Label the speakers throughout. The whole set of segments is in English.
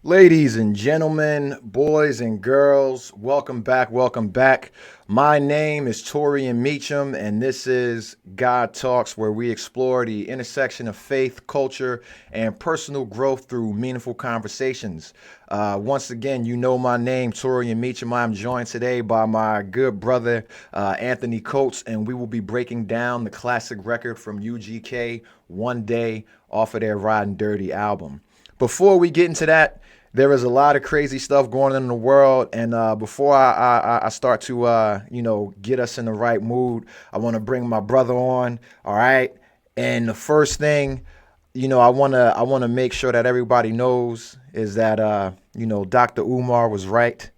Speaker 1: Ladies and gentlemen, boys and girls, welcome back, welcome back. My name is Taurean Meacham, and this is God Talks, where we explore the intersection of faith, culture, and personal growth through meaningful conversations. Once again, you know my name, Taurean Meacham. I'm joined today by my good brother, Anthony Coates, and we will be breaking down the classic record from UGK, One Day, off of their Ridin Dirty album. Before we get into that, there is a lot of crazy stuff going on in the world, and before I start to get us in the right mood, I want to bring my brother on. All right, and the first thing, I want to make sure that everybody knows is that Dr. Umar was right,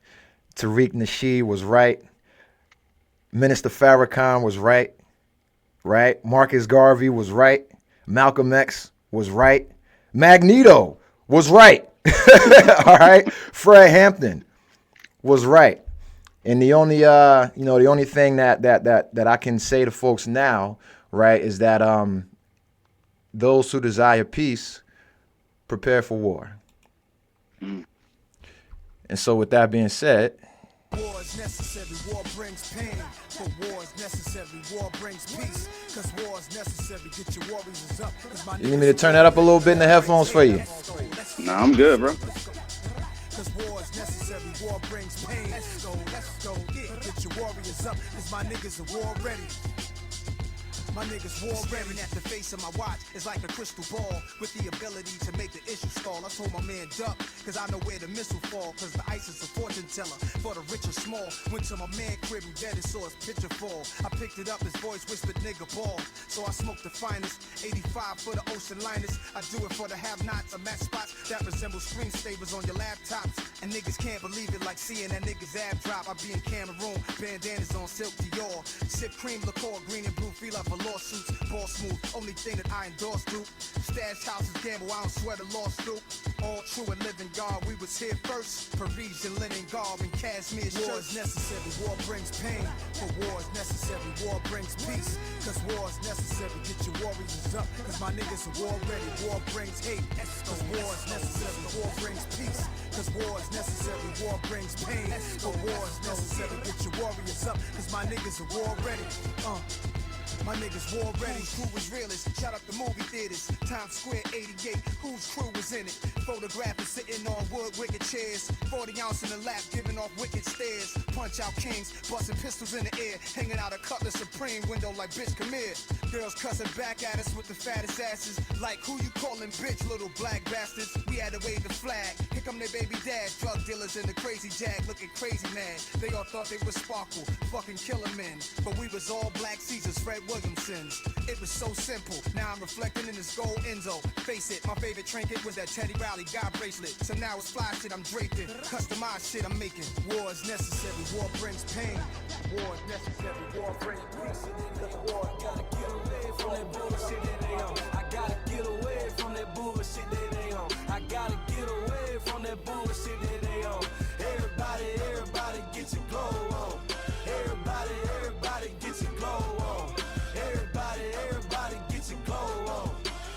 Speaker 1: Tariq Nasheed was right, Minister Farrakhan was right, Marcus Garvey was right, Malcolm X was right, Magneto was right. All right, Fred Hampton was right, and the only the only thing that I can say to folks now, right, is that those who desire peace prepare for war. And so, with that being said,
Speaker 2: war is necessary, war brings pain. For war is necessary, war brings peace. Cause war is necessary, get your warriors up.
Speaker 1: You need me to turn that up a little bit in the headphones for you?
Speaker 3: Nah, I'm good, bro.
Speaker 2: Cause war is necessary, war brings pain. Let's go, get your warriors up. Cause my niggas are war ready. My niggas war ready. At the face of my watch is like a crystal ball with the ability to make the issue stall. I told my man duck, cause I know where the missile fall. Cause the ice is a fortune teller for the rich or small. Went to my man crib and dead and saw his picture fall. I picked it up, his voice whispered nigga ball. So I smoked the finest, 85 for the ocean liners. I do it for the have-nots, I'm at spots that resemble screensavers on your laptops. And niggas can't believe it like seeing that nigga's ab drop. I be in Cameroon, bandanas on silk Dior. Sip cream liqueur, green and blue, feel up for lawsuits, ball smooth, only thing that I endorse do. Stash houses gamble, I don't swear the lawsuit. All true and living God, we was here first. Parisian linen garb and cashmere shirts. War is necessary, war brings pain. For war is necessary, war brings peace. Cause war is necessary, get your warriors up. Cause my niggas are war ready, war brings hate. Cause war is necessary, war brings peace. Cause war is necessary, war brings pain. For war is necessary, get your warriors up. Cause my niggas are war ready. My niggas war ready, crew was realest. Shout out the movie theaters, Times Square 88. Whose crew was in it? Photographers sitting on wood wicked chairs. 40 ounce in the lap, giving off wicked stares. Punch out kings, busting pistols in the air. Hanging out a Cutlass Supreme window like bitch come here. Girls cussing back at us with the fattest asses. Like who you calling bitch, little black bastards? We had to wave the flag. Here come their baby dads, drug dealers in the crazy jag, looking crazy mad. They all thought they was sparkle, fucking killer men. But we was all black Caesars, Fred Williamsons. It was so simple. Now I'm reflecting in this gold Enzo. Face it, my favorite trinket was that Teddy Riley God bracelet. So now it's fly shit I'm draped in, customized shit I'm making. War is necessary, war brings pain. War is necessary, war brings peace. Cause war gotta get away from that bullshit that they on. I gotta get away from that bullshit that they on. I gotta get away from that bullshit that they on. Everybody get your glow on. Everybody get your glow on. Everybody get your glow on.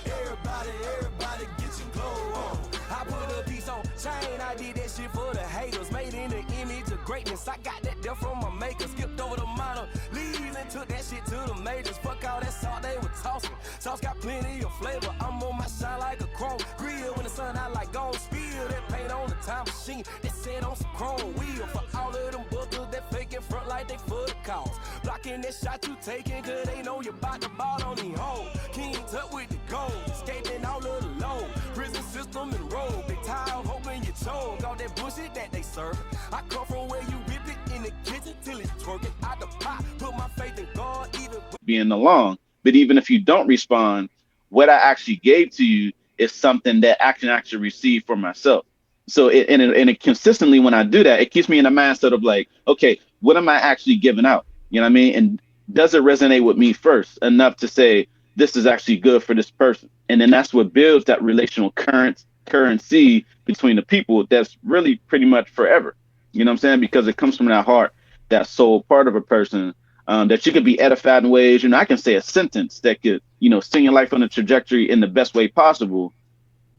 Speaker 2: Everybody get your glow on. I put a piece on chain, I did that shit for the haters. Made in the image of greatness, I got that there from my maker. Skipped over the minor leagues and took that shit to the majors. Fuck all that salt they were tossing. Sauce got plenty of flavor, I'm on my shine like a chrome grill. When the sun out like gon' spill that paint on the time machine that set on some chrome wheel. For all of them bookers that fake in front like they for the cause. Blocking that shot you taking, cause they know you bout to ball on the hole. King Tut with the gold, escaping all of the low. Prison system and road, they tired of hoping you choke. All that bullshit that they serve. I come from where you whip it in the kitchen till it's twerking out the pot. Put my faith in God, even
Speaker 3: Being along. But even if you don't respond, what I actually gave to you is something that I can actually receive for myself. So it consistently, when I do that, it keeps me in the mindset of like, okay, what am I actually giving out? You know what I mean? And does it resonate with me first enough to say this is actually good for this person? And then that's what builds that relational currency between the people. That's really pretty much forever. You know what I'm saying? Because it comes from that heart, that soul part of a person, that you could be edified in ways. You know, I can say a sentence that could, send your life on a trajectory in the best way possible.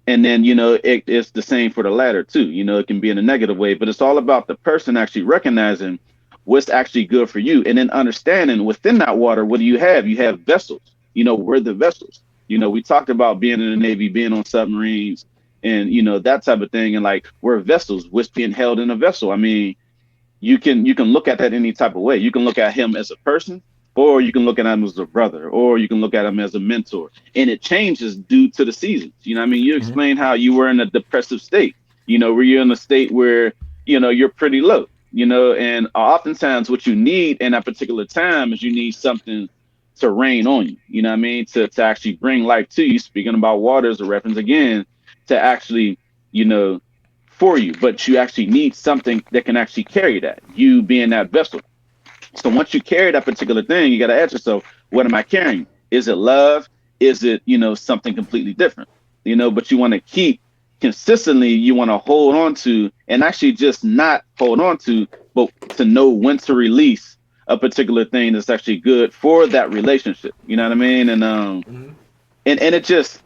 Speaker 3: And then, it's the same for the latter too. It can be in a negative way, but it's all about the person actually recognizing what's actually good for you, and then understanding within that water, what do you have? You have vessels. We're the vessels. We talked about being in the Navy, being on submarines, and that type of thing. And like, we're vessels, what's being held in a vessel. I mean, you can look at that any type of way. You can look at him as a person, or you can look at him as a brother, or you can look at him as a mentor. And it changes due to the seasons. I mean, you
Speaker 1: Mm-hmm.
Speaker 3: explained how you were in a depressive state, where you're in a state where, you're pretty low, and oftentimes what you need in that particular time is you need something to rain on you, you know what I mean? To actually bring life to you. Speaking about water as a reference again, to actually, you know, for you, but you actually need something that can actually carry that, you being that vessel. So once you carry that particular thing, you got to ask yourself, what am I carrying? Is it love? Is it, something completely different? But you want to keep consistently, you want to hold on to, and actually just not hold on to, but to know when to release a particular thing that's actually good for that relationship. You know what I mean?
Speaker 1: Mm-hmm.
Speaker 3: And it just,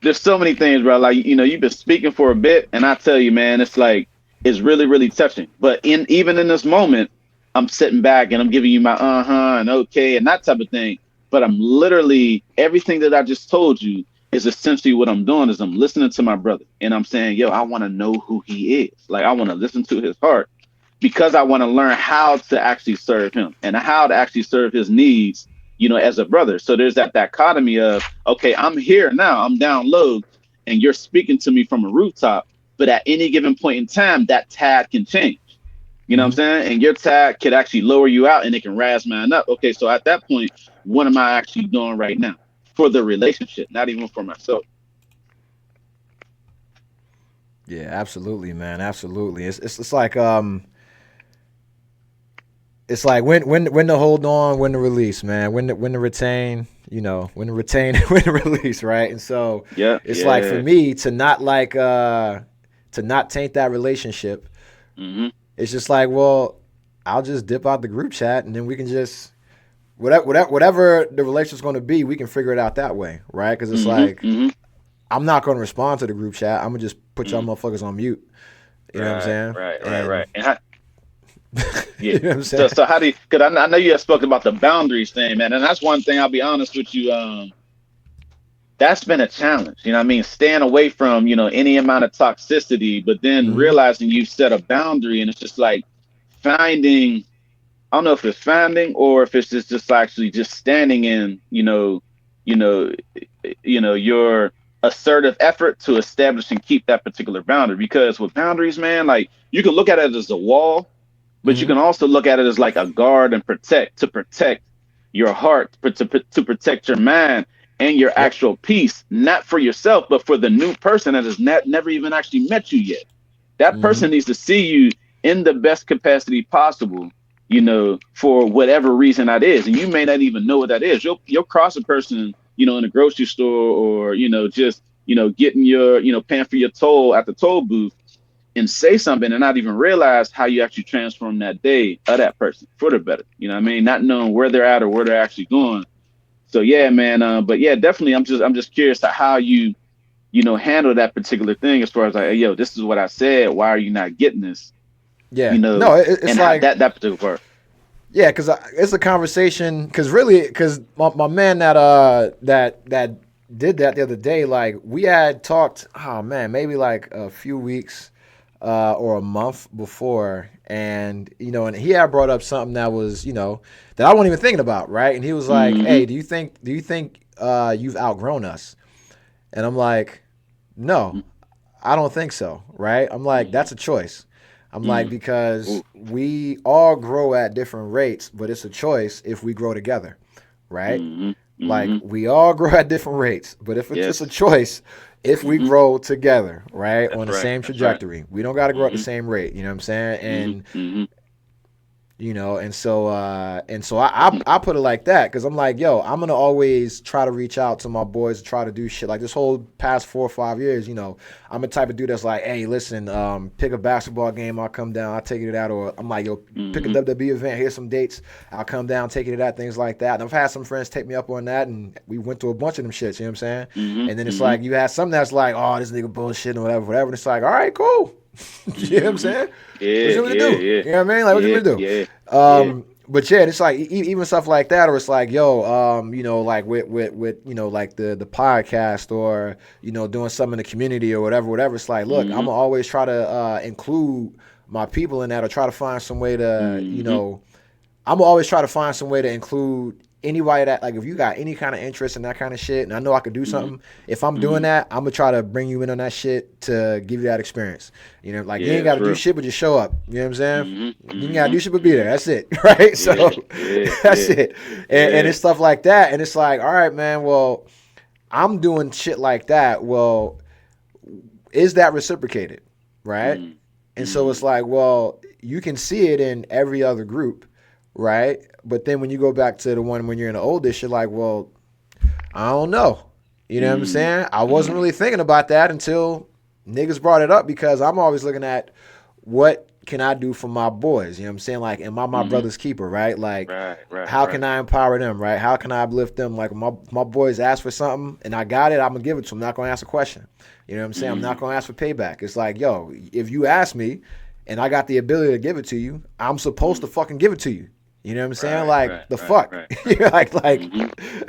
Speaker 3: there's so many things, bro. Like, you've been speaking for a bit, and I tell you, man, it's like, it's really, really touching. But even in this moment, I'm sitting back and I'm giving you my and okay and that type of thing. But I'm literally, everything that I just told you is essentially what I'm doing is I'm listening to my brother, and I'm saying, yo, I want to know who he is. Like, I want to listen to his heart, because I want to learn how to actually serve him and how to actually serve his needs, as a brother. So there's that dichotomy of, okay, I'm here now, I'm down low, and you're speaking to me from a rooftop, but at any given point in time, that tide can change. You know what I'm
Speaker 1: Mm-hmm.
Speaker 3: saying? And your tag could actually lower you out, and it can rise mine up. Okay, so at that point, what am I actually doing right now for the relationship, not even for myself?
Speaker 1: Yeah, absolutely, man. Absolutely. It's like when to hold on, when to release, man. When to retain, when to retain, when to release, right? And so
Speaker 3: Yeah,
Speaker 1: it's like for
Speaker 3: yeah.
Speaker 1: me to not to not taint that relationship.
Speaker 3: Mm-hmm.
Speaker 1: It's just like, well, I'll just dip out the group chat, and then we can just whatever the relationship's going to be, we can figure it out that way, right? Because it's
Speaker 3: Mm-hmm.
Speaker 1: like
Speaker 3: Mm-hmm.
Speaker 1: I'm not going to respond to the group chat. I'm gonna just put y'all
Speaker 3: Mm-hmm.
Speaker 1: motherfuckers on mute. You know what I'm
Speaker 3: Right,
Speaker 1: saying?
Speaker 3: right, right,
Speaker 1: And
Speaker 3: right. And how, yeah.
Speaker 1: you know what I'm
Speaker 3: So
Speaker 1: saying?
Speaker 3: so how do you? Because I know you have spoken about the boundaries thing, man, and that's one thing. I'll be honest with you. That's been a challenge. You know what I mean? Staying away from, any amount of toxicity, but then
Speaker 1: Mm-hmm.
Speaker 3: realizing you've set a boundary, and it's just like finding, I don't know if it's finding or if it's just actually just standing in, you know, your assertive effort to establish and keep that particular boundary. Because with boundaries, man, like, you can look at it as a wall, but you
Speaker 1: Mm-hmm.
Speaker 3: can also look at it as like a guard and protect your heart, to protect your mind and your
Speaker 1: Yep.
Speaker 3: actual peace, not for yourself, but for the new person that has never even actually met you yet. That
Speaker 1: Mm-hmm.
Speaker 3: person needs to see you in the best capacity possible, for whatever reason that is. And you may not even know what that is. You'll cross a person, in a grocery store, or, just, getting your, paying for your toll at the toll booth, and say something and not even realize how you actually transform that day of that person for the better. You know what I mean? Not knowing where they're at or where they're actually going. So yeah, man. But yeah, definitely, I'm just curious to how you, handle that particular thing, as far as like, hey, yo, this is what I said. Why are you not getting this?
Speaker 1: Yeah. No, it's
Speaker 3: And how
Speaker 1: like
Speaker 3: that particular part.
Speaker 1: yeah, because it's a conversation. Because really, because my man that did that the other day, like we had talked. Oh man, maybe like a few weeks or a month before, and and he had brought up something that was that I wasn't even thinking about, right? And he was like,
Speaker 3: Mm-hmm.
Speaker 1: "Hey, do you think you've outgrown us?" And I'm like, "No, I don't think so," right? I'm like,
Speaker 3: Mm-hmm.
Speaker 1: "That's a choice." I'm like,
Speaker 3: Mm-hmm.
Speaker 1: because
Speaker 3: Ooh.
Speaker 1: we all grow at different rates, but it's a choice if we grow together, right?
Speaker 3: Mm-hmm.
Speaker 1: Like
Speaker 3: Mm-hmm.
Speaker 1: we all grow at different rates, but if it's a
Speaker 3: Yes.
Speaker 1: choice if we
Speaker 3: Mm-hmm.
Speaker 1: grow together, right,
Speaker 3: That's
Speaker 1: on the
Speaker 3: right.
Speaker 1: same
Speaker 3: That's right.
Speaker 1: trajectory. We don't got to grow at the
Speaker 3: Mm-hmm.
Speaker 1: same rate, you know what I'm saying?
Speaker 3: Mm-hmm.
Speaker 1: And
Speaker 3: Mm-hmm.
Speaker 1: And so I put it like that because I'm like, yo, I'm gonna always try to reach out to my boys to try to do shit like this whole past 4 or 5 years. I'm a type of dude that's like, hey, listen, pick a basketball game, I'll come down, I'll take you to that, or I'm like, yo, pick a WWE event, here's some dates, I'll come down, take you to that, things like that. And I've had some friends take me up on that, and we went through a bunch of them shits. You know what I'm saying? And then it's like you have some that's like, oh, this nigga bullshit and whatever. And it's like, all right, cool. You know what I'm saying? What you want me to do? You know what I mean? Like, what you want me to do? But yeah, it's like even stuff like that, or it's like, yo, like with like the podcast, or doing something in the community or whatever. It's like, look, I'm gonna always try to include my people in that, or try to find some way to, I'm gonna always try to find some way to include anybody that, like, if you got any kind of interest in that kind of shit, and I know I could do something, if I'm doing that, I'm gonna try to bring you in on that shit to give you that experience. You ain't got to do shit, but just show up. You know what I'm saying? You ain't got to do shit, but be there. That's it, right? So that's it. And it's stuff like that, and it's like, all right, man. Well, I'm doing shit like that. Well, is that reciprocated, right? And so it's like, well, you can see it in every other group, right? But then when you go back to the one when you're in the oldest, you're like, well, I don't know. You know what I'm saying? I wasn't really thinking about that until niggas brought it up, because I'm always looking at what can I do for my boys? You know what I'm saying? Like, am I my brother's keeper, right? Like, how can I empower them, right? How can I uplift them? Like, my boys ask for something and I got it, I'm going to give it to them. I'm not going to ask a question. You know what I'm saying? I'm not going to ask for payback. It's like, yo, if you ask me and I got the ability to give it to you, I'm supposed to fucking give it to you. You know what I'm saying? Fuck.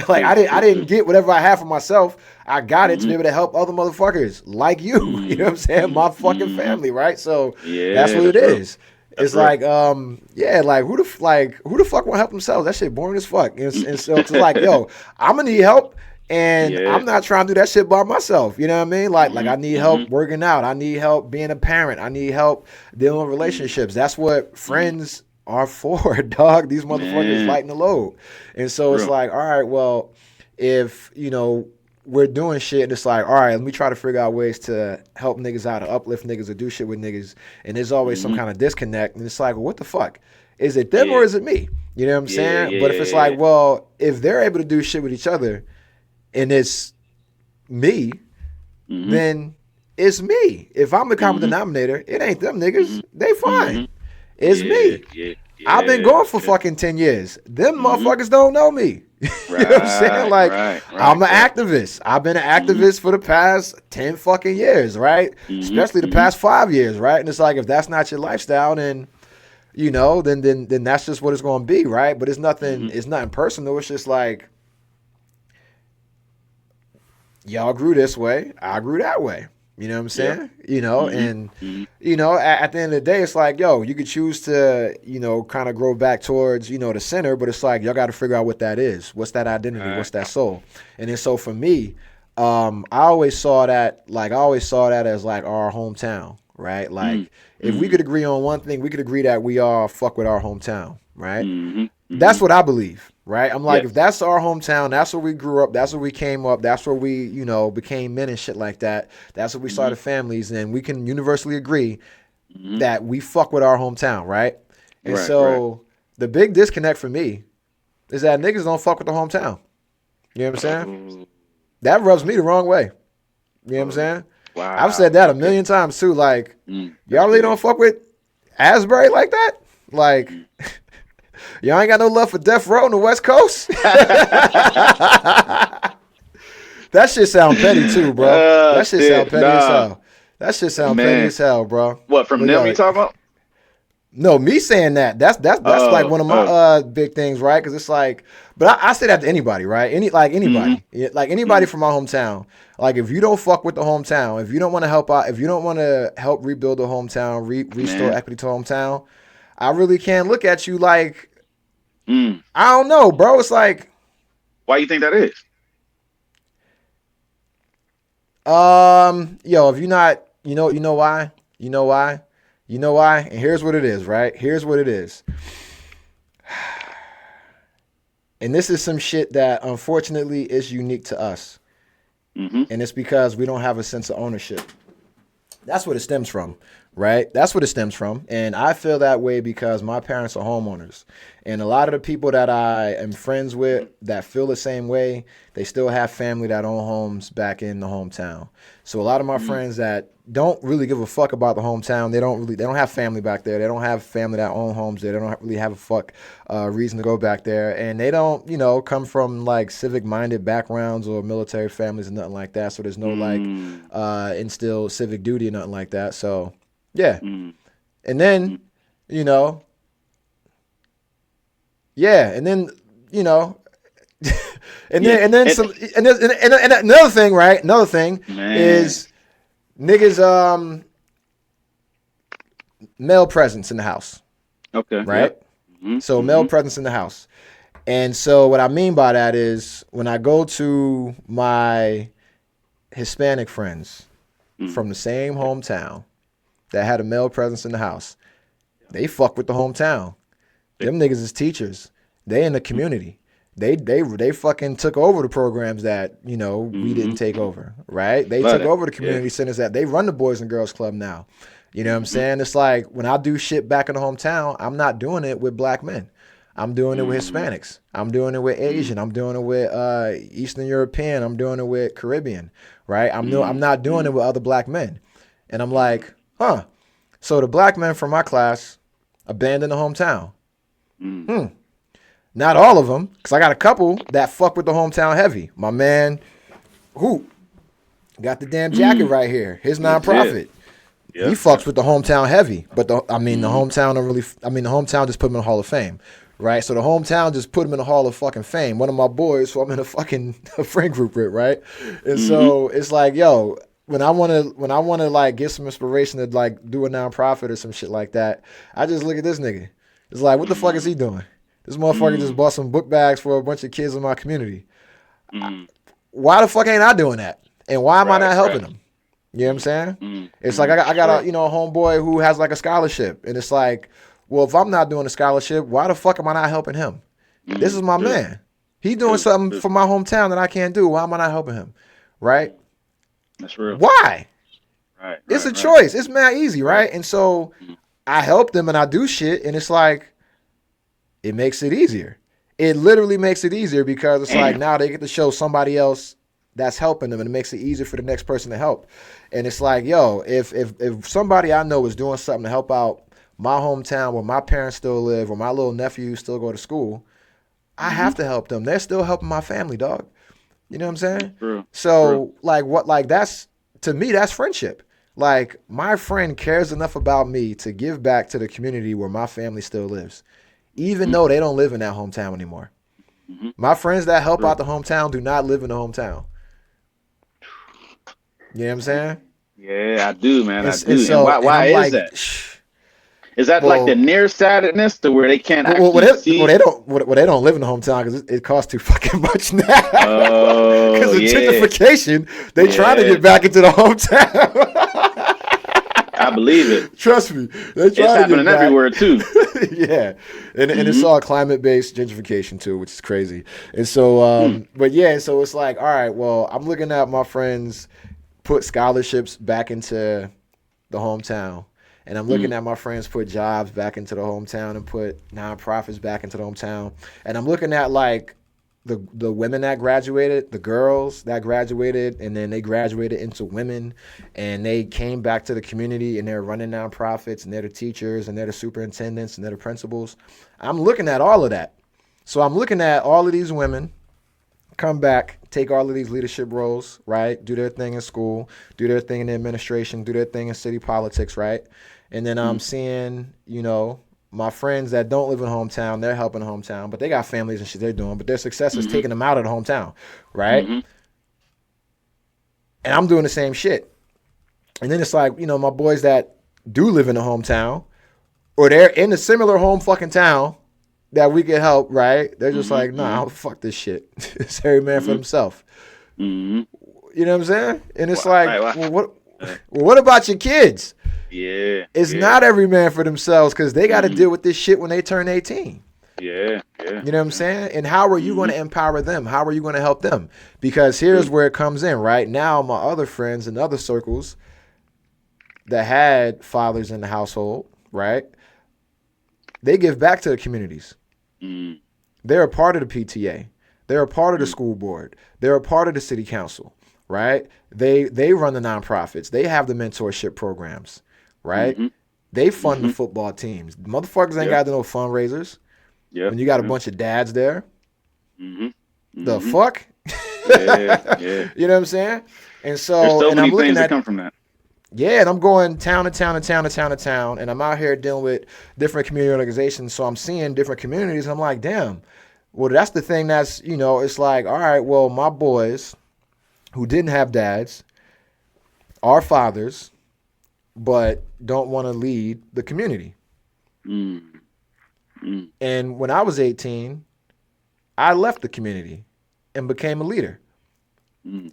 Speaker 1: I didn't get whatever I had for myself. I got it to be able to help other motherfuckers like you. You know what I'm saying? My fucking family, right? So that's what it is. It's like, who the fuck want to help themselves? That shit boring as fuck. And so it's like, yo, I'm gonna need help. And I'm not trying to do that shit by myself. You know what I mean? Like I need help working out. I need help being a parent. I need help dealing with relationships. That's what friends are for, dog. These motherfuckers lighten the load. And so it's like, all right, well, if we're doing shit, and it's like, all right, let me try to figure out ways to help niggas out, or uplift niggas, or do shit with niggas, and there's always some kind of disconnect, and it's like, well, what the fuck, is it them or is it me? You know what I'm saying? But if it's like, well, if they're able to do shit with each other and it's me, then it's me. If I'm the common denominator, it ain't them niggas. They fine. It's me. I've been going for fucking 10 years. Them motherfuckers don't know me. You know what I'm saying? Like, I'm an activist. I've been an activist for the past 10 fucking years, right? Especially the past 5 years, right? And it's like, if that's not your lifestyle, then then that's just what it's going to be, right? But it's nothing personal. It's just like, y'all grew this way, I grew that way. You know what I'm saying? And at the end of the day, it's like, yo, you could choose to, kind of grow back towards, the center, but it's like, y'all got to figure out what that is. What's that identity? What's that soul? And then so for me, I always saw that as like our hometown, right? Like, if we could agree on one thing, we could agree that we all fuck with our hometown, right? That's what I believe. Right? I'm like, if that's our hometown, that's where we grew up, that's where we came up, that's where we, became men and shit like that. That's where we started families, and we can universally agree that we fuck with our hometown, right? And the big disconnect for me is that niggas don't fuck with the hometown. You know what I'm saying? That rubs me the wrong way. You know what I'm saying? Wow. I've said that a million times too. Like, y'all really don't fuck with Asbury like that? Like, y'all ain't got no love for Death Row on the West Coast? That shit sound petty too, bro. That shit sound petty as hell. That shit sound petty as hell, bro.
Speaker 3: What, from them you talking about?
Speaker 1: No, me saying that. That's like one of my big things, right? Because it's like, but I say that to anybody, right? Anybody, like anybody from my hometown. Like, if you don't fuck with the hometown, if you don't want to help out, if you don't want to help rebuild the hometown, restore equity to the hometown, I really can't look at you like, I don't know, bro. It's like,
Speaker 3: why you think that is?
Speaker 1: Yo, if you're not, you know why? And here's what it is, right? Here's what it is. And this is some shit that unfortunately is unique to us. And it's because we don't have a sense of ownership. That's what it stems from, right? That's what it stems from. And I feel that way because my parents are homeowners. And a lot of the people that I am friends with that feel the same way, they still have family that own homes back in the hometown. So a lot of my friends that don't really give a fuck about the hometown, they don't have family back there. They don't have family that own homes there. They don't really have a fuck reason to go back there. And they don't, come from like civic minded backgrounds or military families and nothing like that. So there's no like instilled civic duty or nothing like that. So yeah. And then, yeah, and then and another thing, right? Another thing is niggas male presence in the house.
Speaker 3: Okay.
Speaker 1: Right? Yep. So male presence in the house. And so what I mean by that is when I go to my Hispanic friends from the same hometown that had a male presence in the house, they fuck with the hometown. Them niggas is teachers. They in the community. They fucking took over the programs that, we didn't take over, right? They took over the community centers that they run the Boys and Girls Club now. You know what I'm saying? It's like when I do shit back in the hometown, I'm not doing it with black men. I'm doing it with Hispanics. I'm doing it with Asian. I'm doing it with Eastern European. I'm doing it with Caribbean, right? I'm not doing it with other black men. And I'm like, huh. So the black men from my class abandoned the hometown. Not all of them, because I got a couple that fuck with the hometown heavy. My man, who got the damn jacket right here, his nonprofit. He fucks with the hometown heavy, but the hometown don't really. The hometown just put him in the Hall of Fame, right? So the hometown just put him in the Hall of fucking Fame. One of my boys, who I'm in a fucking friend group with, right? And so it's like, yo, when I wanna like get some inspiration to like do a nonprofit or some shit like that, I just look at this nigga. It's like, what the fuck is he doing? This motherfucker just bought some book bags for a bunch of kids in my community. Why the fuck ain't I doing that? And why am I not helping them? You know what I'm saying? It's like I got a homeboy who has like a scholarship, and it's like, well, if I'm not doing a scholarship, why the fuck am I not helping him? This is my man. He doing something for my hometown that I can't do. Why am I not helping him? Right?
Speaker 3: That's real.
Speaker 1: Why? Right. It's a choice. It's mad easy, right? And so I help them and I do shit, and it's like, it makes it easier. It literally makes it easier because it's like now they get to show somebody else that's helping them, and it makes it easier for the next person to help. And it's like, yo, if somebody I know is doing something to help out my hometown where my parents still live, where my little nephews still go to school, I have to help them. They're still helping my family, dog. You know what I'm saying?
Speaker 3: True.
Speaker 1: So that's, to me, that's friendship. Like, my friend cares enough about me to give back to the community where my family still lives, even though they don't live in that hometown anymore. My friends that help out the hometown do not live in the hometown. You know what I'm saying?
Speaker 3: Yeah, I do, man. I do.
Speaker 1: And so,
Speaker 3: and why is
Speaker 1: like,
Speaker 3: that? Is that like the nearsightedness to where they can't see?
Speaker 1: They don't live in the hometown because it costs too fucking much now.
Speaker 3: Oh,
Speaker 1: because of gentrification, they try to get back into the hometown.
Speaker 3: I believe it.
Speaker 1: Trust me, it's
Speaker 3: happening everywhere too.
Speaker 1: Yeah, and it's all climate-based gentrification too, which is crazy. And so, but yeah, so it's like, all right, well, I'm looking at my friends put scholarships back into the hometown, and I'm looking at my friends put jobs back into the hometown and put nonprofits back into the hometown, and I'm looking at like the women that graduated, the girls that graduated, and then they graduated into women, and they came back to the community, and they're running nonprofits, and they're the teachers, and they're the superintendents, and they're the principals. I'm looking at all of that. So I'm looking at all of these women come back, take all of these leadership roles, right? Do their thing in school, do their thing in the administration, do their thing in city politics, right? And then I'm seeing, my friends that don't live in hometown, they're helping the hometown, but they got families and shit they're doing, but their success is taking them out of the hometown, right? And I'm doing the same shit. And then it's like, my boys that do live in the hometown, or they're in a similar home fucking town that we can help, right? They're just like, nah, fuck this shit. It's every man for himself. You know what I'm saying? And it's well, what about your kids?
Speaker 3: Yeah.
Speaker 1: It's not every man for themselves because they got to deal with this shit when they turn 18.
Speaker 3: Yeah.
Speaker 1: You know what I'm saying? And how are you going to empower them? How are you going to help them? Because here's where it comes in, right? Now, my other friends in other circles, that had fathers in the household, right? They give back to the communities.
Speaker 3: Mm.
Speaker 1: They're a part of the PTA. They're a part of the
Speaker 3: Mm.
Speaker 1: school board. They're a part of the city council, right? They run the nonprofits. They have the mentorship programs, right?
Speaker 3: Mm-hmm.
Speaker 1: They fund the
Speaker 3: Mm-hmm.
Speaker 1: football teams. Motherfuckers ain't
Speaker 3: Yeah.
Speaker 1: got no fundraisers
Speaker 3: Yeah.
Speaker 1: when you got a
Speaker 3: Yeah.
Speaker 1: bunch of dads there.
Speaker 3: Mm-hmm.
Speaker 1: The
Speaker 3: Mm-hmm.
Speaker 1: fuck?
Speaker 3: Yeah. Yeah.
Speaker 1: You know what I'm saying? And
Speaker 3: There's
Speaker 1: so,
Speaker 3: so
Speaker 1: and
Speaker 3: many
Speaker 1: I'm looking
Speaker 3: things that
Speaker 1: at,
Speaker 3: come from that.
Speaker 1: yeah, and I'm going town to town to town to town to town, and I'm out here dealing with different community organizations. So I'm seeing different communities. I'm like, damn. Well, that's the thing that's, it's like, all right, well, my boys who didn't have dads are fathers, but don't want to lead the community.
Speaker 3: Mm. Mm.
Speaker 1: And when I was 18, I left the community and became a leader.
Speaker 3: Mm.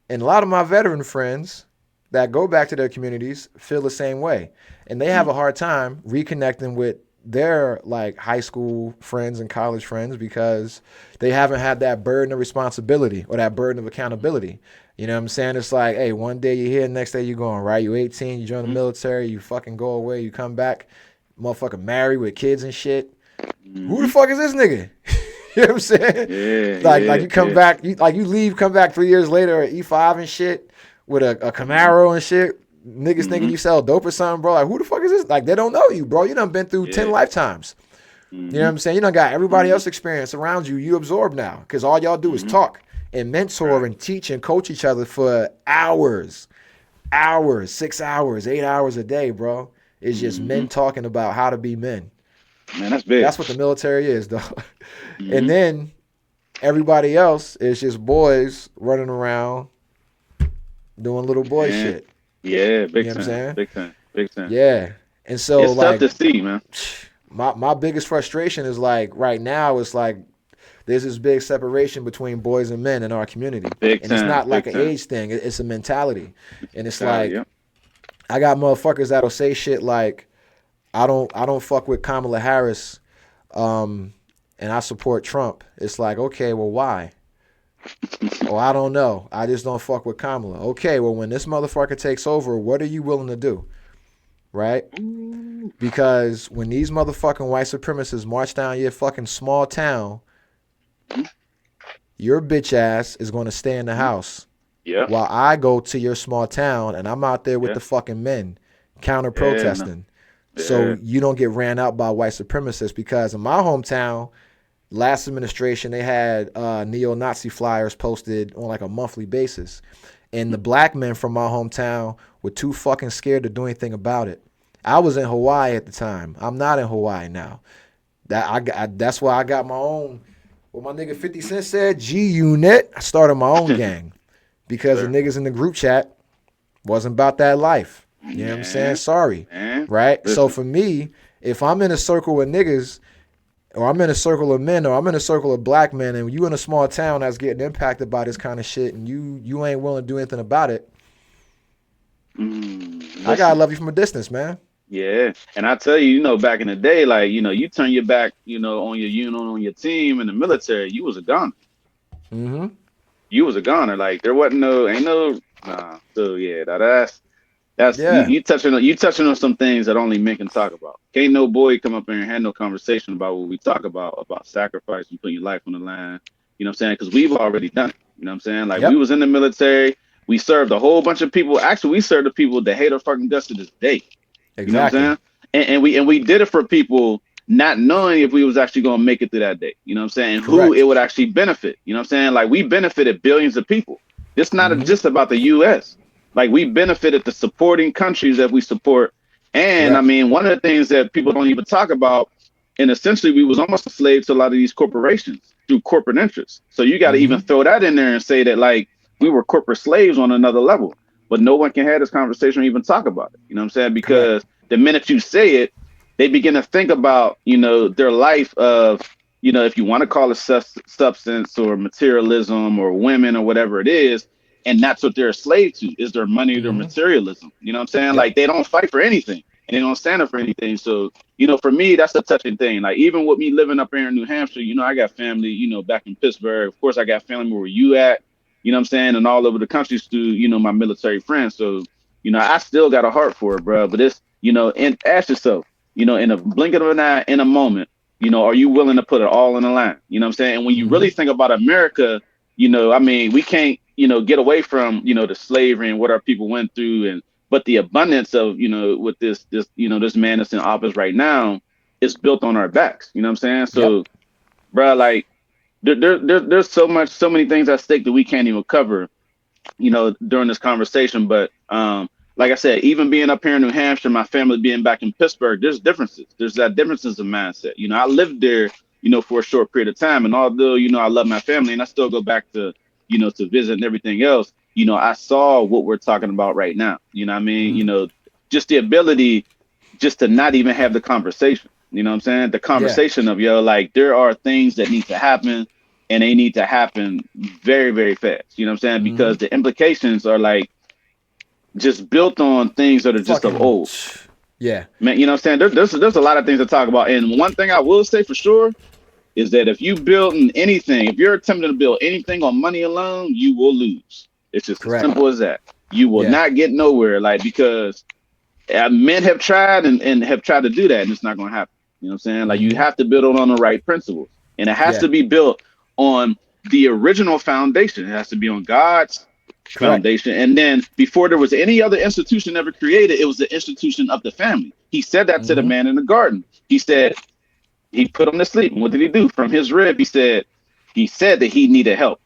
Speaker 1: And a lot of my veteran friends that go back to their communities feel the same way. And they have
Speaker 3: Mm.
Speaker 1: a hard time reconnecting with their like high school friends and college friends because they haven't had that burden of responsibility or that burden of accountability. You know what I'm saying? It's like, hey, one day you're here, next day you're going, right? You're 18, you join the
Speaker 3: Mm.
Speaker 1: military, you fucking go away, you come back, motherfucker married with kids and shit. Who the
Speaker 3: Mm.
Speaker 1: fuck is this nigga? You know what I'm saying?
Speaker 3: Yeah.
Speaker 1: Like
Speaker 3: Yeah.
Speaker 1: you come
Speaker 3: Yeah.
Speaker 1: back, you leave, come back 3 years later at E5 and shit with a Camaro and shit. Niggas thinking
Speaker 3: Mm-hmm.
Speaker 1: you sell dope or something, bro. Like who the fuck is this? Like they don't know you, bro. You done been through 10
Speaker 3: Yeah.
Speaker 1: lifetimes. You know what
Speaker 3: Mm-hmm.
Speaker 1: I'm saying? You done got everybody
Speaker 3: Mm-hmm.
Speaker 1: else experience around you. You absorb now because all y'all do is
Speaker 3: Mm-hmm.
Speaker 1: talk and mentor
Speaker 3: Right.
Speaker 1: and teach and coach each other for hours, 6 hours, 8 hours a day, bro. It's just
Speaker 3: Mm-hmm.
Speaker 1: men talking about how to be men.
Speaker 3: Man, that's big.
Speaker 1: That's what the military is, though.
Speaker 3: Mm-hmm.
Speaker 1: And then everybody else is just boys running around doing little boy
Speaker 3: Man.
Speaker 1: shit.
Speaker 3: Yeah.
Speaker 1: You
Speaker 3: Big
Speaker 1: know what I'm
Speaker 3: time.
Speaker 1: saying?
Speaker 3: Big time. Big time.
Speaker 1: Yeah. And so
Speaker 3: It's tough
Speaker 1: like
Speaker 3: to see, man.
Speaker 1: my biggest frustration is like right now it's like there's this big separation between boys and men in our community.
Speaker 3: Big
Speaker 1: And it's
Speaker 3: time.
Speaker 1: not like
Speaker 3: Big
Speaker 1: an
Speaker 3: time.
Speaker 1: age thing. It's a mentality. And it's
Speaker 3: Mentality,
Speaker 1: like
Speaker 3: yep.
Speaker 1: I got motherfuckers that'll say shit like I don't fuck with Kamala Harris and I support Trump. It's like, okay, well why? Oh, I don't know. I just don't fuck with Kamala. Okay, well, when this motherfucker takes over, what are you willing to do? Right?
Speaker 3: Ooh.
Speaker 1: Because when these motherfucking white supremacists march down your fucking small town, your bitch ass is going to stay in the house
Speaker 3: Yeah.
Speaker 1: while I go to your small town and I'm out there with
Speaker 3: Yeah.
Speaker 1: the fucking men counter
Speaker 3: Yeah, no.
Speaker 1: protesting. So
Speaker 3: Yeah.
Speaker 1: you don't get ran out by white supremacists because in my hometown, last administration, they had neo-Nazi flyers posted on like a monthly basis. And the black men from my hometown were too fucking scared to do anything about it. I was in Hawaii at the time. I'm not in Hawaii now. That's why I got my own, what my nigga 50 Cent said, G-Unit. I started my own gang because the
Speaker 3: Sir.
Speaker 1: niggas in the group chat wasn't about that life. You know what I'm saying?
Speaker 3: Man.
Speaker 1: Sorry.
Speaker 3: Man.
Speaker 1: Right? So
Speaker 3: Listen.
Speaker 1: for me, if I'm in a circle with niggas or I'm in a circle of men, or I'm in a circle of black men, and you in a small town that's getting impacted by this kind of shit, and you ain't willing to do anything about it, I gotta
Speaker 3: Listen.
Speaker 1: love you from a distance, man.
Speaker 3: Yeah. And I tell you, back in the day, like, you turn your back, on your unit, on your team in the military, you was a goner.
Speaker 1: Mm-hmm.
Speaker 3: You was a goner. Like there wasn't ain't no nah. So yeah, that's
Speaker 1: Yeah,
Speaker 3: you touching on some things that only men can talk about. Can't no boy come up here and have no conversation about what we talk about sacrifice and putting your life on the line. You know what I'm saying? Because we've already done it. You know what I'm saying? Like we
Speaker 1: yep,
Speaker 3: was in the military. We served a whole bunch of people. Actually, we served the people that hate our fucking guts to this day. You know what I'm
Speaker 1: exactly.
Speaker 3: saying? And we did it for people not knowing if we was actually going to make it through that day. You know what I'm saying? Who it
Speaker 1: Correct.
Speaker 3: would actually benefit. You know what I'm saying? Like we benefited billions of people. It's not
Speaker 1: Mm-hmm.
Speaker 3: just about the U.S. Like we benefited the supporting countries that we support. And I
Speaker 1: Correct.
Speaker 3: mean, one of the things that people don't even talk about, and essentially we was almost a slave to a lot of these corporations through corporate interests. So you got to
Speaker 1: Mm-hmm.
Speaker 3: even throw that in there and say that like we were corporate slaves on another level. But no one can have this conversation or even talk about it. You know what I'm saying?
Speaker 1: Correct.
Speaker 3: Because the minute you say it, they begin to think about, their life of, if you want to call it substance or materialism or women or whatever it is. And that's what they're a slave to is their money, their
Speaker 1: Mm-hmm.
Speaker 3: materialism. You know what I'm saying?
Speaker 1: Yep.
Speaker 3: Like they don't fight for anything and they don't stand up for anything. So, for me, that's a touching thing. Like even with me living up here in New Hampshire, I got family, back in Pittsburgh. Of course, I got family where you at, you know what I'm saying? And all over the country through, my military friends. So, I still got a heart for it, bro. But it's, and ask yourself, in a blink of an eye, in a moment, are you willing to put it all in the line? You know what I'm saying? And when you really think about America, I mean, we can't, get away from, the slavery and what our people went through, but the abundance of, with this man that's in office right now is built on our backs. You know what I'm saying?
Speaker 1: Yep.
Speaker 3: So, bro, like there's so many things at stake that we can't even cover, during this conversation. But like I said, even being up here in New Hampshire, my family being back in Pittsburgh, there's differences. There's that differences of mindset. I lived there, for a short period of time, and although I love my family and I still go back to, to visit and everything else, I saw what we're talking about right now. You know what I mean? Just the ability just to not even have the conversation. You know what I'm saying? The conversation of, like, there are things that need to happen, and they need to happen very, very fast. You know what I'm saying? Because the implications are like just built on things that are just of old.
Speaker 1: Yeah.
Speaker 3: Man, you know what I'm saying? There's a lot of things to talk about. And one thing I will say for sure is that if you build anything, if you're attempting to build anything on money alone, you will lose. It's just as simple as that. You will not get nowhere, like, because men have tried and have tried to do that, and it's not going to happen. You know what I'm saying? Like, you have to build it on the right principles, and it has to be built on the original foundation. It has to be on God's foundation. And then before there was any other institution ever created, it was the institution of the family. He said that to the man in the garden. He said, he put him to sleep. And what did he do? From his rib, he said that he needed help.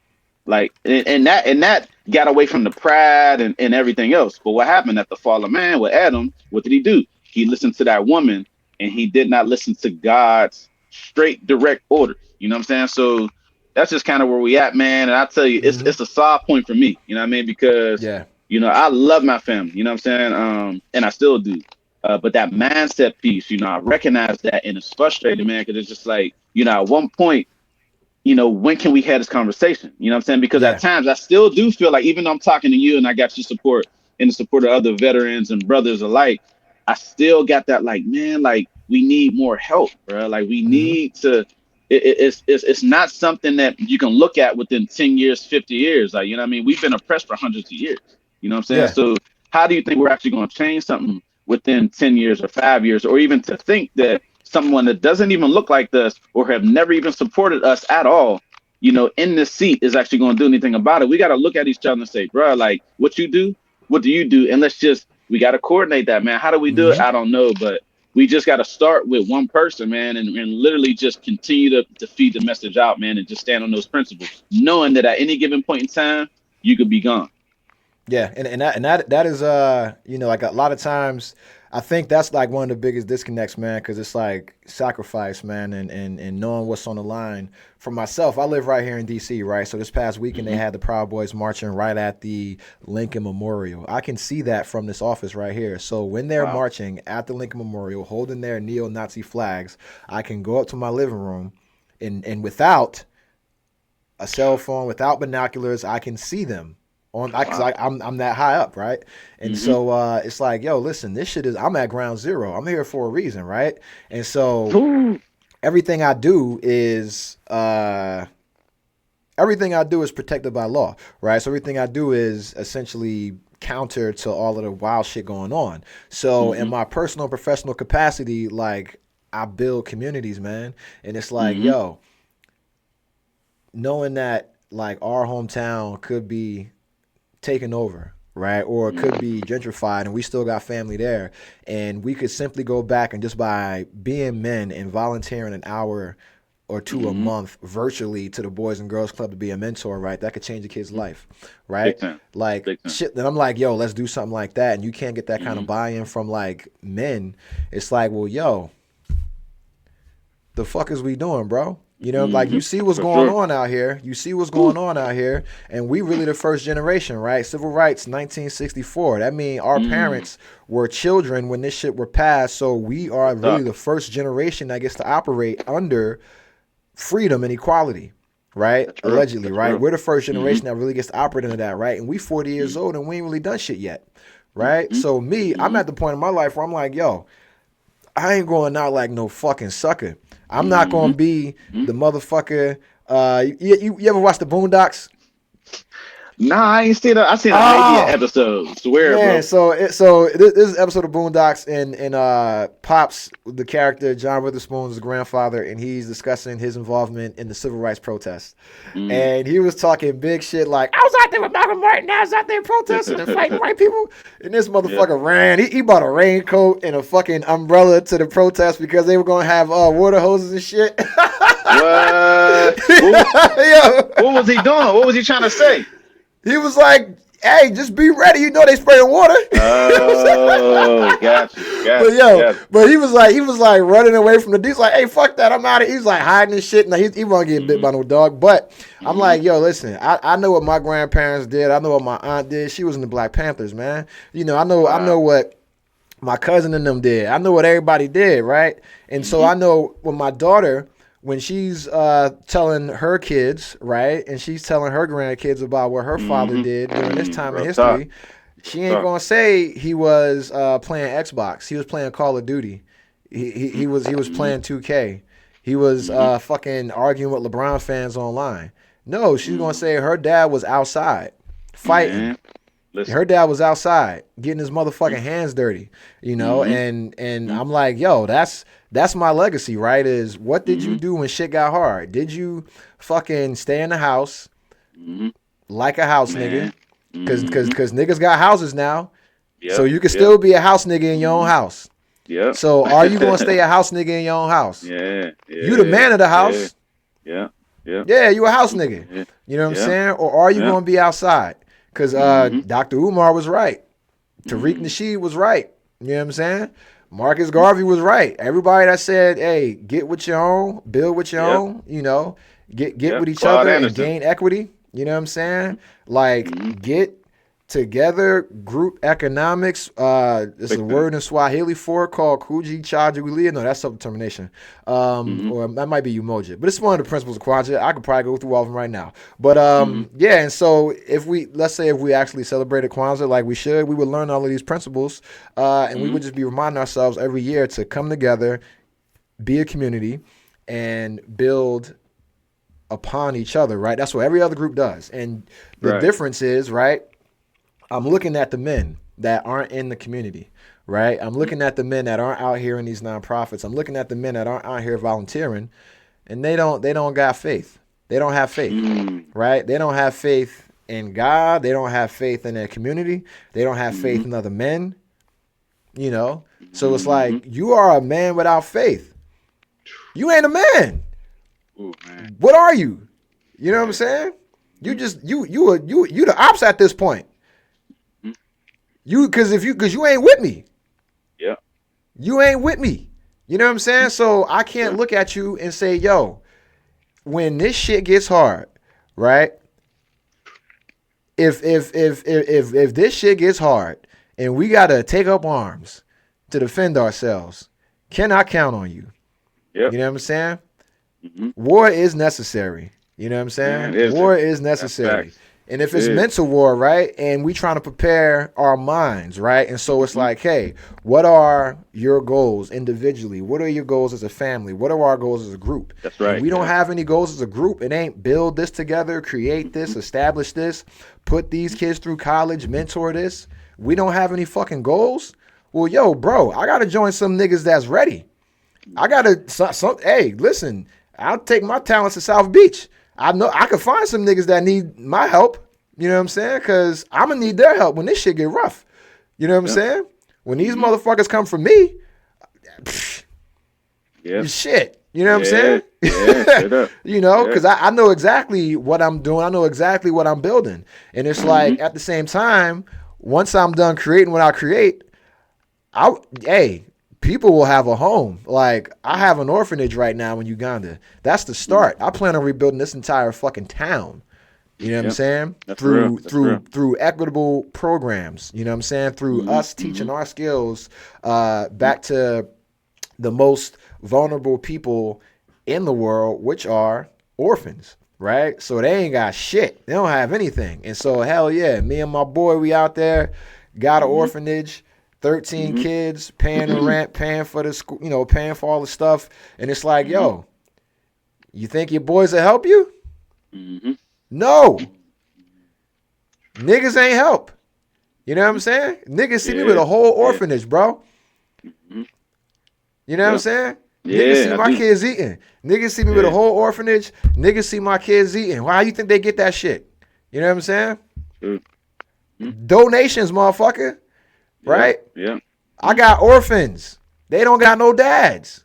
Speaker 3: Like, and that got away from the pride and everything else. But what happened at the fall of man with Adam? What did he do? He listened to that woman, and he did not listen to God's straight, direct orders. You know what I'm saying? So that's just kind of where we at, man. And I tell you, it's a soft point for me. You know what I mean? Because I love my family. You know what I'm saying? And I still do. But that mindset piece, I recognize that, and it's frustrating, man, because it's just like, at one point, when can we have this conversation? You know what I'm saying? Because at times I still do feel like, even though I'm talking to you and I got your support and the support of other veterans and brothers alike, I still got that, like, man, like, we need more help, bro. Like, we need to, it's not something that you can look at within 10 years, 50 years. Like, you know what I mean? We've been oppressed for hundreds of years. You know what I'm saying? So how do you think we're actually going to change something within 10 years or 5 years, or even to think that someone that doesn't even look like us or have never even supported us at all, in this seat is actually going to do anything about it? We got to look at each other and say, bro, like, what you do, what do you do? And we got to coordinate that, man. How do we do it? I don't know, but we just got to start with one person, man, and literally just continue to feed the message out, man, and just stand on those principles, knowing that at any given point in time, you could be gone.
Speaker 1: Yeah, and that is like a lot of times I think that's like one of the biggest disconnects, man, because it's like sacrifice, man, and knowing what's on the line. For myself, I live right here in D.C., right? So this past weekend they had the Proud Boys marching right at the Lincoln Memorial. I can see that from this office right here. So when they're marching at the Lincoln Memorial, holding their neo-Nazi flags, I can go up to my living room and without a cell phone, without binoculars, I can see them. I'm that high up, right? And so it's like, yo, listen, this shit I'm at ground zero. I'm here for a reason, right? And so everything I do is protected by law, right? So everything I do is essentially counter to all of the wild shit going on. So in my personal and professional capacity, like, I build communities, man. And it's like, yo, knowing that, like, our hometown could be taken over, right? Or it could be gentrified and we still got family there. And we could simply go back and just by being men and volunteering an hour or two a month virtually to the Boys and Girls Club to be a mentor, right? That could change a kid's life, right? Like, shit, then I'm like, yo, let's do something like that. And you can't get that kind of buy-in from, like, men. It's like, well, yo, the fuck is we doing, bro? You know, like, you see what's going on out here. You see what's going on out here. And we really the first generation, right? Civil rights, 1964. That means our parents were children when this shit were passed. So we are really the first generation that gets to operate under freedom and equality, right? Allegedly, right? We're the first generation that really gets to operate into that, right? And we 40 years old and we ain't really done shit yet, right? So I'm at the point in my life where I'm like, yo, I ain't going out like no fucking sucker. I'm not going to be the motherfucker. You ever watch the Boondocks?
Speaker 3: Nah, I ain't seen it. I seen maybe an
Speaker 1: Oh
Speaker 3: episode. Swear,
Speaker 1: man,
Speaker 3: bro.
Speaker 1: so this is an episode of Boondocks, and Pops, the character John Witherspoon's grandfather, and he's discussing his involvement in the civil rights protests.
Speaker 3: Mm.
Speaker 1: And he was talking big shit like, I was out there with Malcolm Martin, I was out there protesting and fighting white people. And this
Speaker 3: Yeah.
Speaker 1: motherfucker ran. He bought a raincoat and a fucking umbrella to the protest because they were going to have water hoses and shit.
Speaker 3: What? What was he doing? What was he trying to say?
Speaker 1: He was like, hey, just be ready. You know they spraying water.
Speaker 3: Oh, gotcha.
Speaker 1: But he was like running away from the dude. He's like, hey, fuck that. I'm out of here. He's like hiding his shit. Now he won't get bit by no dog. But I'm like, yo, listen, I know what my grandparents did. I know what my aunt did. She was in the Black Panthers, man. You know, I know what my cousin and them did. I know what everybody did, right? And so I know when my daughter, when she's telling her kids, right, and she's telling her grandkids about what her father did during this time in history, she ain't gonna say he was playing Xbox. He was playing Call of Duty. He was playing 2K. He was fucking arguing with LeBron fans online. No, she's gonna say her dad was outside fighting. Her dad was outside getting his motherfucking hands dirty, you know, and I'm like, yo, that's my legacy, right? Is what did you do when shit got hard? Did you fucking stay in the house like a house nigga? Cause niggas got houses now, so you can still be a house nigga in your own house.
Speaker 3: Yeah.
Speaker 1: So are you gonna stay a house nigga in your own house?
Speaker 3: Yeah.
Speaker 1: You the man of the house.
Speaker 3: Yeah.
Speaker 1: Yeah, you a house nigga. You know what I'm saying? Or are you gonna be outside? Because Dr. Umar was right. Tariq Nasheed was right. You know what I'm saying? Marcus Garvey was right. Everybody that said, hey, get with your own, build with your own, you know, get with each
Speaker 3: Claude
Speaker 1: other
Speaker 3: Anderson.
Speaker 1: and gain equity. You know what I'm saying? Like, get together, group economics. There's a word in Swahili for it called Kuji Chajulia. No, that's self-determination. Or that might be Umoja. But it's one of the principles of Kwanja. I could probably go through all of them right now. But yeah, and so let's say if we actually celebrated Kwanzaa like we should, we would learn all of these principles, and we would just be reminding ourselves every year to come together, be a community, and build upon each other, right? That's what every other group does. And the difference is, right, I'm looking at the men that aren't in the community, right? I'm looking at the men that aren't out here in these nonprofits. I'm looking at the men that aren't out here volunteering, and they don't got faith. They don't have faith, right? They don't have faith in God. They don't have faith in their community. They don't have faith in other men, you know? So it's like, you are a man without faith. You ain't a man.
Speaker 3: Ooh, man.
Speaker 1: What are you? You know what I'm saying? You just you the ops at this point. Because you ain't with me.
Speaker 3: Yeah.
Speaker 1: You ain't with me. You know what I'm saying? So I can't look at you and say, yo, when this shit gets hard, right? If this shit gets hard and we gotta take up arms to defend ourselves, can I count on you?
Speaker 3: Yep.
Speaker 1: You know what I'm saying? War is necessary. You know what I'm saying?
Speaker 3: Yeah,
Speaker 1: war is necessary. And if it's
Speaker 3: It is.
Speaker 1: mental war, right? And we trying to prepare our minds, right? And so it's like, hey, what are your goals individually? What are your goals as a family? What are our goals as a group?
Speaker 3: That's right.
Speaker 1: If we don't have any goals as a group. It ain't build this together, create this, establish this, put these kids through college, mentor this. We don't have any fucking goals. Well, yo, bro, I gotta join some niggas that's ready. I gotta. Hey, listen, I'll take my talents to South Beach. I know I could find some niggas that need my help. You know what I'm saying? Because I'm going to need their help when this shit get rough. You know what I'm saying? When these motherfuckers come for me, shit. You know what I'm saying? You know, because I know exactly what I'm doing. I know exactly what I'm building. And it's like, at the same time, once I'm done creating what I create, people will have a home. Like, I have an orphanage right now in Uganda. That's the start. I plan on rebuilding this entire fucking town. You know what I'm saying? Through equitable programs. You know what I'm saying? Through us teaching our skills back to the most vulnerable people in the world, which are orphans, right? So they ain't got shit. They don't have anything. And so, hell yeah, me and my boy, we out there, got an orphanage, 13 kids, paying the rent, paying for the school, you know, paying for all the stuff. And it's like, yo, you think your boys will help you? No. Niggas ain't help. You know what I'm saying? Niggas see me with a whole orphanage, bro. You know what I'm saying? Niggas see my kids eating. Niggas see me with a whole orphanage. Niggas see my kids eating. Why you think they get that shit? You know what I'm saying? Donations, motherfucker. Right?
Speaker 3: Yeah.
Speaker 1: I got orphans. They don't got no dads.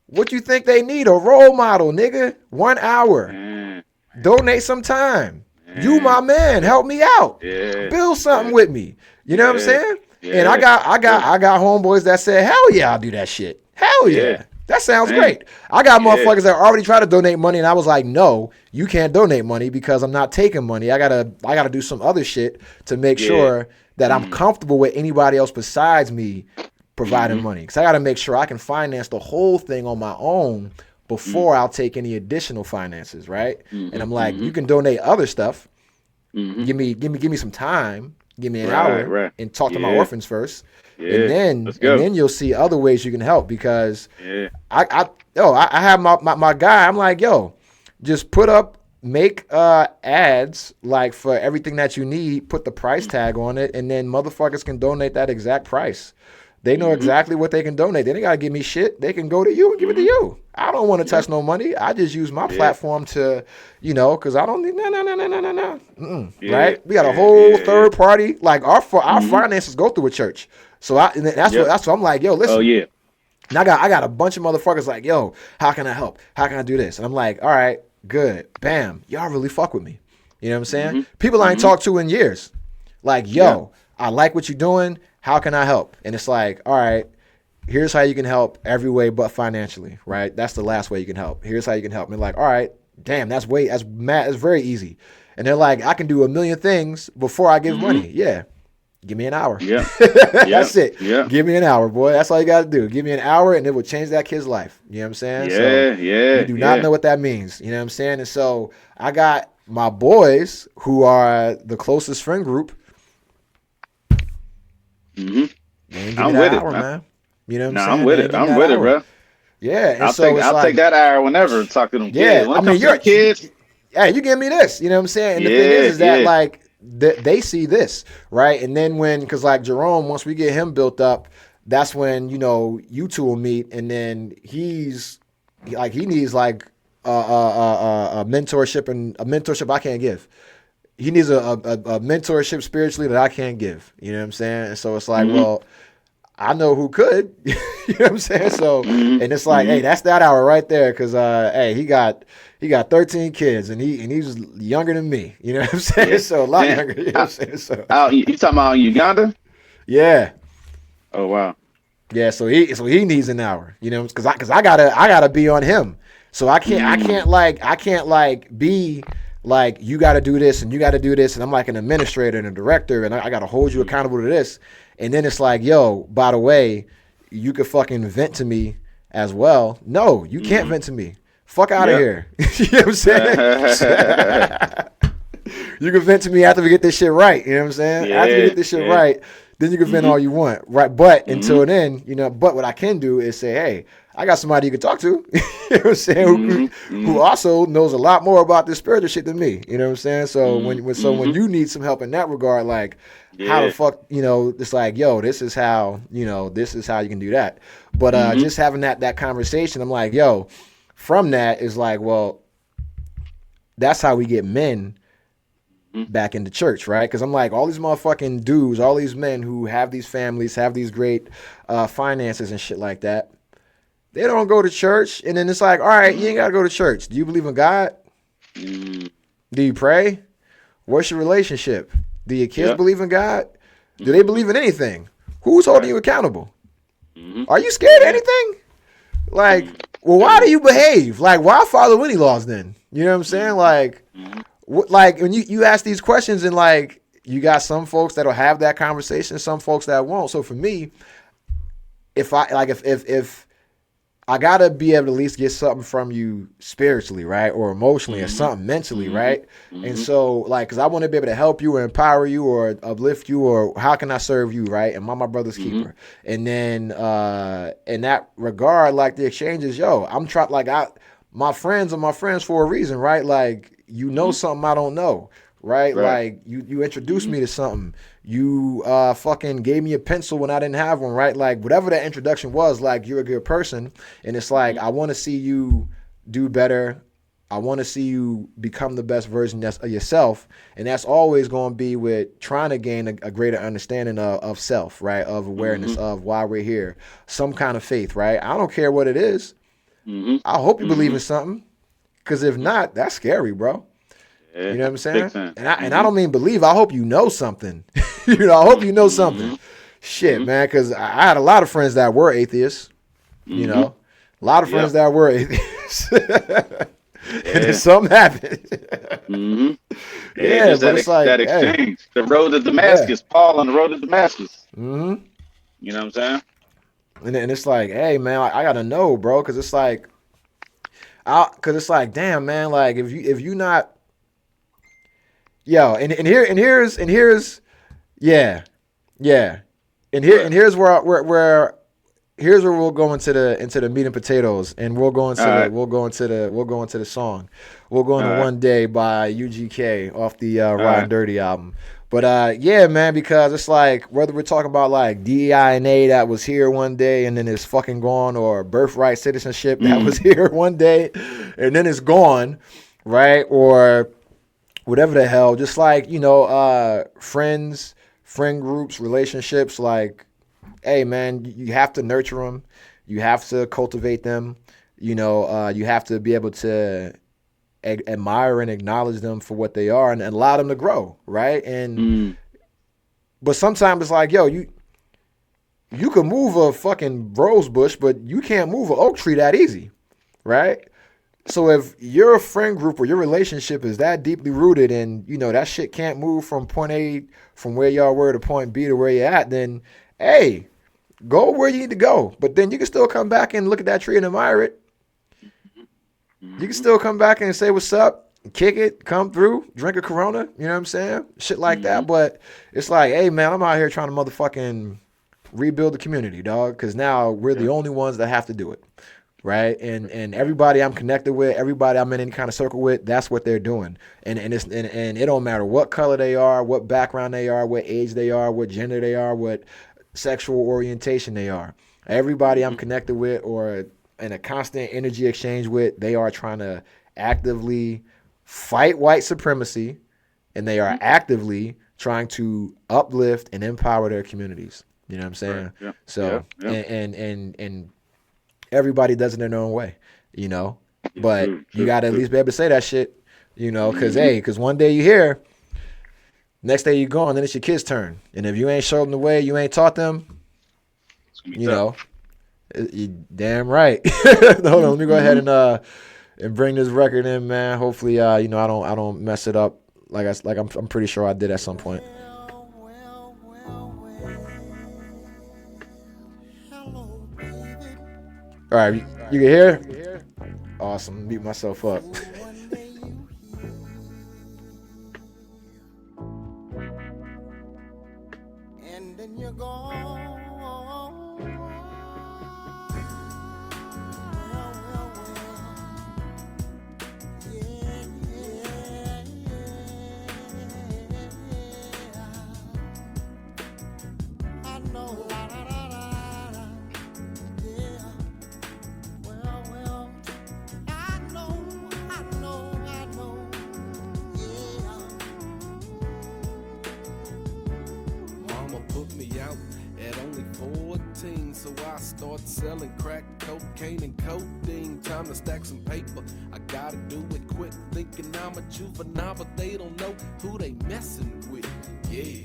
Speaker 1: What you think they need? A role model, nigga. 1 hour. Donate some time. You my man. Help me out. Build something with me. You know what I'm saying? And I got homeboys that said, hell yeah, I'll do that shit. Hell yeah. That sounds great. I got motherfuckers that already try to donate money, and I was like, no, you can't donate money because I'm not taking money. I gotta do some other shit to make sure that I'm comfortable with anybody else besides me providing money. Because I gotta make sure I can finance the whole thing on my own before I'll take any additional finances, right? And I'm like, you can donate other stuff. Give me some time. Give me an hour and talk to my orphans first. And then you'll see other ways you can help, because I have my guy. I'm like, yo, just make ads like for everything that you need, put the price tag on it, and then motherfuckers can donate that exact price. They know exactly what they can donate. They ain't gotta give me shit. They can go to you and give it to you. I don't want to touch no money. I just use my platform to, because I don't need no. Right? We got a whole third party. Like our finances go through a church. So that's what I'm like, yo, listen.
Speaker 3: Oh yeah.
Speaker 1: And I got a bunch of motherfuckers like, yo, how can I help? How can I do this? And I'm like, all right, good. Bam. Y'all really fuck with me. You know what I'm saying? People I ain't talked to in years. Like, yo, I like what you're doing. How can I help? And it's like, all right, here's how you can help every way but financially, right? That's the last way you can help. Here's how you can help. And like, all right, damn, that's very easy. And they're like, I can do a million things before I give money. Yeah. Give me an hour. Yeah. That's it. Yeah. Give me an hour, boy. That's all you got to do. Give me an hour and it will change that kid's life. You know what I'm saying? You do not know what that means. You know what I'm saying? And so I got my boys who are the closest friend group.
Speaker 3: I'm with it, man.
Speaker 1: You know what I'm saying?
Speaker 3: I'm with it. I'm with it, bro.
Speaker 1: Yeah.
Speaker 3: I'll take that hour whenever and talk to them kids.
Speaker 1: Yeah. I mean, you're kids. Yeah, you give me this. You know what I'm saying? And the thing is that like they see this, right? And then because like Jerome, once we get him built up, that's when, you two will meet, and then he needs like a mentorship I can't give. He needs a mentorship spiritually that I can't give. You know what I'm saying? And so it's like, well, I know who could. You know what I'm saying? So, and it's like, hey, that's that hour right there, because hey, he got 13 kids, and he's younger than me. You know what I'm saying? Yeah. So a lot younger. You know what I'm saying? So
Speaker 3: you talking about Uganda?
Speaker 1: Yeah.
Speaker 3: Oh wow.
Speaker 1: Yeah. So he needs an hour. Because I gotta be on him. So I can't be like, you got to do this and you got to do this, and I'm like an administrator and a director, and I got to hold you accountable to this. And then it's like, yo, by the way, you could fucking vent to me as well. No, you can't vent to me. Fuck out of here. You know what I'm saying? You can vent to me after we get this shit right. You know what I'm saying? After we get this shit right, then you can vent all you want. Right. But until then, but what I can do is say, hey, I got somebody you can talk to, you know what I'm saying, who also knows a lot more about this spiritual shit than me. You know what I'm saying? So when you need some help in that regard, like how the fuck, it's like, yo, this is how you can do that. But just having that conversation, I'm like, yo, from that is like, well, that's how we get men back into church, right? Because I'm like, all these motherfucking dudes, all these men who have these families, have these great finances and shit like that, they don't go to church. And then it's like, all right, you ain't got to go to church. Do you believe in God? Do you pray? What's your relationship? Do your kids believe in God? Do they believe in anything? Who's holding you accountable? Are you scared of anything? Like, well, why do you behave? Like, why follow any laws then? You know what I'm saying? Like, when you ask these questions, and like, you got some folks that'll have that conversation, some folks that won't. So for me, if I gotta be able to at least get something from you spiritually, right? Or emotionally, or something mentally, right? And so, like, because I want to be able to help you or empower you or uplift you, or how can I serve you, right? Am I my brother's keeper? And then in that regard, like, the exchange is, yo, I'm trying, like, my friends are my friends for a reason, right? Like, something I don't know. right?
Speaker 3: Right.
Speaker 1: Like you introduced me to something. You fucking gave me a pencil when I didn't have one, right? Like whatever that introduction was, like you're a good person, and it's like I want to see you do better. I want to see you become the best version of yourself, and that's always going to be with trying to gain a greater understanding of self, right? Of awareness of why we're here, some kind of faith, right? I don't care what it is. I hope you believe in something, because if not, that's scary, bro.
Speaker 3: Yeah,
Speaker 1: You know what I'm saying?
Speaker 3: big time.
Speaker 1: And I don't mean believe. I hope you know something. You know, I hope you know something. Shit, man, because I had a lot of friends that were atheists. You know, a lot of friends that were atheists. And then something happened.
Speaker 3: Yeah, just
Speaker 1: but it's like
Speaker 3: that exchange.
Speaker 1: Hey,
Speaker 3: the road to Damascus. Paul on the road to Damascus. You know what I'm saying?
Speaker 1: And it's like, hey, man, I gotta know, bro, because it's like, damn, man, like if you not, yo, and here's yeah, and here's where here's where we'll go into the meat and potatoes, and we'll go into the song. We'll go into One Day by UGK off the Ridin Dirty album. But yeah, man, because it's like whether we're talking about like DEI and A that was here one day and then it's fucking gone, or birthright citizenship that was here one day and then it's gone, right? Or whatever the hell, just like, you know, friend groups, relationships, like, hey, man, you have to nurture them. You have to cultivate them. You know, you have to be able to admire and acknowledge them for what they are and allow them to grow, right? And but sometimes it's like, yo, you can move a fucking rose bush, but you can't move an oak tree that easy, right? So if your friend group or your relationship is that deeply rooted and, you know, that shit can't move from point A, from where y'all were to point B to where you're at, then, hey, go where you need to go. But then you can still come back and look at that tree and admire it. You can still come back and say what's up, kick it, come through, drink a Corona, you know what I'm saying? Shit like that. But it's like, hey, man, I'm out here trying to motherfucking rebuild the community, dog, because now we're the only ones that have to do it, right? And everybody I'm connected with, everybody I'm in any kind of circle with, that's what they're doing. And it don't matter what color they are, what background they are, what age they are, what gender they are, what sexual orientation they are. Everybody I'm connected with or in a constant energy exchange with, they are trying to actively fight white supremacy, and they are actively trying to uplift and empower their communities. You know what I'm saying? Right. Yeah. So and everybody does it in their own way, you know. But you got to at least be able to say that shit, you know, because one day you here, next day you gone, then it's your kids' turn, and if you ain't showed them the way, you ain't taught them, you know. You damn right. Hold on, let me go ahead and bring this record in, man. Hopefully, you know, I don't mess it up. I'm pretty sure I did at some point. All right, you can hear? Awesome. Mute myself up.
Speaker 2: And then you're gone.
Speaker 4: So I start selling crack, cocaine, and codeine. Time to stack some paper. I gotta do it quick. Thinking I'm a juvenile, but they don't know who they messing with. Yeah,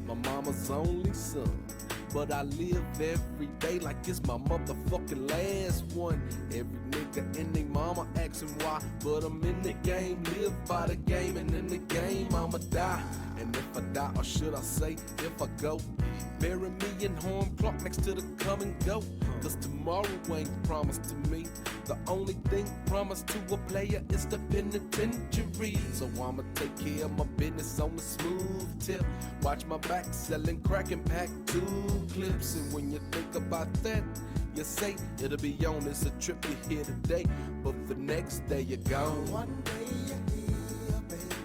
Speaker 4: my mama's only son, but I live every day like it's my motherfucking last one. Every nigga in they mama asking why, but I'm in the game, live by the game, and in the game I'ma die. And if I die, or should I say, if I go, bury me in Horn Clark next to the come and go. Cause tomorrow ain't promised to me. The only thing promised to a player is the penitentiary. So I'ma take care of my business on the smooth tip. Watch my back, selling crack and pack 2 clips. And when you think about that, you say it'll be on. It's a trip you're here today, but the next day you're gone.
Speaker 2: One day you're here, baby.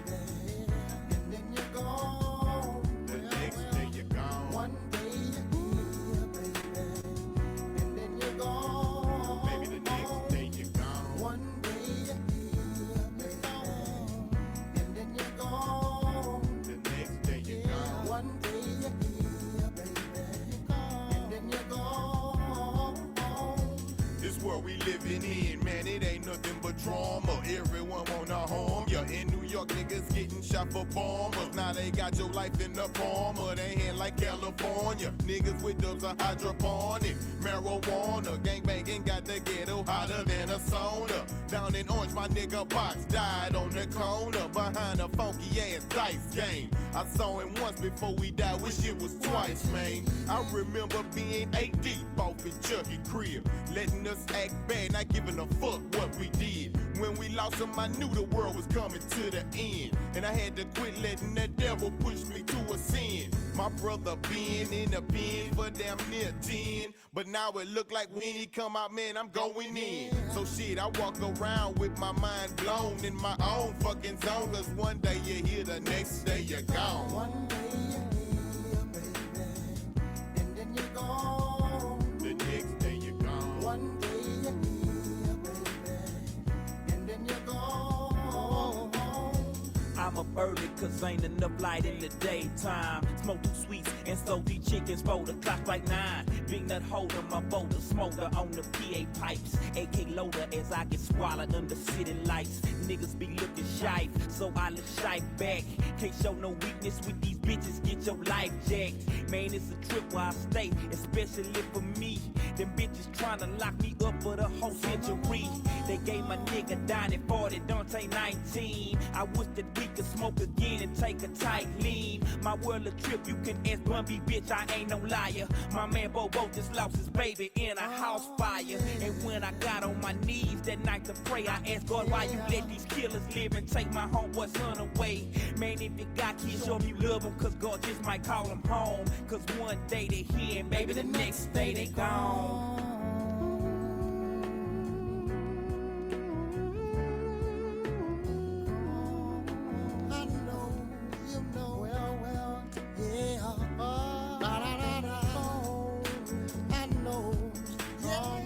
Speaker 2: we living in, man, it ain't nothing but drama. Everyone wanna harm ya. In New York, niggas getting shot for bombers. Now they got your life in the palm of their hand like California. Niggas with dubs are hydroponic. Marijuana, gangbanging got the ghetto hotter than a sauna. Down in Orange, my nigga Box died on the corner behind a funky ass dice game. I saw him once before we died, wish it was twice, man. I remember being 8 deep off in Chucky crib, letting us act bad, not giving a fuck what we did. When we lost him, I knew the world was coming to the end, and I had to quit letting the devil push me to a sin. My brother been in the pen for damn near 10, but now it look like when he come out, man, I'm going in. So shit, I walk around with my mind blown in my own fucking zone, cause one day you're here, the next day you're gone.
Speaker 5: One day you're here, baby, and then you're gone.
Speaker 2: The next day you're gone.
Speaker 5: One day you're here, baby, and then you're gone.
Speaker 6: I'm up early cause ain't enough light in the daytime. Smoke two sweets and so these chickens roll the clock like 9. Big nut holder, my boulder smoker on the PA pipes. AK loader as I get swallowed under city lights. Niggas be looking shy, so I look shy back. Can't show no weakness with these bitches, get your life jacked. Man, it's a trip where I stay, especially for me. Them bitches tryna lock me up for the whole century. They gave my nigga Donnie 40, Dante 19. I wish that we could smoke again and take a tight lean. My world a trip, you can ask Bumby, bitch, I ain't no liar. My man Bobo just lost his baby in a house fire. And when I got on my knees that night to pray, I asked God, why you let these killers live and take my homeboy son away? Man, if you got kids, show me love them, cause God just might call them home. Cause one day they here and baby the next day they gone.
Speaker 5: I know, you know, well, yeah. Da, da, da, da. I know, yeah.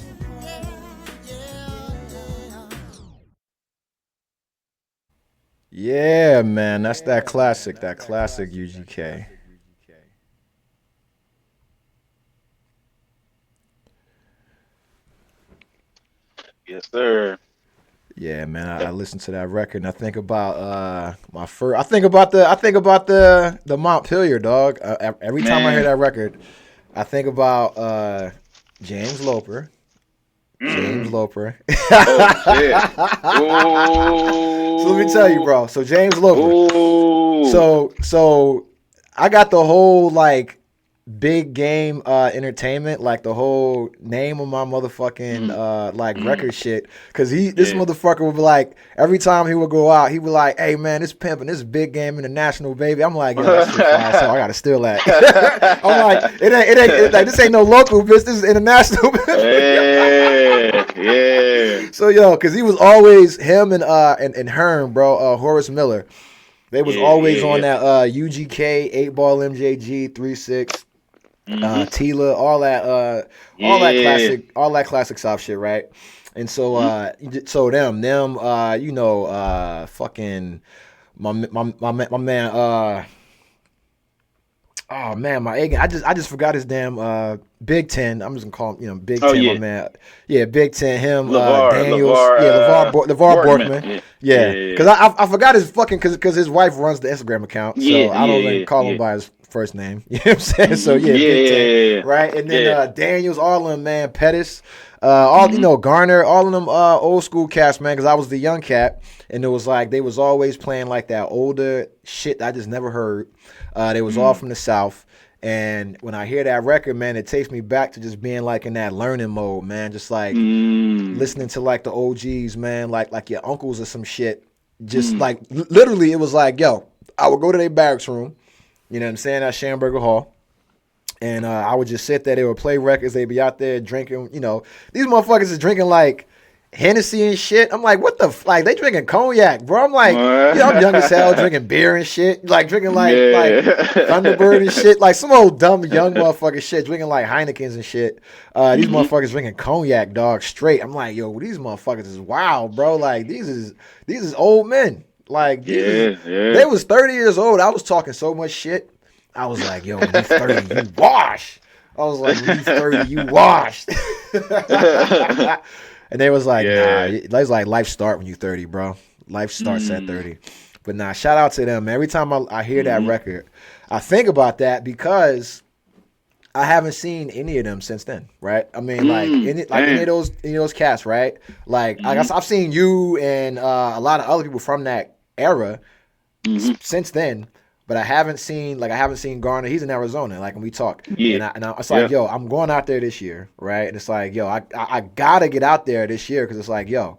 Speaker 1: Yeah, man, that's that classic UGK.
Speaker 3: Yes, sir.
Speaker 1: Yeah, man, I listened to that record and I think about my first. I think about the Montpelier, dog. Every time I hear that record, I think about James Loper. James Loper.
Speaker 3: Oh, shit.
Speaker 1: So let me tell you, bro. So James Loper.
Speaker 3: Ooh.
Speaker 1: So I got the whole like big game entertainment, like the whole name of my motherfucking like record shit. Cause this motherfucker would be like, every time he would go out, he would like, hey man, this Pimp and this big game international, baby. I'm like, yo, that shit fire, so I gotta steal that. I'm like, it ain't like, this ain't no local bitch, this is international.
Speaker 3: Yeah.
Speaker 1: So yo, cause he was always him and Hearn, bro, Horace Miller. They was always on that UGK, 8-ball MJG, 3-6, Tila, all that classic South shit, right? And so you know, fucking my man, oh man, my agent. I just forgot his damn Big Ten. I'm just gonna call him, you know, Big Ten, my man. Yeah, Big Ten. Him, Daniels. LeVar Borkman. Yeah, because I forgot his fucking because his wife runs the Instagram account, so I don't even call him by his first name. You know what I'm saying? So Big Ten, right? And then Daniels, all of them, man, Pettis, all you know, Garner, all of them old school cats, man. Because I was the young cat, and it was like they was always playing like that older shit that I just never heard. They was all from the South. And when I hear that record, man, it takes me back to just being like in that learning mode, man. Just like listening to like the OGs, man, like your uncles or some shit. Just like literally, it was like, yo, I would go to their barracks room, you know what I'm saying, at Schamberger Hall. And I would just sit there. They would play records. They'd be out there drinking, you know. These motherfuckers is drinking like Hennessy and shit. I'm like, what the like? They drinking cognac, bro. I'm like, yeah, I'm young as hell, drinking beer and shit, like drinking like Thunderbird and shit, like some old dumb young motherfucker shit, drinking like Heinekens and shit. These motherfuckers drinking cognac, dog, straight. I'm like, yo, these motherfuckers is wild, bro. Like these is old men. Like they was 30 years old. I was talking so much shit. I was like, yo, when you 30, you wash. I was like, when you 30, you washed. And they was like, nah,
Speaker 3: Yeah.
Speaker 1: it's like life start when you 30, bro. Life starts at 30. But nah, shout out to them. Every time I hear that record, I think about that because I haven't seen any of them since then, right? I mean, any of
Speaker 3: Damn.
Speaker 1: those cats, right? Like I guess I've seen you and a lot of other people from that era since then, but I haven't seen Garner. He's in Arizona, like when we talk,
Speaker 3: Yeah.
Speaker 1: and it's
Speaker 3: Yeah.
Speaker 1: like, yo, I'm going out there this year, right? And it's like, yo, I gotta get out there this year because it's like, yo,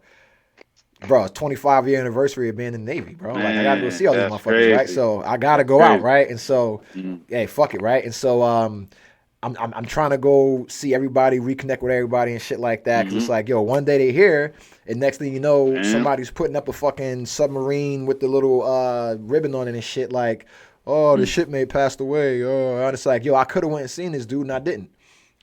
Speaker 1: bro, it's 25-year anniversary of being in the Navy, bro. Like I gotta go
Speaker 3: Man,
Speaker 1: see all these
Speaker 3: that's
Speaker 1: motherfuckers, right?
Speaker 3: crazy.
Speaker 1: So I gotta
Speaker 3: That's
Speaker 1: go out,
Speaker 3: crazy.
Speaker 1: right? And so,
Speaker 3: Mhm.
Speaker 1: hey, fuck it, right? And so, I'm trying to go see everybody, reconnect with everybody and shit like that. Cause it's like, yo, one day they here, and next thing you know,
Speaker 3: Man.
Speaker 1: somebody's putting up a fucking submarine with the little ribbon on it and shit. Like, oh, the shipmate passed away. Oh, and it's like, yo, I could have went and seen this dude and I didn't.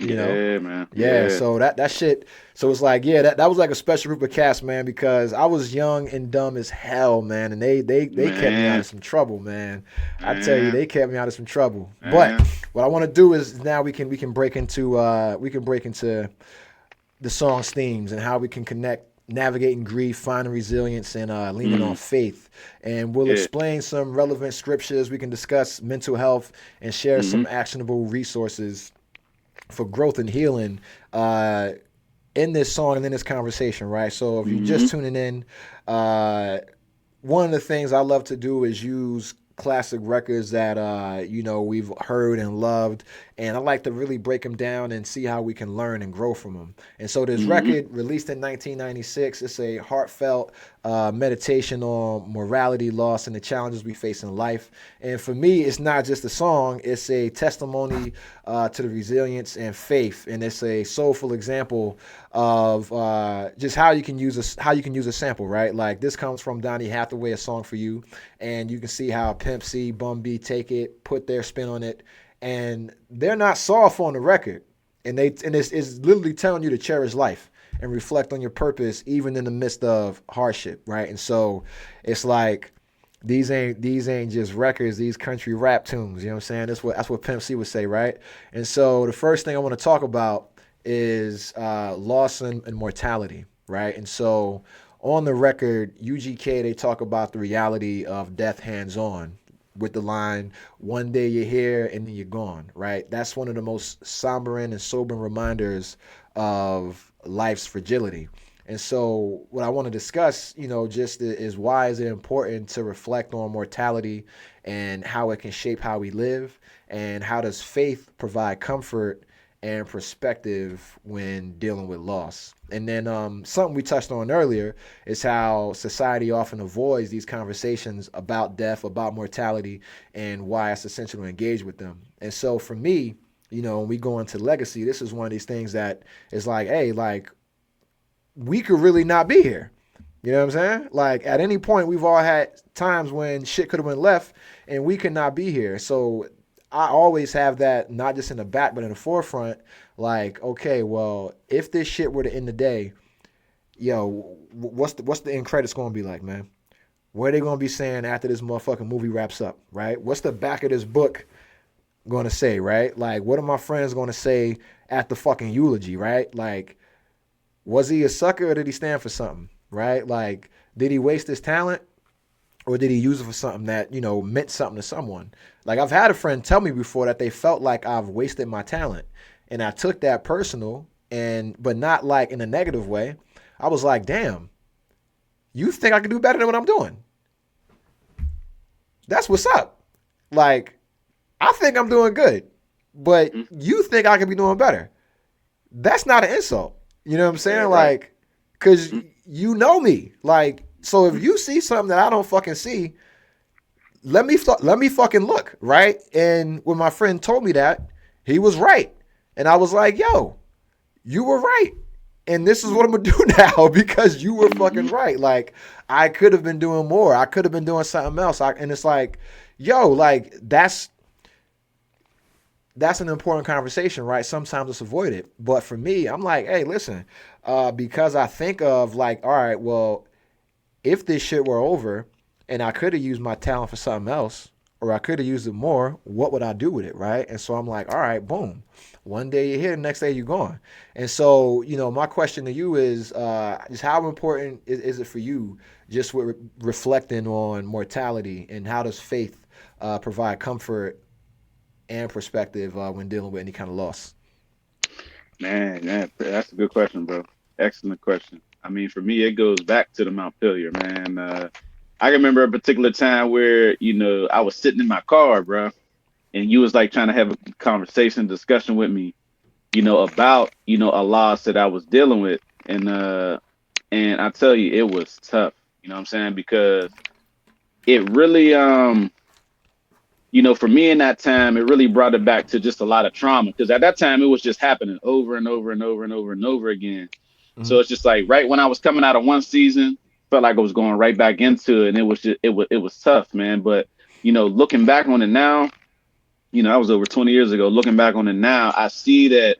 Speaker 1: You know?
Speaker 3: Yeah, man.
Speaker 1: Yeah,
Speaker 3: Yeah.
Speaker 1: so that shit. So it's like, yeah, that was like a special group of cats, man, because I was young and dumb as hell, man, and they kept me out of some trouble, man. I tell you, they kept me out of some trouble. But what I want to do is now we can break into the song's themes and how we can connect navigating grief, finding resilience, and leaning on faith. And we'll explain some relevant scriptures. We can discuss mental health and share some actionable resources for growth and healing in this song and in this conversation, right? So if you're just tuning in, one of the things I love to do is use classic records that we've heard and loved, and I like to really break them down and see how we can learn and grow from them. And so this record, released in 1996, it's a heartfelt meditation on morality, loss, and the challenges we face in life. And for me, it's not just a song, it's a testimony to the resilience and faith, and it's a soulful example of just how you can use a sample, right? Like this comes from Donny Hathaway, A Song for You, and you can see how Pimp C, Bun B take it, put their spin on it, and they're not soft on the record, and it's literally telling you to cherish life and reflect on your purpose even in the midst of hardship, right? And so it's like these ain't just records, these country rap tunes, you know what I'm saying? That's what Pimp C would say, right? And so the first thing I want to talk about is loss and mortality, right? And so on the record, UGK, they talk about the reality of death hands-on with the line, one day you're here and then you're gone, right? That's one of the most sombering and sobering reminders of life's fragility. And so what I want to discuss, just is why is it important to reflect on mortality and how it can shape how we live, and how does faith provide comfort and perspective when dealing with loss. And then something we touched on earlier is how society often avoids these conversations about death, about mortality, and why it's essential to engage with them. And so for me, when we go into legacy, this is one of these things that is like, hey, like, we could really not be here. You know what I'm saying? Like at any point, we've all had times when shit could have went left and we could not be here. So I always have that not just in the back, but in the forefront. Like, okay, well, if this shit were to end the day, what's the end credits gonna be like, man? What are they gonna be saying after this motherfucking movie wraps up, right? What's the back of this book gonna say, right? Like, what are my friends gonna say at the fucking eulogy, right? Like, was he a sucker or did he stand for something, right? Like, did he waste his talent? Or did he use it for something that, meant something to someone? Like I've had a friend tell me before that they felt like I've wasted my talent. And I took that personal, but not like in a negative way. I was like, damn, you think I can do better than what I'm doing? That's what's up. Like, I think I'm doing good, but you think I could be doing better. That's not an insult. You know what I'm saying?
Speaker 3: Yeah, right.
Speaker 1: Like, cause you know me. Like, so if you see something that I don't fucking see, let me fucking look, right? And when my friend told me that, he was right. And I was like, yo, you were right. And this is what I'm gonna do now because you were fucking right. Like, I could have been doing more. I could have been doing something else. And it's like, yo, like that's an important conversation, right? Sometimes it's avoided. But for me, I'm like, hey, listen, because I think of like, all right, well, if this shit were over and I could have used my talent for something else, or I could have used it more. What would I do with it, right? And so I'm like, all right, boom. One day you're here, the next day you're gone. And so, my question to you is just how important is it for you just with reflecting on mortality, and how does faith provide comfort and perspective when dealing with any kind of loss?
Speaker 3: Man, that's a good question, bro. Excellent question. I mean, for me, it goes back to the Mount Pillier, man. I remember a particular time where, I was sitting in my car, bro, and you was like trying to have a conversation, discussion with me, about, a loss that I was dealing with. And I tell you, it was tough, you know what I'm saying? Because it really, for me in that time, it really brought it back to just a lot of trauma. Because at that time, it was just happening over and over and over and over and over again.
Speaker 1: Mm-hmm.
Speaker 3: So it's just like right when I was coming out of one season, felt like I was going right back into it, and it was tough, man. But looking back on it now, that was over 20 years ago. Looking back on it now, I see that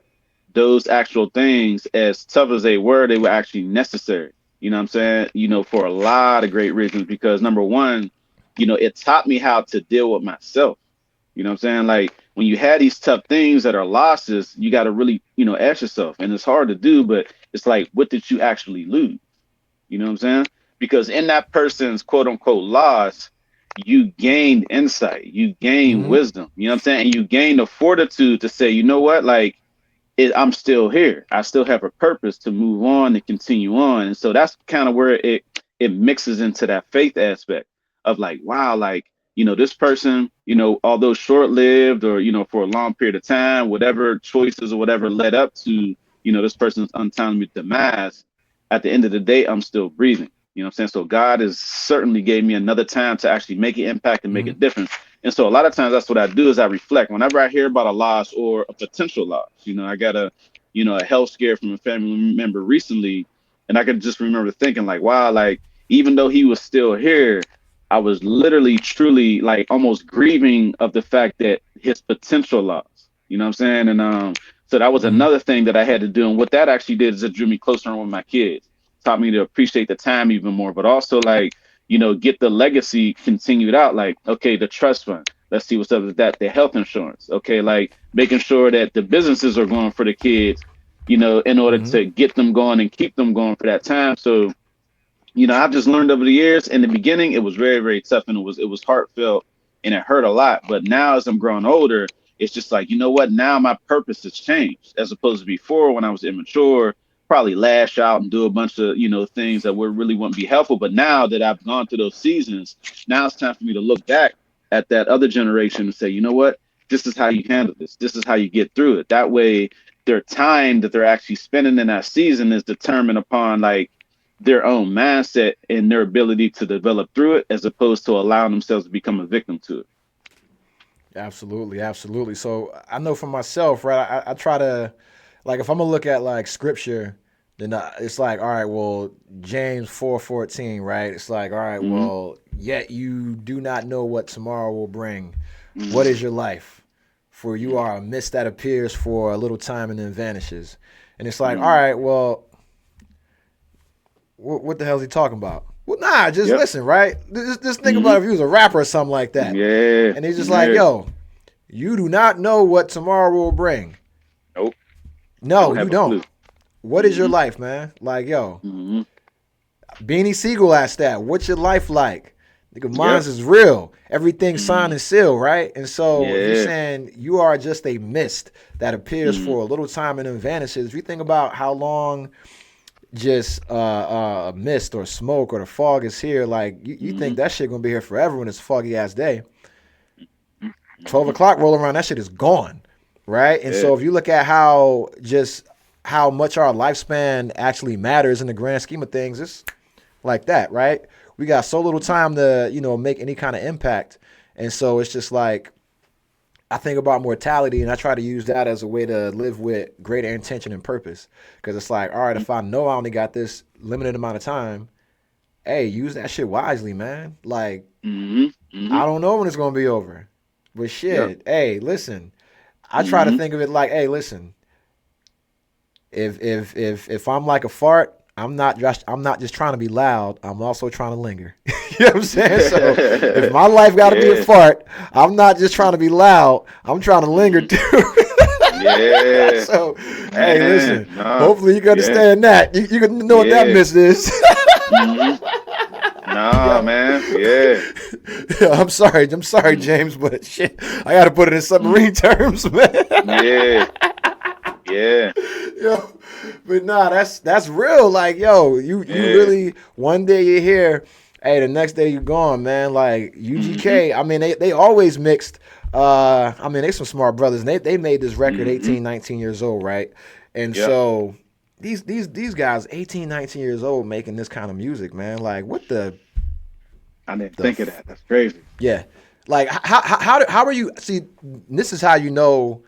Speaker 3: those actual things, as tough as they were actually necessary. You know what I'm saying? For a lot of great reasons. Because number one, it taught me how to deal with myself. You know what I'm saying? Like when you had these tough things that are losses, you got to really, ask yourself. And it's hard to do, but it's like, what did you actually lose? You know what I'm saying? Because in that person's quote unquote loss, you gained insight, you gained
Speaker 1: Mm-hmm.
Speaker 3: wisdom, you know what I'm saying? And you gained the fortitude to say, you know what, like I'm still here. I still have a purpose to move on and continue on. And so that's kind of where it mixes into that faith aspect of like, wow, like, this person, although short lived or, for a long period of time, whatever choices or whatever led up to, this person's untimely demise, at the end of the day, I'm still breathing. You know what I'm saying? So God has certainly gave me another time to actually make an impact and make a
Speaker 1: Mm-hmm.
Speaker 3: difference. And so a lot of times that's what I do is I reflect whenever I hear about a loss or a potential loss. I got a health scare from a family member recently, and I could just remember thinking like, wow, like even though he was still here, I was literally truly like almost grieving of the fact that his potential loss. You know what I'm saying? And so that was
Speaker 1: Mm-hmm.
Speaker 3: another thing that I had to do. And what that actually did is it drew me closer on with my kids, taught me to appreciate the time even more, but also like get the legacy continued out. Like, okay, the trust fund. Let's see what's up with that. The health insurance. Okay, like making sure that the businesses are going for the kids, in order
Speaker 1: Mm-hmm.
Speaker 3: to get them going and keep them going for that time. So, I've just learned over the years. In the beginning, it was very, very tough, and it was heartfelt, and it hurt a lot. But now, as I'm growing older, it's just like, you know what? Now my purpose has changed, as opposed to before when I was immature, probably lash out and do a bunch of things that would really wouldn't be helpful. But now that I've gone through those seasons, now it's time for me to look back at that other generation and say, you know what? This is how you handle this. This is how you get through it. That way, their time that they're actually spending in that season is determined upon like their own mindset and their ability to develop through it, as opposed to allowing themselves to become a victim to it.
Speaker 1: Absolutely, absolutely. So I know for myself, right? I try to, like, if I'm gonna look at like scripture, then it's like, all right, well, James 4:14, right? It's like, all right,
Speaker 3: Hmm.
Speaker 1: well, yet you do not know what tomorrow will bring. What
Speaker 3: Hmm.
Speaker 1: is your life? For you are a mist that appears for a little time and then vanishes. And it's like, all
Speaker 3: Hmm.
Speaker 1: right, well, what the hell is he talking about? Well, nah, just
Speaker 3: Yep.
Speaker 1: listen, right? Just think
Speaker 3: Hmm.
Speaker 1: about if he was a rapper or something like that.
Speaker 3: Yeah.
Speaker 1: And he's just like,
Speaker 3: Yeah.
Speaker 1: yo, you do not know what tomorrow will bring.
Speaker 3: Nope.
Speaker 1: No,
Speaker 3: Don't
Speaker 1: you
Speaker 3: have a
Speaker 1: don't.
Speaker 3: clue.
Speaker 1: What is your
Speaker 3: Hmm.
Speaker 1: life, man? Like, yo,
Speaker 3: Hmm.
Speaker 1: Beanie Siegel asked that. What's your life like? Nigga,
Speaker 3: Yep.
Speaker 1: mine's is real. Everything's signed
Speaker 3: Hmm.
Speaker 1: and sealed, right? And so if you're
Speaker 3: Yeah.
Speaker 1: saying you are just a mist that appears
Speaker 3: Hmm.
Speaker 1: for a little time and then vanishes, if you think about how long just a mist or smoke or the fog is here, like you
Speaker 3: Hmm.
Speaker 1: think that shit gonna be here forever when it's a foggy ass day. 12
Speaker 3: Hmm.
Speaker 1: o'clock roll around, that shit is gone, right? And
Speaker 3: Yeah.
Speaker 1: so if you look at how much our lifespan actually matters in the grand scheme of things, it's like that, right? We got so little time to, make any kind of impact. And so it's just like, I think about mortality and I try to use that as a way to live with greater intention and purpose. Because it's like, all right, if I know I only got this limited amount of time, hey, use that shit wisely, man. Like,
Speaker 3: Hmm. Hmm.
Speaker 1: I don't know when it's going to be over. But
Speaker 3: Yep.
Speaker 1: shit, hey, listen, I try to
Speaker 3: Hmm.
Speaker 1: think of it like, hey, listen, if I'm like a fart, I'm not just trying to be loud. I'm also trying to linger. You know what I'm saying? So if my life got to be a fart, I'm not just trying to be loud. I'm trying to linger too.
Speaker 3: Yeah.
Speaker 1: So, hey,
Speaker 3: Man,
Speaker 1: listen.
Speaker 3: no.
Speaker 1: Hopefully you can understand that. You can know what that miss is.
Speaker 3: Nah, man. Yeah.
Speaker 1: I'm sorry, James, but shit, I got to put it in submarine terms, man.
Speaker 3: Yeah. Yeah.
Speaker 1: Yo, but nah, that's real. Like, yo, you really, one day you're here, hey, the next day you're gone, man. Like UGK, I mean, they always mixed. I mean, they some smart brothers, and they made this record 18, 19 years old, right? And so these guys, 18, 19 years old, making this kind of music, man. Like, what the?
Speaker 3: I didn't think of that. That's crazy.
Speaker 1: Yeah. Like, how are you? See, this is how you know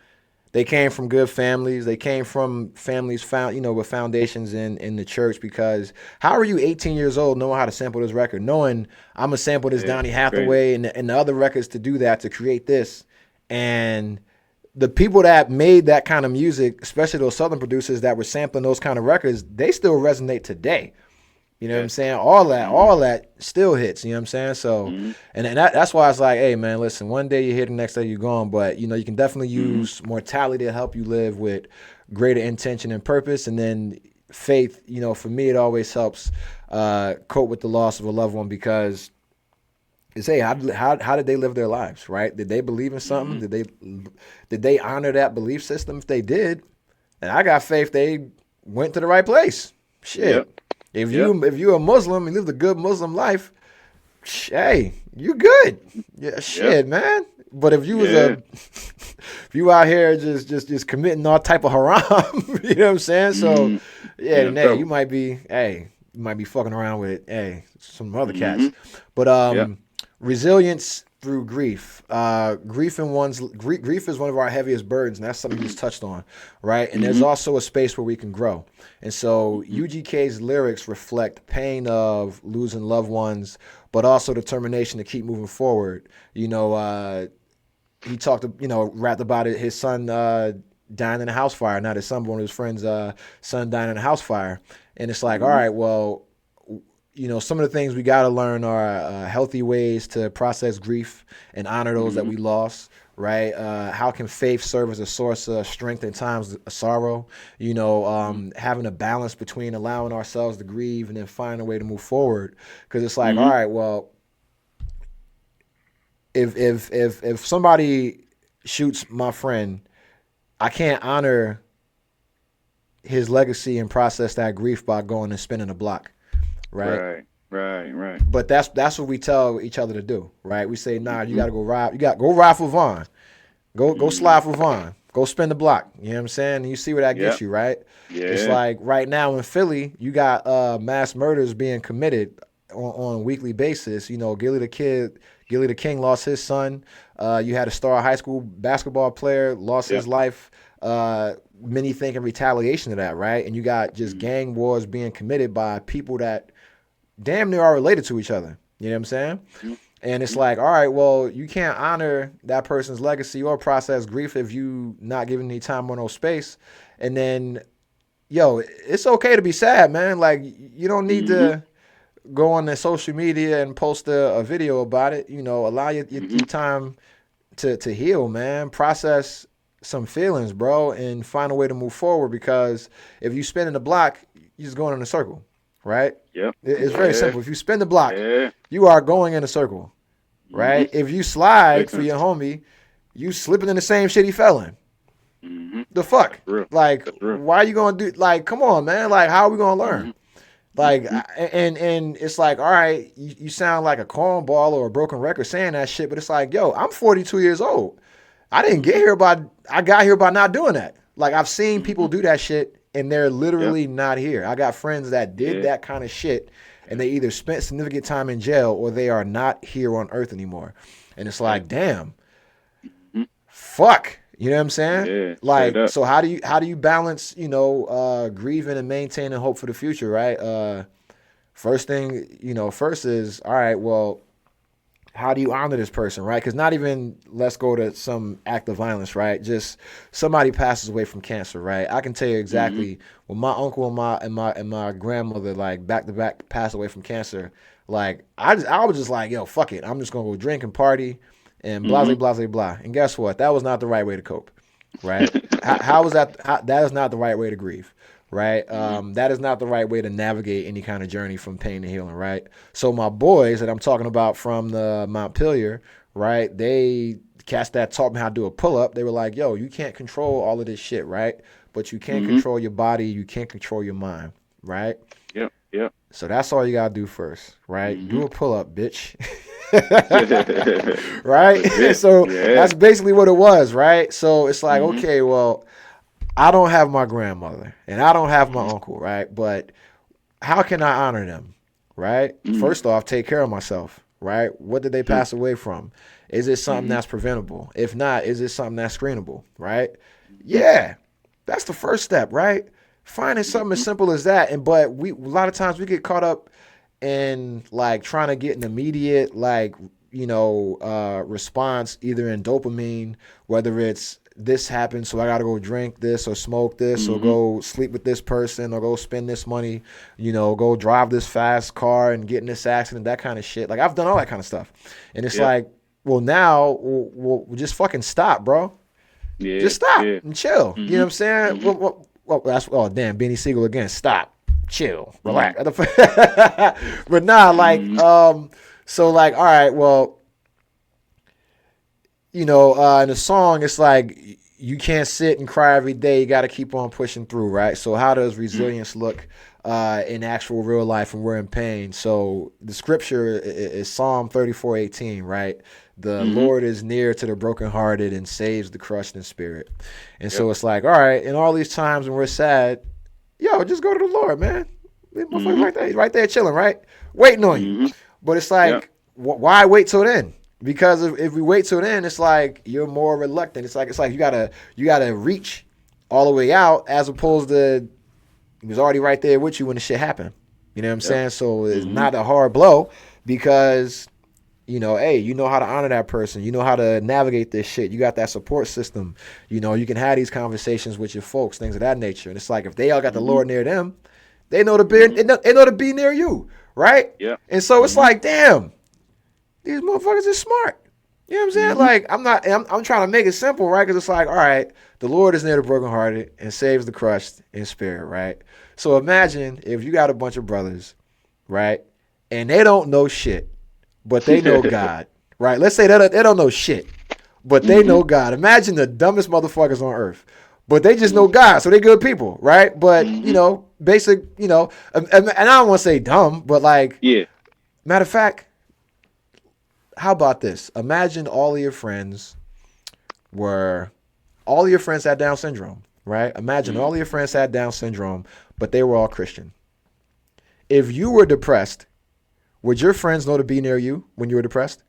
Speaker 1: they came from good families. They came from families with foundations in the church, because how are you 18 years old knowing how to sample this record, knowing I'm going to sample this Donny Hathaway and the other records to do that, to create this? And the people that made that kind of music, especially those Southern producers that were sampling those kind of records, they still resonate today. You know what I'm saying? All that still hits. You know what I'm saying? So, and that's why it's like, hey, man, listen, one day you're here, the next day you're gone. But, you know, you can definitely use mortality to help you live with greater intention and purpose. And then faith, you know, for me, it always helps cope with the loss of a loved one, because it's, hey, how did they live their lives, right? Did they believe in something? Did they honor that belief system? If they did, and I got faith they went to the right place. Shit. Yep. If you're a Muslim and lived a good Muslim life, hey, you good. Yeah, shit, man. But if you was if you out here just committing all type of haram, you know what I'm saying? So you might be fucking around with some other cats. But resilience through grief. Grief is one of our heaviest burdens, and that's something you just touched on, right? And there's also a space where we can grow. And so UGK's lyrics reflect pain of losing loved ones, but also determination to keep moving forward. You know, he rapped about it, his son dying in a house fire. Not his son, but one of his friends' son dying in a house fire. And it's like, all right, well, you know, some of the things we got to learn are healthy ways to process grief and honor those that we lost, right? How can faith serve as a source of strength in times of sorrow? You know, having a balance between allowing ourselves to grieve and then finding a way to move forward. Because it's like, all right, well, if somebody shoots my friend, I can't honor his legacy and process that grief by going and spinning a block. Right. But that's what we tell each other to do, right? We say, nah, you gotta go ride. You got go ride for Vaughn. Go slide for Vaughn. Go spin the block. You know what I'm saying? And you see where that gets you, right? Yeah. It's like right now in Philly, you got mass murders being committed on a weekly basis. You know, Gilly the King lost his son. You had a star high school basketball player lost his life. Many think in retaliation to that, right? And you got just gang wars being committed by people that damn near are related to each other. You know what I'm saying? And it's like, all right, well, you can't honor that person's legacy or process grief if you not giving any time or no space. And then, yo, it's okay to be sad, man. Like, you don't need to go on the social media and post a video about it. You know, allow your time to heal, man. Process some feelings, bro, and find a way to move forward, because if you spin in the block, you're just going in a circle, right? Yep. It's very simple. If you spin the block, you are going in a circle, right? If you slide for your homie, you slipping in the same shit he fell in. The fuck? Like, why are you going to do, like, come on, man. Like, how are we going to learn? Like, and it's like, all right, you sound like a cornball or a broken record saying that shit, but it's like, yo, I'm 42 years old. I got here by not doing that. Like, I've seen people do that shit and they're literally not here. I got friends that did that kind of shit and they either spent significant time in jail or they are not here on earth anymore. And it's like, damn, fuck. You know what I'm saying? Yeah, like, so how do you balance, you know, grieving and maintaining hope for the future, right? First is, all right, well, how do you honor this person, right? Because not even let's go to some act of violence, right? Just somebody passes away from cancer, right? I can tell you exactly when my uncle and my grandmother, like, back to back passed away from cancer. Like I was just like, yo, fuck it. I'm just gonna go drink and party and blah blah blah. And guess what? That was not the right way to cope, right? How was that? That is not the right way to grieve, right? That is not the right way to navigate any kind of journey from pain to healing, right? So my boys that I'm talking about from the Montpelier, right? They cats that taught me how to do a pull up. They were like, yo, you can't control all of this shit, right? But you can control your body. You can't control your mind, right?
Speaker 3: Yep.
Speaker 1: So that's all you gotta do first, right? Do a pull up, bitch. Right? So that's basically what it was, right? So it's like, okay, well, I don't have my grandmother and I don't have my uncle, right? But how can I honor them, right? First off, take care of myself, right? What did they pass away from? Is it something that's preventable? If not, is it something that's screenable, right? Yeah, that's the first step, right? Finding something as simple as that. But a lot of times we get caught up in like trying to get an immediate, like, response either in dopamine, whether it's this happened, so I got to go drink this or smoke this or go sleep with this person or go spend this money, go drive this fast car and get in this accident, that kind of shit. Like I've done all that kind of stuff. And it's like, well, now we'll just fucking stop, bro. Yeah, just stop and chill. You know what I'm saying? Well, damn, Benny Siegel again. Stop, chill, relax. But nah, like, so like, all right, well, in the song, it's like you can't sit and cry every day. You got to keep on pushing through, right? So how does resilience look in actual real life when we're in pain? So the scripture is Psalm 34:18, right? The Lord is near to the brokenhearted and saves the crushed in spirit. And so it's like, all right, in all these times when we're sad, yo, just go to the Lord, man. He's right there chilling, right? Waiting on you. But it's like, why wait till then? Because if we wait till then, it's like you're more reluctant. It's like you gotta reach all the way out as opposed to he was already right there with you when the shit happened. You know what I'm saying? So it's not a hard blow because hey, you know how to honor that person. You know how to navigate this shit. You got that support system. You can have these conversations with your folks, things of that nature. And it's like if they all got the Lord near them, they know to be near you, right? Yeah. And so it's like, damn, these motherfuckers are smart. You know what I'm saying? Like I'm trying to make it simple, right? Because it's like, all right, the Lord is near the brokenhearted and saves the crushed in spirit, right? So imagine if you got a bunch of brothers, right, and they don't know shit, but they know God, right? Let's say that they don't know shit, but they know God. Imagine the dumbest motherfuckers on earth, but they just know God, so they good people, right? But basic, and I don't want to say dumb, but like, matter of fact, how about this? Imagine all of your friends had Down syndrome, right? Imagine all of your friends had Down syndrome, but they were all Christian. If you were depressed, would your friends know to be near you when you were depressed?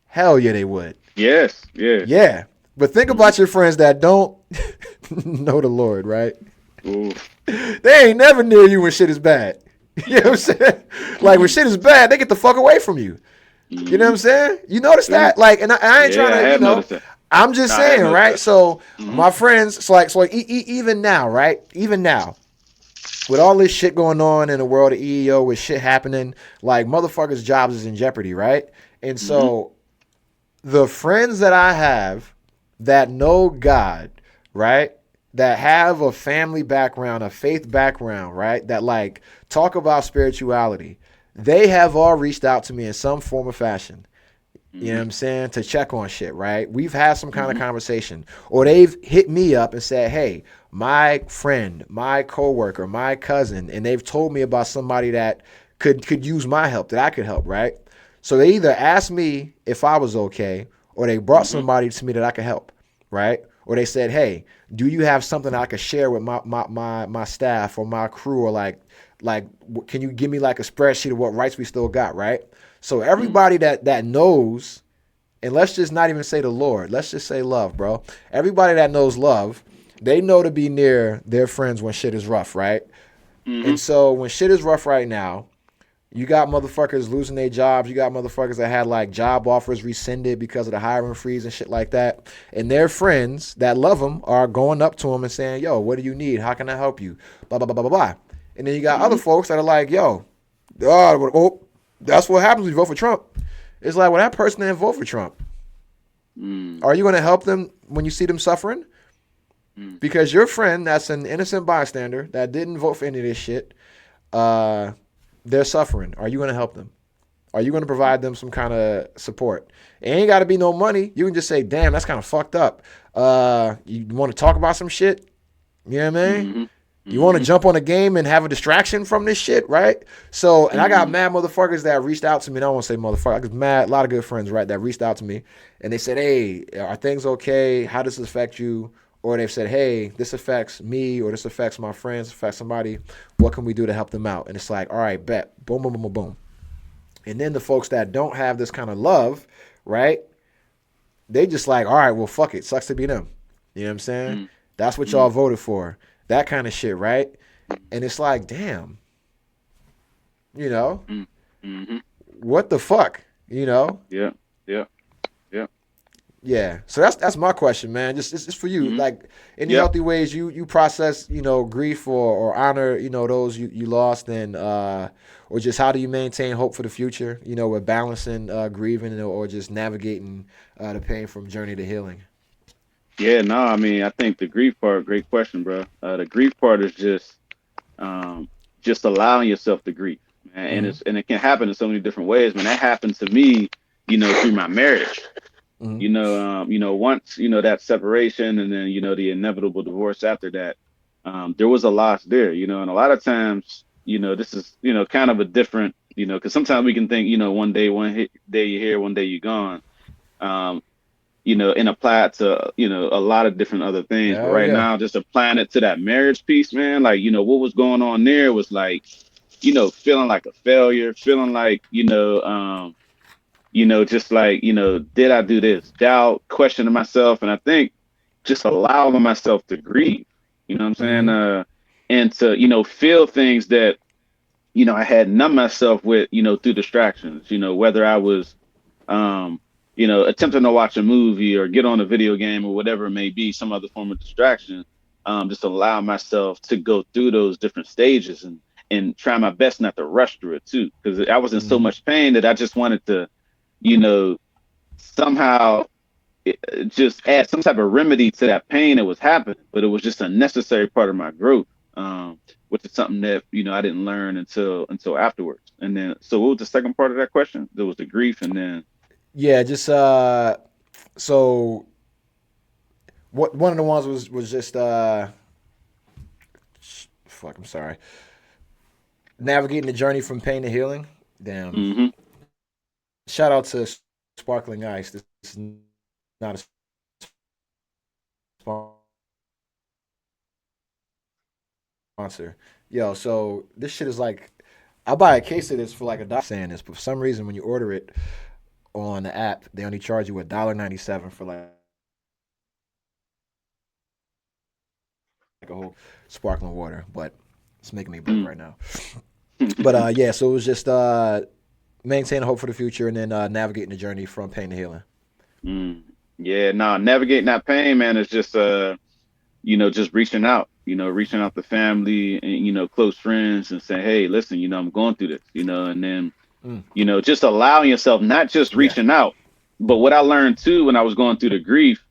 Speaker 1: Hell yeah, they would.
Speaker 3: Yes.
Speaker 1: Yeah. But think about your friends that don't know the Lord, right? Ooh. They ain't never near you when shit is bad. You know what I'm saying? Like when shit is bad, they get the fuck away from you. You know what I'm saying? You notice that? Like, and I ain't trying to, I'm just saying, right? So my friends, it's like even now, right? Even now, with all this shit going on in the world of EEO, with shit happening, like motherfuckers' jobs is in jeopardy, right? And so the friends that I have that know God, right? That have a family background, a faith background, right? That like talk about spirituality. They have all reached out to me in some form or fashion. You know what I'm saying? To check on shit, right? We've had some kind of conversation. Or they've hit me up and said, hey, my friend, my coworker, my cousin, and they've told me about somebody that could use my help, that I could help, right? So they either asked me if I was okay, or they brought somebody to me that I could help, right? Or they said, hey, do you have something I could share with my staff or my crew, or like, can you give me like a spreadsheet of what rights we still got, right? So everybody that knows, and let's just not even say the Lord, let's just say love, bro. Everybody that knows love, they know to be near their friends when shit is rough, right? And so when shit is rough right now, you got motherfuckers losing their jobs. You got motherfuckers that had like job offers rescinded because of the hiring freeze and shit like that. And their friends that love them are going up to them and saying, yo, what do you need? How can I help you? Blah, blah, blah, blah, blah, blah. And then you got other folks that are like, yo, Oh, that's what happens when you vote for Trump. It's like, well, that person didn't vote for Trump.
Speaker 3: Mm,
Speaker 1: Are you going to help them when you see them suffering?
Speaker 3: mm,
Speaker 1: Because your friend, that's an innocent bystander that didn't vote for any of this shit, uh, they're suffering. Are you going to help them? Are you going to provide them some kind of support? It ain't got to be no money. You can just say, damn, that's kind of fucked up. You want to talk about some shit? You know what I mean?
Speaker 3: mm-hmm,
Speaker 1: You want to
Speaker 3: mm-hmm,
Speaker 1: jump on a game and have a distraction from this shit, right? So, and I got
Speaker 3: mm-hmm.
Speaker 1: mad motherfuckers that reached out to me. And I don't want to say motherfucker. I got mad, a lot of good friends, right, that reached out to me. And they said, hey, are things okay? How does this affect you? Or they've said, hey, this affects me or this affects my friends, affects somebody. What can we do to help them out? And it's like, all right, bet. Boom, boom, boom, boom, boom. And then the folks that don't have this kind of love, right? They just like, all right, well, fuck it. Sucks to be them. You know what I'm saying?
Speaker 3: Mm,
Speaker 1: That's what
Speaker 3: mm,
Speaker 1: y'all voted for. That kind of shit, right? And it's like, damn, you know,
Speaker 3: mm, mm-hmm.
Speaker 1: what the fuck? You know?
Speaker 3: Yeah, yeah, yeah.
Speaker 1: Yeah. So that's my question, man. Just it's for you.
Speaker 3: Mm-hmm.
Speaker 1: Like any
Speaker 3: Yep.
Speaker 1: healthy ways you process, grief or honor, those you lost and or just how do you maintain hope for the future, with balancing grieving or just navigating the pain from journey to healing.
Speaker 3: Yeah, no, I mean, I think the grief part, great question, bro. The grief part is um, just allowing yourself to grieve, man. And
Speaker 1: Mhm.
Speaker 3: it can happen in so many different ways, man. That happened to me, through my marriage.
Speaker 1: Mhm.
Speaker 3: Once that separation, and then the inevitable divorce after that, there was a loss there, and a lot of times, this is kind of a different, because sometimes we can think, one day, day you're here, one day you're gone. Um, and apply it to, a lot of different other things. But
Speaker 1: Hell
Speaker 3: right
Speaker 1: yeah.
Speaker 3: now, just applying it to that marriage piece, man, like, what was going on there was like, feeling like a failure, feeling like, just like, did I do this? Doubt, questioning myself. And I think just allowing myself to grieve, you know what I'm saying?
Speaker 1: Mhm.
Speaker 3: And to, feel things that, I had numbed myself with, through distractions, whether I was, um, attempting to watch a movie or get on a video game or whatever it may be, some other form of distraction, just allow myself to go through those different stages and try my best not to rush through it too. Because I was in so
Speaker 1: Mhm.
Speaker 3: much pain that I just wanted to, you know, somehow just add some type of remedy to that pain that was happening, but it was just a necessary part of my growth, which is something that I didn't learn until afterwards. And then, so what was the second part of that question? There was the grief, and then
Speaker 1: Yeah, just so what one of the ones was just fuck, I'm sorry. Navigating the journey from pain to healing. Damn.
Speaker 3: hmm
Speaker 1: Shout out to Sparkling Ice. This is not a sponsor. Yo, so this shit is like I buy a case of this for like $1 saying this, but for some reason when you order it on the app, they only charge you $1.97 for like a whole sparkling water. But it's making me burp right now. But yeah, so it was just maintain hope for the future and then navigating the journey from pain to healing.
Speaker 3: mm. Yeah, no, navigating that pain, man, is just just reaching out to family and close friends and saying, hey, listen, I'm going through this, and then
Speaker 1: Mm,
Speaker 3: just allowing yourself, not just
Speaker 1: yeah.
Speaker 3: reaching out, but what I learned too when I was going through the grief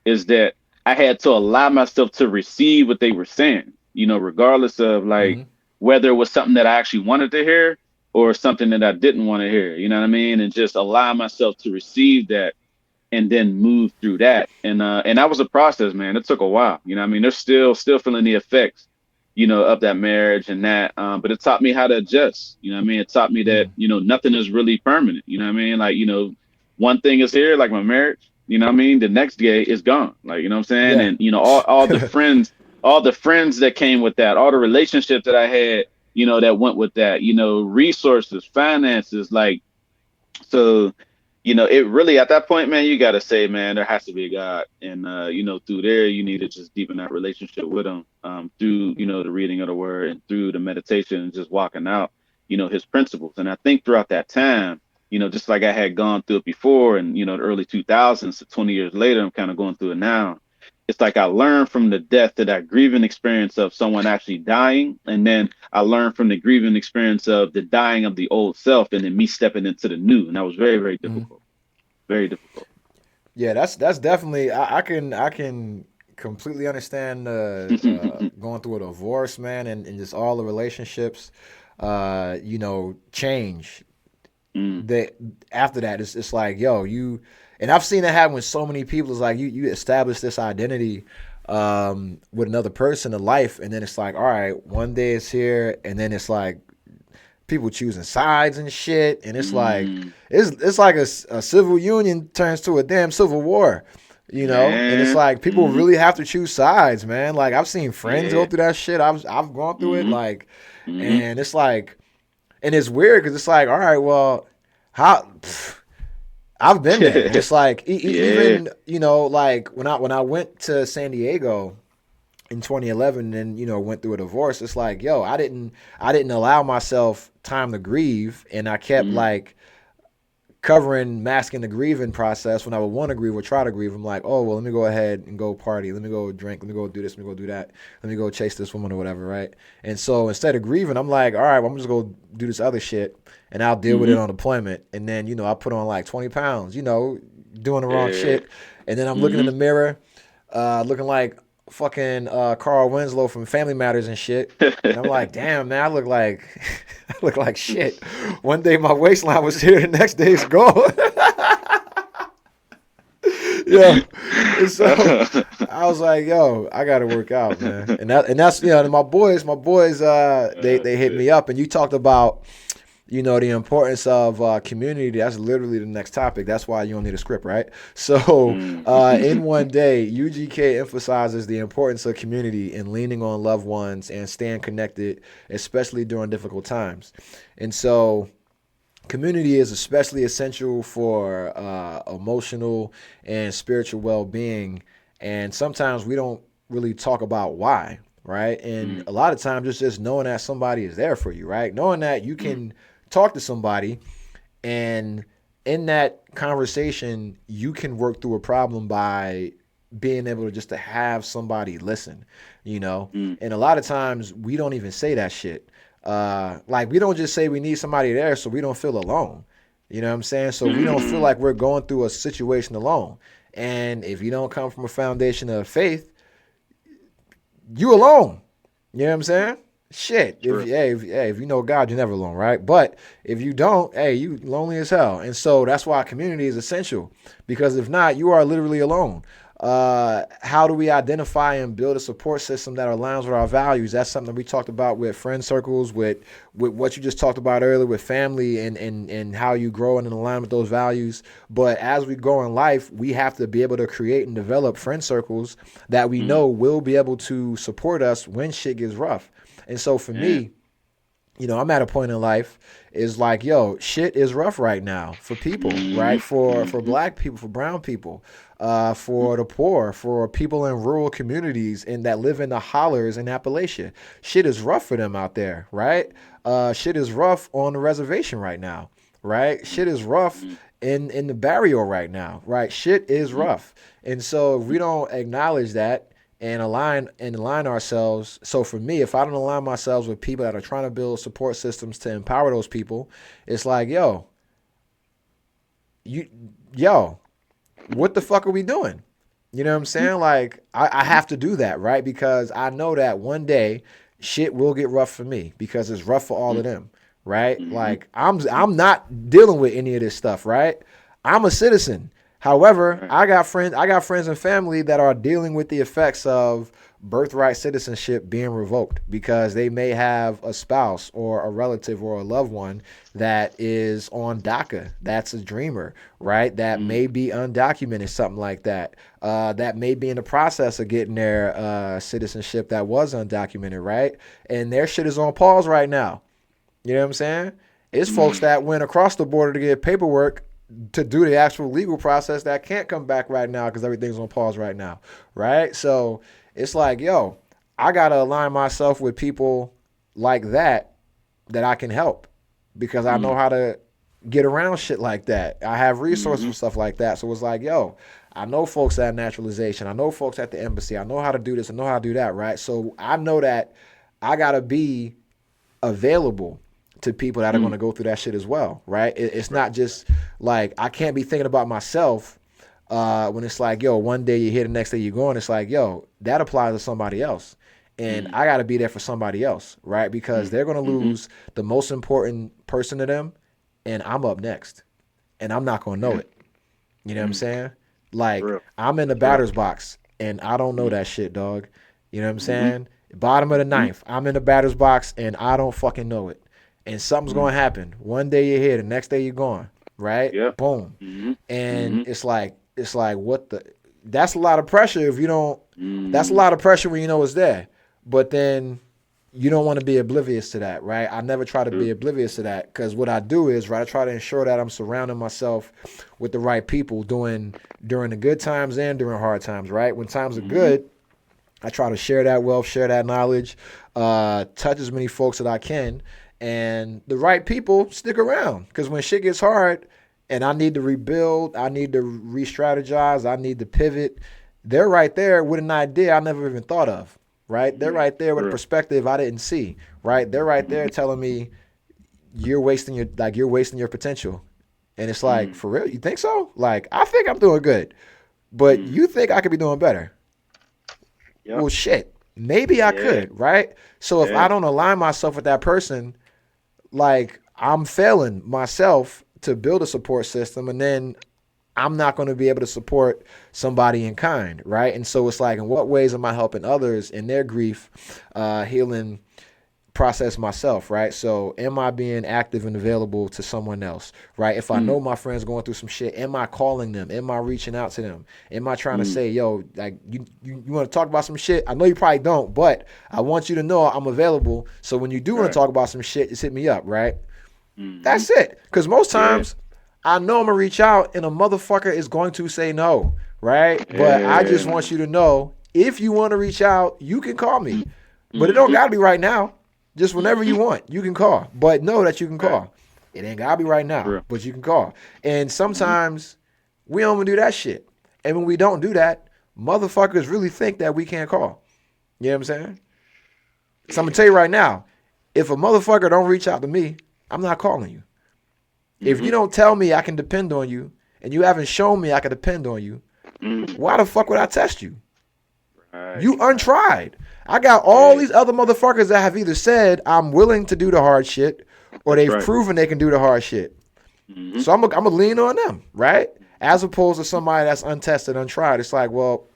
Speaker 3: is that I had to allow myself to receive what they were saying, regardless of like
Speaker 1: Hmm.
Speaker 3: whether it was something that I actually wanted to hear or something that I didn't want to hear, you know what I mean? And just allow myself to receive that and then move through that. And that was a process, man. It took a while. You know what I mean? They're still feeling the effects, of that marriage and that. But it taught me how to adjust. You know what I mean? It taught me that,
Speaker 1: Mm,
Speaker 3: nothing is really permanent. You know what I mean? Like, one thing is here, like my marriage, you know what I mean? The next day is gone. Like, you know what I'm saying?
Speaker 1: yeah.
Speaker 3: And, all the friends that came with that, all the relationships that I had, that went with that, resources, finances, like, so, it really at that point, man, you got to say, man, there has to be a God, and through there, you need to just deepen that relationship with Him, through the reading of the Word and through the meditation and just walking out, His principles. And I think throughout that time, just like I had gone through it before, and the early 2000s, so 20 years later, I'm kind of going through it now. it's like I learned from the death to that grieving experience of someone actually dying, and then I learned from the grieving experience of the dying of the old self, and then me stepping into the new, and that was very, very difficult, very difficult.
Speaker 1: Yeah, that's definitely I can completely understand going through a divorce, man, and just all the relationships, change.
Speaker 3: Mm,
Speaker 1: They after that, it's like, yo, you, and I've seen it happen with so many people. It's like you establish this identity with another person in life, and then it's like, all right, one day it's here, and then it's like people choosing sides and shit, and it's like
Speaker 3: mm,
Speaker 1: it's like a civil union turns to a damn civil war, and it's
Speaker 3: man.
Speaker 1: like people
Speaker 3: Hmm.
Speaker 1: really have to choose sides, man. Like I've seen friends go
Speaker 3: Yeah.
Speaker 1: through that shit. I've gone through it,
Speaker 3: Hmm.
Speaker 1: like,
Speaker 3: Hmm.
Speaker 1: and it's like, and it's weird because it's like, all right, well, how. I've been there, and it's like
Speaker 3: Yeah.
Speaker 1: even like when I went to San Diego in 2011 and went through a divorce. It's like, yo, I didn't allow myself time to grieve, and I kept
Speaker 3: Mm,
Speaker 1: like masking the grieving process. When I would want to grieve or try to grieve, I'm like, oh well, let me go ahead and go party, let me go drink, let me go do this, let me go do that, let me go chase this woman or whatever, right? And so instead of grieving, I'm like, all right, well, I'm just go do this other shit, and I'll deal with it
Speaker 3: hmm.
Speaker 1: on deployment. And then I put on like 20 pounds, doing the wrong
Speaker 3: Yeah.
Speaker 1: shit, and then I'm looking in
Speaker 3: Hmm.
Speaker 1: the mirror, looking like fucking Carl Winslow from Family Matters and shit. And I'm like, damn, man, I look like I look like shit. One day my waistline was here, the next day it's gone. Yeah. And so I was like, yo, I gotta work out, man. And that's my boys they hit me up, and you talked about the importance of community. That's literally the next topic. That's why you don't need a script, right? So,
Speaker 3: Mm.
Speaker 1: in one day, UGK emphasizes the importance of community and leaning on loved ones and staying connected, especially during difficult times. And so, community is especially essential for emotional and spiritual well-being. And sometimes we don't really talk about why, right? And
Speaker 3: Mm.
Speaker 1: a lot of times it's just knowing that somebody is there for you, right? Knowing that you
Speaker 3: Mm.
Speaker 1: can talk to somebody, and in that conversation you can work through a problem by being able to just to have somebody listen.
Speaker 3: Mm.
Speaker 1: And a lot of times we don't even say that shit. Like we don't just say we need somebody there so we don't feel alone. You know what I'm saying? So we don't feel
Speaker 3: Mm.
Speaker 1: like we're going through a situation alone. And if you don't come from a foundation of faith, you alone. You know what I'm saying? Shit. If
Speaker 3: True.
Speaker 1: hey, if you know God, you're never alone, right? But if you don't, hey, you lonely as hell. And so that's why community is essential. Because if not, you are literally alone. How do we identify and build a support system that aligns with our values? That's something we talked about with friend circles, with what you just talked about earlier with family, and how you grow and align with those values. But as we go in life, we have to be able to create and develop friend circles that we
Speaker 3: Mm.
Speaker 1: know will be able to support us when shit gets rough. And so for
Speaker 3: Yeah.
Speaker 1: me, I'm at a point in life is like, yo, shit is rough right now for people, right?
Speaker 3: Mhm.
Speaker 1: For
Speaker 3: Mhm.
Speaker 1: black people, for brown people, for the poor, for people in rural communities and that live in the hollers in Appalachia. Shit is rough for them out there, right? Shit is rough on the reservation right now, right? Shit is rough
Speaker 3: Mhm.
Speaker 1: in the barrio right now, right? Shit is
Speaker 3: Mhm.
Speaker 1: rough. And so if we don't acknowledge that and align ourselves. So for me, if I don't align myself with people that are trying to build support systems to empower those people, it's like, you, yo, what the fuck are we doing? You know what I'm saying? Like, I have to do that, right? Because I know that one day shit will get rough for me because it's rough for all of them, right?
Speaker 3: Mhm.
Speaker 1: Like, I'm not dealing with any of this stuff, right? I'm a citizen. However,
Speaker 3: Right.
Speaker 1: I got friends and family that are dealing with the effects of birthright citizenship being revoked because they may have a spouse or a relative or a loved one that is on DACA. That's a dreamer, right? That
Speaker 3: Mm.
Speaker 1: may be undocumented, something like that. That may be in the process of getting their citizenship that was undocumented, right? And their shit is on pause right now. You know what I'm saying? It's folks
Speaker 3: Mm.
Speaker 1: that went across the border to get paperwork to do the actual legal process that can't come back right now because everything's on pause right now, right? So it's like, yo, I gotta align myself with people like that I can help because I know
Speaker 3: Mm.
Speaker 1: how to get around shit like that. I have resources for
Speaker 3: Mhm.
Speaker 1: stuff like that. So it's like, yo, I know folks at naturalization. I know folks at the embassy. I know how to do this. I know how to do that, right? So I know that I got to be available to people that are going to go through that shit as well, right? It's not just like I can't be thinking about myself when it's like, yo, one day you're here, the next day you're going. It's like, yo, that applies to somebody else. And I got to be there for somebody else, right? Because they're going to lose the most important person to them, and I'm up next. And I'm not going to know it. You know what I'm saying? Like, I'm in the batter's box, and I don't know that shit, dog. You know what I'm saying? Bottom of the ninth, I'm in the batter's box, and I don't fucking know it. And something's going to happen. One day you're here, the next day you're gone, right?
Speaker 3: Yep.
Speaker 1: Boom. And it's like, what the, that's a lot of pressure if you don't, that's a lot of pressure when you know it's there. But then you don't want to be oblivious to that, right? I never try to be oblivious to that, because what I do is, right, I try to ensure that I'm surrounding myself with the right people during the good times and during hard times, right? When times are good, I try to share that wealth, share that knowledge, touch as many folks that I can, and the right people stick around, because when shit gets hard and I need to rebuild, I need to re-strategize, I need to pivot, they're right there with an idea I never even thought of. Right? They're right there with a perspective I didn't see. Right? They're right there telling me you're wasting your potential. And it's like, for real? You think so? Like, I think I'm doing good. But you think I could be doing better. Yep. Well, shit. Maybe I could, right? So if I don't align myself with that person, like, I'm failing myself to build a support system, and then I'm not going to be able to support somebody in kind, right? And so it's like, in what ways am I helping others in their grief, healing process myself, right? So am I being active and available to someone else, right? If I know my friend's going through some shit, am I calling them? Am I reaching out to them? Am I trying to say, yo, like, you want to talk about some shit? I know you probably don't, but I want you to know I'm available. So when you do want to talk about some shit, just hit me up, right? That's it. Because most times, I know I'm going to reach out and a motherfucker is going to say no, right? But I just want you to know, if you want to reach out, you can call me. But it don't got to be right now. Just whenever you want, you can call. But know that you can call. It ain't got to be right now, but you can call. And sometimes we don't even do that shit. And when we don't do that, motherfuckers really think that we can't call. You know what I'm saying? So I'm going to tell you right now, if a motherfucker don't reach out to me, I'm not calling you. If you don't tell me I can depend on you, and you haven't shown me I can depend on you, why the fuck would I test you? You untried. I got all these other motherfuckers that have either said I'm willing to do the hard shit, or they've proven they can do the hard shit. So I'm gonna lean on them, right? As opposed to somebody that's untested, untried. It's like, well,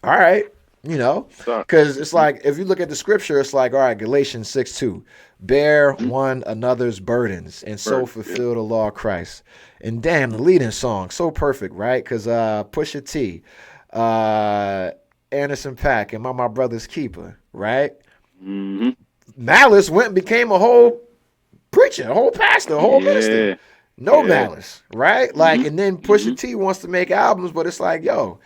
Speaker 1: all right, you know, because it's like, if you look at the scripture, it's like, all right, Galatians 6:2. Bear one another's burdens and so fulfill the law of Christ. And damn, the leading song, so perfect, right? Because Pusha T, Anderson .Paak, and my brother's keeper, right? Malice went and became a whole preacher, a whole pastor, a whole minister. No malice, right? Like, and then Pusha T wants to make albums, but it's like, yo,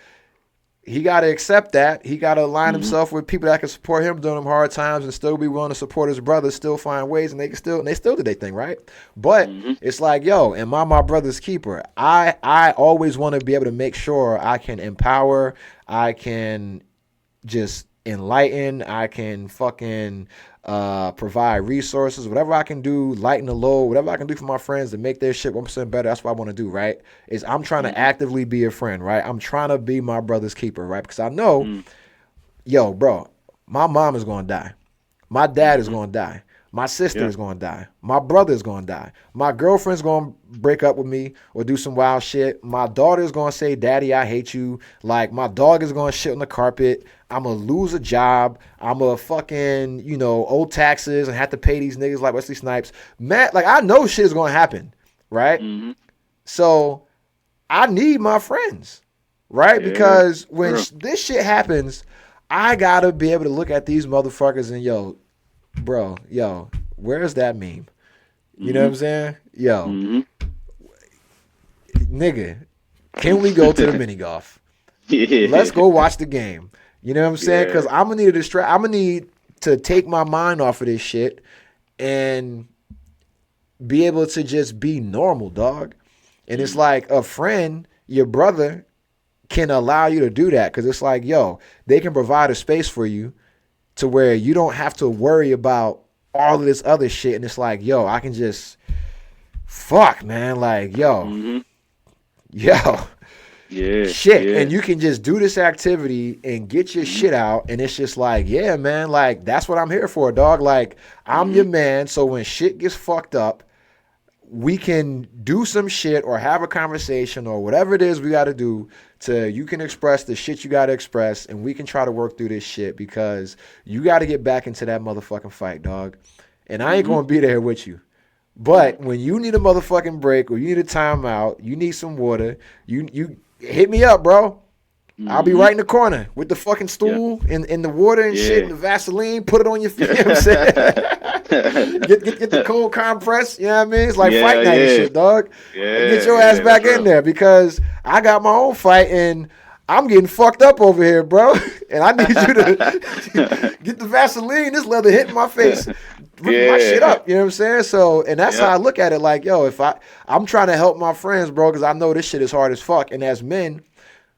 Speaker 1: he got to accept that. He got to align himself with people that can support him during them hard times and still be willing to support his brothers, still find ways, and they still do their thing, right? But it's like, yo, am I my brother's keeper? I always want to be able to make sure I can empower, I can just enlighten, I can fucking provide resources, whatever I can do, lighten the load, whatever I can do for my friends to make their shit 1% better. That's what I want to do, right? Is I'm trying to actively be a friend, right? I'm trying to be my brother's keeper, right? Because I know, yo, bro, my mom is going to die. My dad is going to die. My sister is going to die. My brother is going to die. My girlfriend's going to break up with me or do some wild shit. My daughter is going to say, Daddy, I hate you. Like, my dog is going to shit on the carpet. I'm going to lose a job. I'm going to fucking, owe taxes and have to pay these niggas like Wesley Snipes. Man, like, I know shit is going to happen, right? So I need my friends, right? Because when this shit happens, I got to be able to look at these motherfuckers and, yo, bro, yo, where's that meme? You know what I'm saying? Yo, nigga, can we go to the mini golf? Let's go watch the game. You know what I'm saying? Because I'm gonna need to take my mind off of this shit and be able to just be normal, dog. And it's like a friend, your brother, can allow you to do that, because it's like, yo, they can provide a space for you to where you don't have to worry about all of this other shit. And it's like, yo, I can just fuck, man. Like, yo,
Speaker 3: Yeah.
Speaker 1: shit.
Speaker 3: Yeah.
Speaker 1: And you can just do this activity and get your shit out. And it's just like, yeah, man, like, that's what I'm here for, dog. Like, I'm your man. So when shit gets fucked up, we can do some shit or have a conversation or whatever it is we got to do to, you can express the shit you got to express, and we can try to work through this shit, because you got to get back into that motherfucking fight, dog. And I ain't going to be there with you. But when you need a motherfucking break or you need a timeout, you need some water, you hit me up, bro. I'll be right in the corner with the fucking stool and the water and shit and the Vaseline. Put it on your feet. You know what I'm saying? get the cold compress. You know what I mean? It's like fight night and shit, dog. Get your ass back in there, because I got my own fight and I'm getting fucked up over here, bro. And I need you to get the Vaseline. This leather hitting my face. Ripping my shit up. You know what I'm saying? So, and that's how I look at it. Like, yo, if I'm trying to help my friends, bro, because I know this shit is hard as fuck. And as men,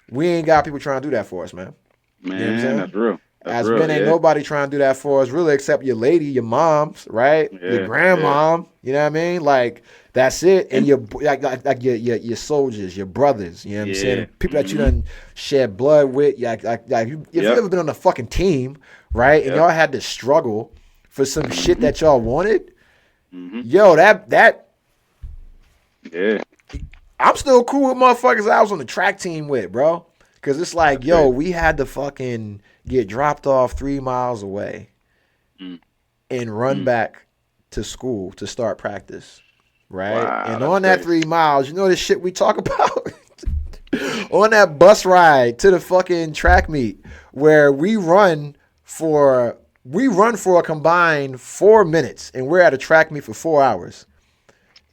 Speaker 1: we ain't got people trying to do that for us, man.
Speaker 3: Man,
Speaker 1: you know what I'm saying?
Speaker 3: That's real.
Speaker 1: As men, ain't nobody trying to do that for us, really, except your lady, your moms, right? Your grandmom. You know what I mean? Like, that's it. And your like your soldiers, your brothers. You know what I'm saying? People that you done shed blood with. If you ever been on a fucking team, right? And y'all had to struggle for some shit that y'all wanted. Yo, that.
Speaker 3: Yeah.
Speaker 1: I'm still cool with motherfuckers I was on the track team with, bro. Because it's like, yo, we had to fucking get dropped off 3 miles away and run back to school to start practice, right?
Speaker 3: Wow,
Speaker 1: and on that 3 miles, you know the shit we talk about? On that bus ride to the fucking track meet where we run for a combined 4 minutes, and we're at a track meet for 4 hours.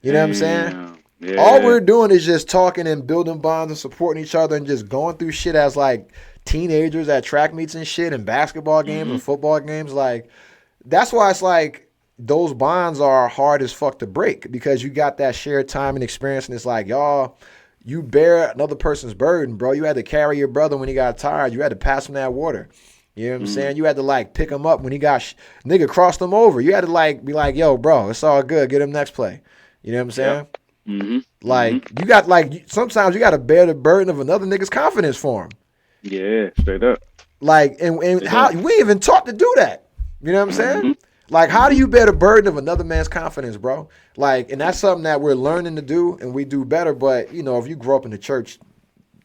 Speaker 1: You know what I'm saying?
Speaker 3: Yeah.
Speaker 1: All we're doing is just talking and building bonds and supporting each other and just going through shit as like teenagers at track meets and shit and basketball games and football games. Like, that's why it's like those bonds are hard as fuck to break, because you got that shared time and experience, and it's like, y'all, you bear another person's burden, bro. You had to carry your brother when he got tired. You had to pass him that water. You know what I'm saying? You had to like pick him up when he got nigga crossed him over. You had to like be like, yo, bro, it's all good. Get him next play. You know what I'm saying? Like, you got like, sometimes you got to bear the burden of another nigga's confidence for him.
Speaker 3: Yeah, straight up.
Speaker 1: Like, and how we even taught to do that. You know what I'm saying? Like, how do you bear the burden of another man's confidence, bro? Like, and that's something that we're learning to do, and we do better. But, you know, if you grow up in the church,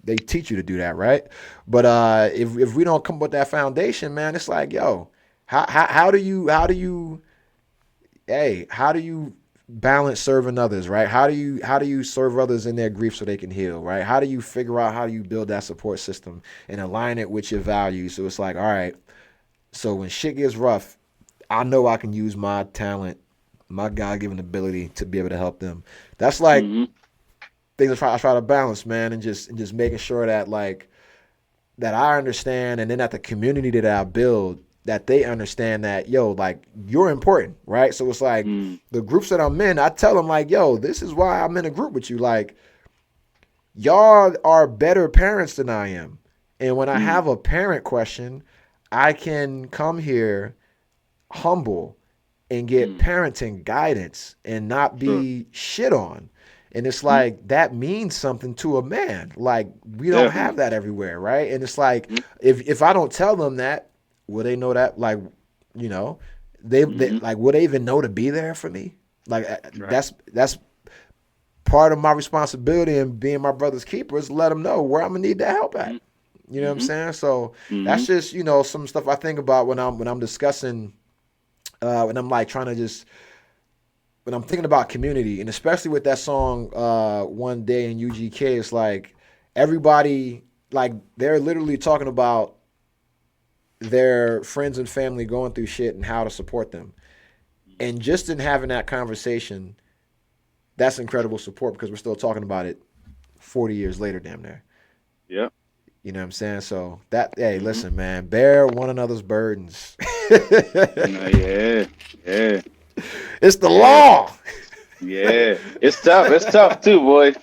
Speaker 1: they teach you to do that, right? But if we don't come up with that foundation, man, it's like, yo, how do you balance serving others, right? How do you serve others in their grief so they can heal, right? How do you figure out how you build that support system and align it with your values? So it's like, all right, so when shit gets rough, I know I can use my talent, my God-given ability to be able to help them. That's like things I try to balance, man, and just making sure that like that I understand, and then that the community that I build, that they understand that, yo, like, you're important, right? So it's like the groups that I'm in, I tell them like, yo, this is why I'm in a group with you. Like, y'all are better parents than I am. And when I have a parent question, I can come here humble and get parenting guidance and not be shit on. And it's like, that means something to a man. Like, we don't have that everywhere, right? And it's like, if I don't tell them that, will they know that? Like, you know, they like, will they even know to be there for me? Like, that's part of my responsibility and being my brother's keeper, is let them know where I'm gonna need that help at. You know what I'm saying? So that's just, you know, some stuff I think about when I'm discussing, when I'm like trying to just, when I'm thinking about community, and especially with that song, One Day in UGK, it's like everybody, like, they're literally talking about their friends and family going through shit and how to support them. And just in having that conversation, that's incredible support, because we're still talking about it 40 years later, damn near.
Speaker 3: Yeah.
Speaker 1: You know what I'm saying? So that, hey, listen, man, bear one another's burdens.
Speaker 3: Yeah.
Speaker 1: It's the law.
Speaker 3: Yeah. It's tough. It's tough too, boy.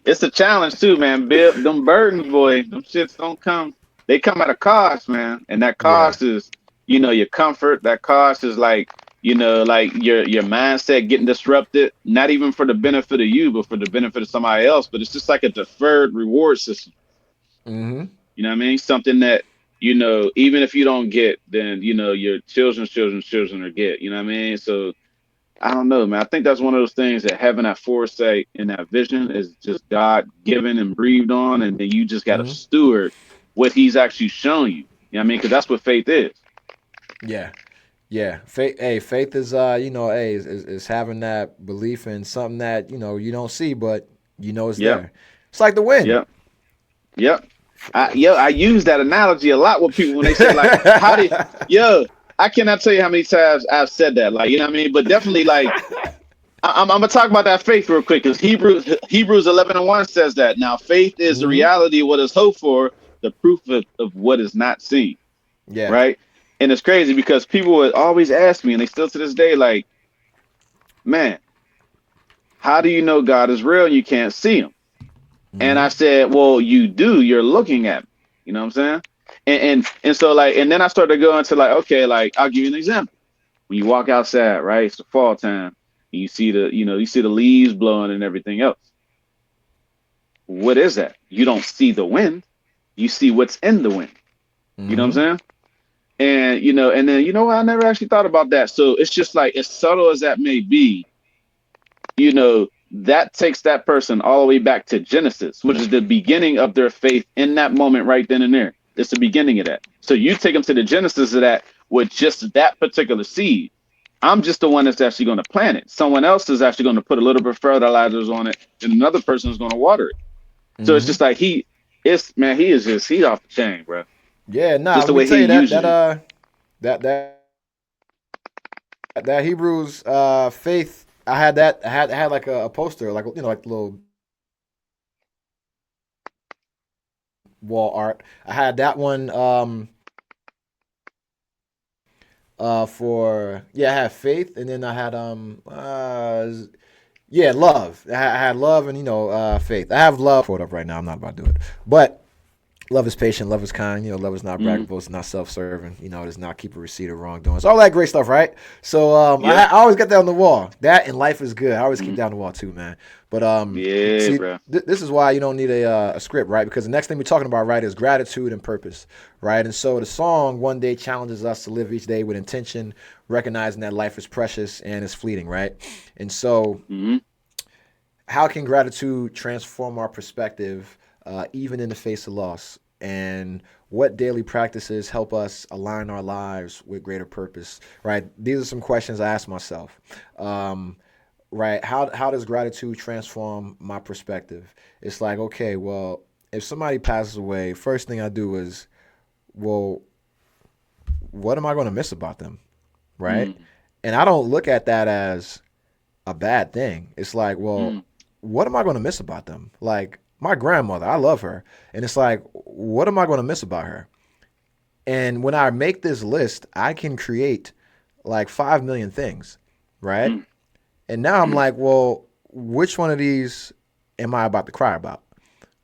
Speaker 3: It's a challenge too, man. Bill, them burdens, boy, them shits don't come. They come at a cost, man, and that
Speaker 1: Yeah.
Speaker 3: cost is, your comfort. That cost is like, like your mindset getting disrupted. Not even for the benefit of you, but for the benefit of somebody else. But it's just like a deferred reward system.
Speaker 1: Mm-hmm.
Speaker 3: You know what I mean? Something that, even if you don't get, then your children's children will get. You know what I mean? So I don't know, man. I think that's one of those things that having that foresight and that vision is just God given and breathed on, and then you just got to
Speaker 1: Mm-hmm.
Speaker 3: steward what He's actually shown you. You know what I mean? Because that's what faith is.
Speaker 1: Yeah. Yeah. Faith, hey, faith is, hey, is having that belief in something that, you don't see, but you know it's
Speaker 3: Yep,
Speaker 1: there. It's like the wind.
Speaker 3: yep, yep. I use that analogy a lot with people when they say like, "How do yo?" I cannot tell you how many times I've said that. Like, you know what I mean? But definitely, like, I'm gonna talk about that faith real quick because Hebrews 11:1 says that now faith is the
Speaker 1: Mm-hmm.
Speaker 3: reality of what is hoped for, the proof of what is not seen.
Speaker 1: Yeah.
Speaker 3: Right? And it's crazy because people would always ask me, and they still to this day, like, man, how do you know God is real and you can't see him? And
Speaker 1: Mm-hmm.
Speaker 3: I said, well, you do. You're looking at me. You know what I'm saying? And so like, and then I started going to like, okay, like I'll give you an example. When you walk outside, right? It's the fall time, and you see the leaves blowing and everything else. What is that? You don't see the wind. You see what's in the wind. You know what
Speaker 1: Mm-hmm.
Speaker 3: I'm saying? And and then I never actually thought about that. So it's just like as subtle as that may be, that takes that person all the way back to Genesis, which is the beginning of their faith in that moment right then and there. It's the beginning of that. So you take them to the Genesis of that with just that particular seed. I'm just the one that's actually going to plant it. Someone else is actually going to put a little bit of fertilizers on it, and another person is going to water it. So it's
Speaker 1: Mm-hmm.
Speaker 3: just like he's off the chain, bro.
Speaker 1: Yeah, nah,
Speaker 3: Just
Speaker 1: let
Speaker 3: the
Speaker 1: me
Speaker 3: way he
Speaker 1: tell you
Speaker 3: uses you.
Speaker 1: that Hebrews faith. I had like a poster, like like little wall art. I had that one for I had faith, and then I had love. I had love and faith. I have love pulled up right now. I'm not about to do it, but love is patient, love is kind. Love is not
Speaker 3: Mm,
Speaker 1: braggable, it's not self-serving. It does not keep a receipt of wrongdoings. All that great stuff, right? So
Speaker 3: yep.
Speaker 1: I always get that on the wall. That and life is good. I always keep
Speaker 3: Mm,
Speaker 1: that on the wall too, man. But
Speaker 3: yeah,
Speaker 1: see,
Speaker 3: bro.
Speaker 1: this is why you don't need a script, right? Because the next thing we're talking about, right, is gratitude and purpose, right? And so the song one day challenges us to live each day with intention, recognizing that life is precious and it's fleeting, right? And so
Speaker 3: Mm,
Speaker 1: how can gratitude transform our perspective, even in the face of loss? And what daily practices help us align our lives with greater purpose? Right. These are some questions I ask myself. Right. How does gratitude transform my perspective? It's like, okay, well, if somebody passes away, first thing I do is, well, what am I going to miss about them? Right.
Speaker 3: mm,
Speaker 1: And I don't look at that as a bad thing. It's like, well,
Speaker 3: mm,
Speaker 1: what am I going to miss about them? Like my grandmother, I love her. And it's like, what am I going to miss about her? And when I make this list, I can create like 5 million things, right?
Speaker 3: mm,
Speaker 1: And now I'm
Speaker 3: mm,
Speaker 1: like, well, which one of these am I about to cry about,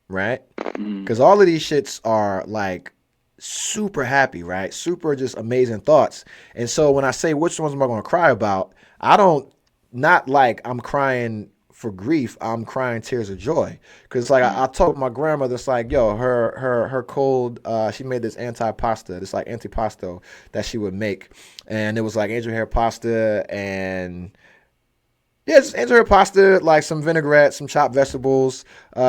Speaker 1: right?
Speaker 3: mm,
Speaker 1: Because all of these shits are like super happy, right? Super just amazing thoughts. And so when I say which ones am I going to cry about, I don't, not like I'm crying for grief. I'm crying tears of joy. Because like I
Speaker 3: mm,
Speaker 1: told my grandmother, it's like, yo, her cold, she made this antipasta, this like antipasto that she would make. And it was like angel hair pasta and yeah, just enter pasta, like some vinaigrette, some chopped vegetables,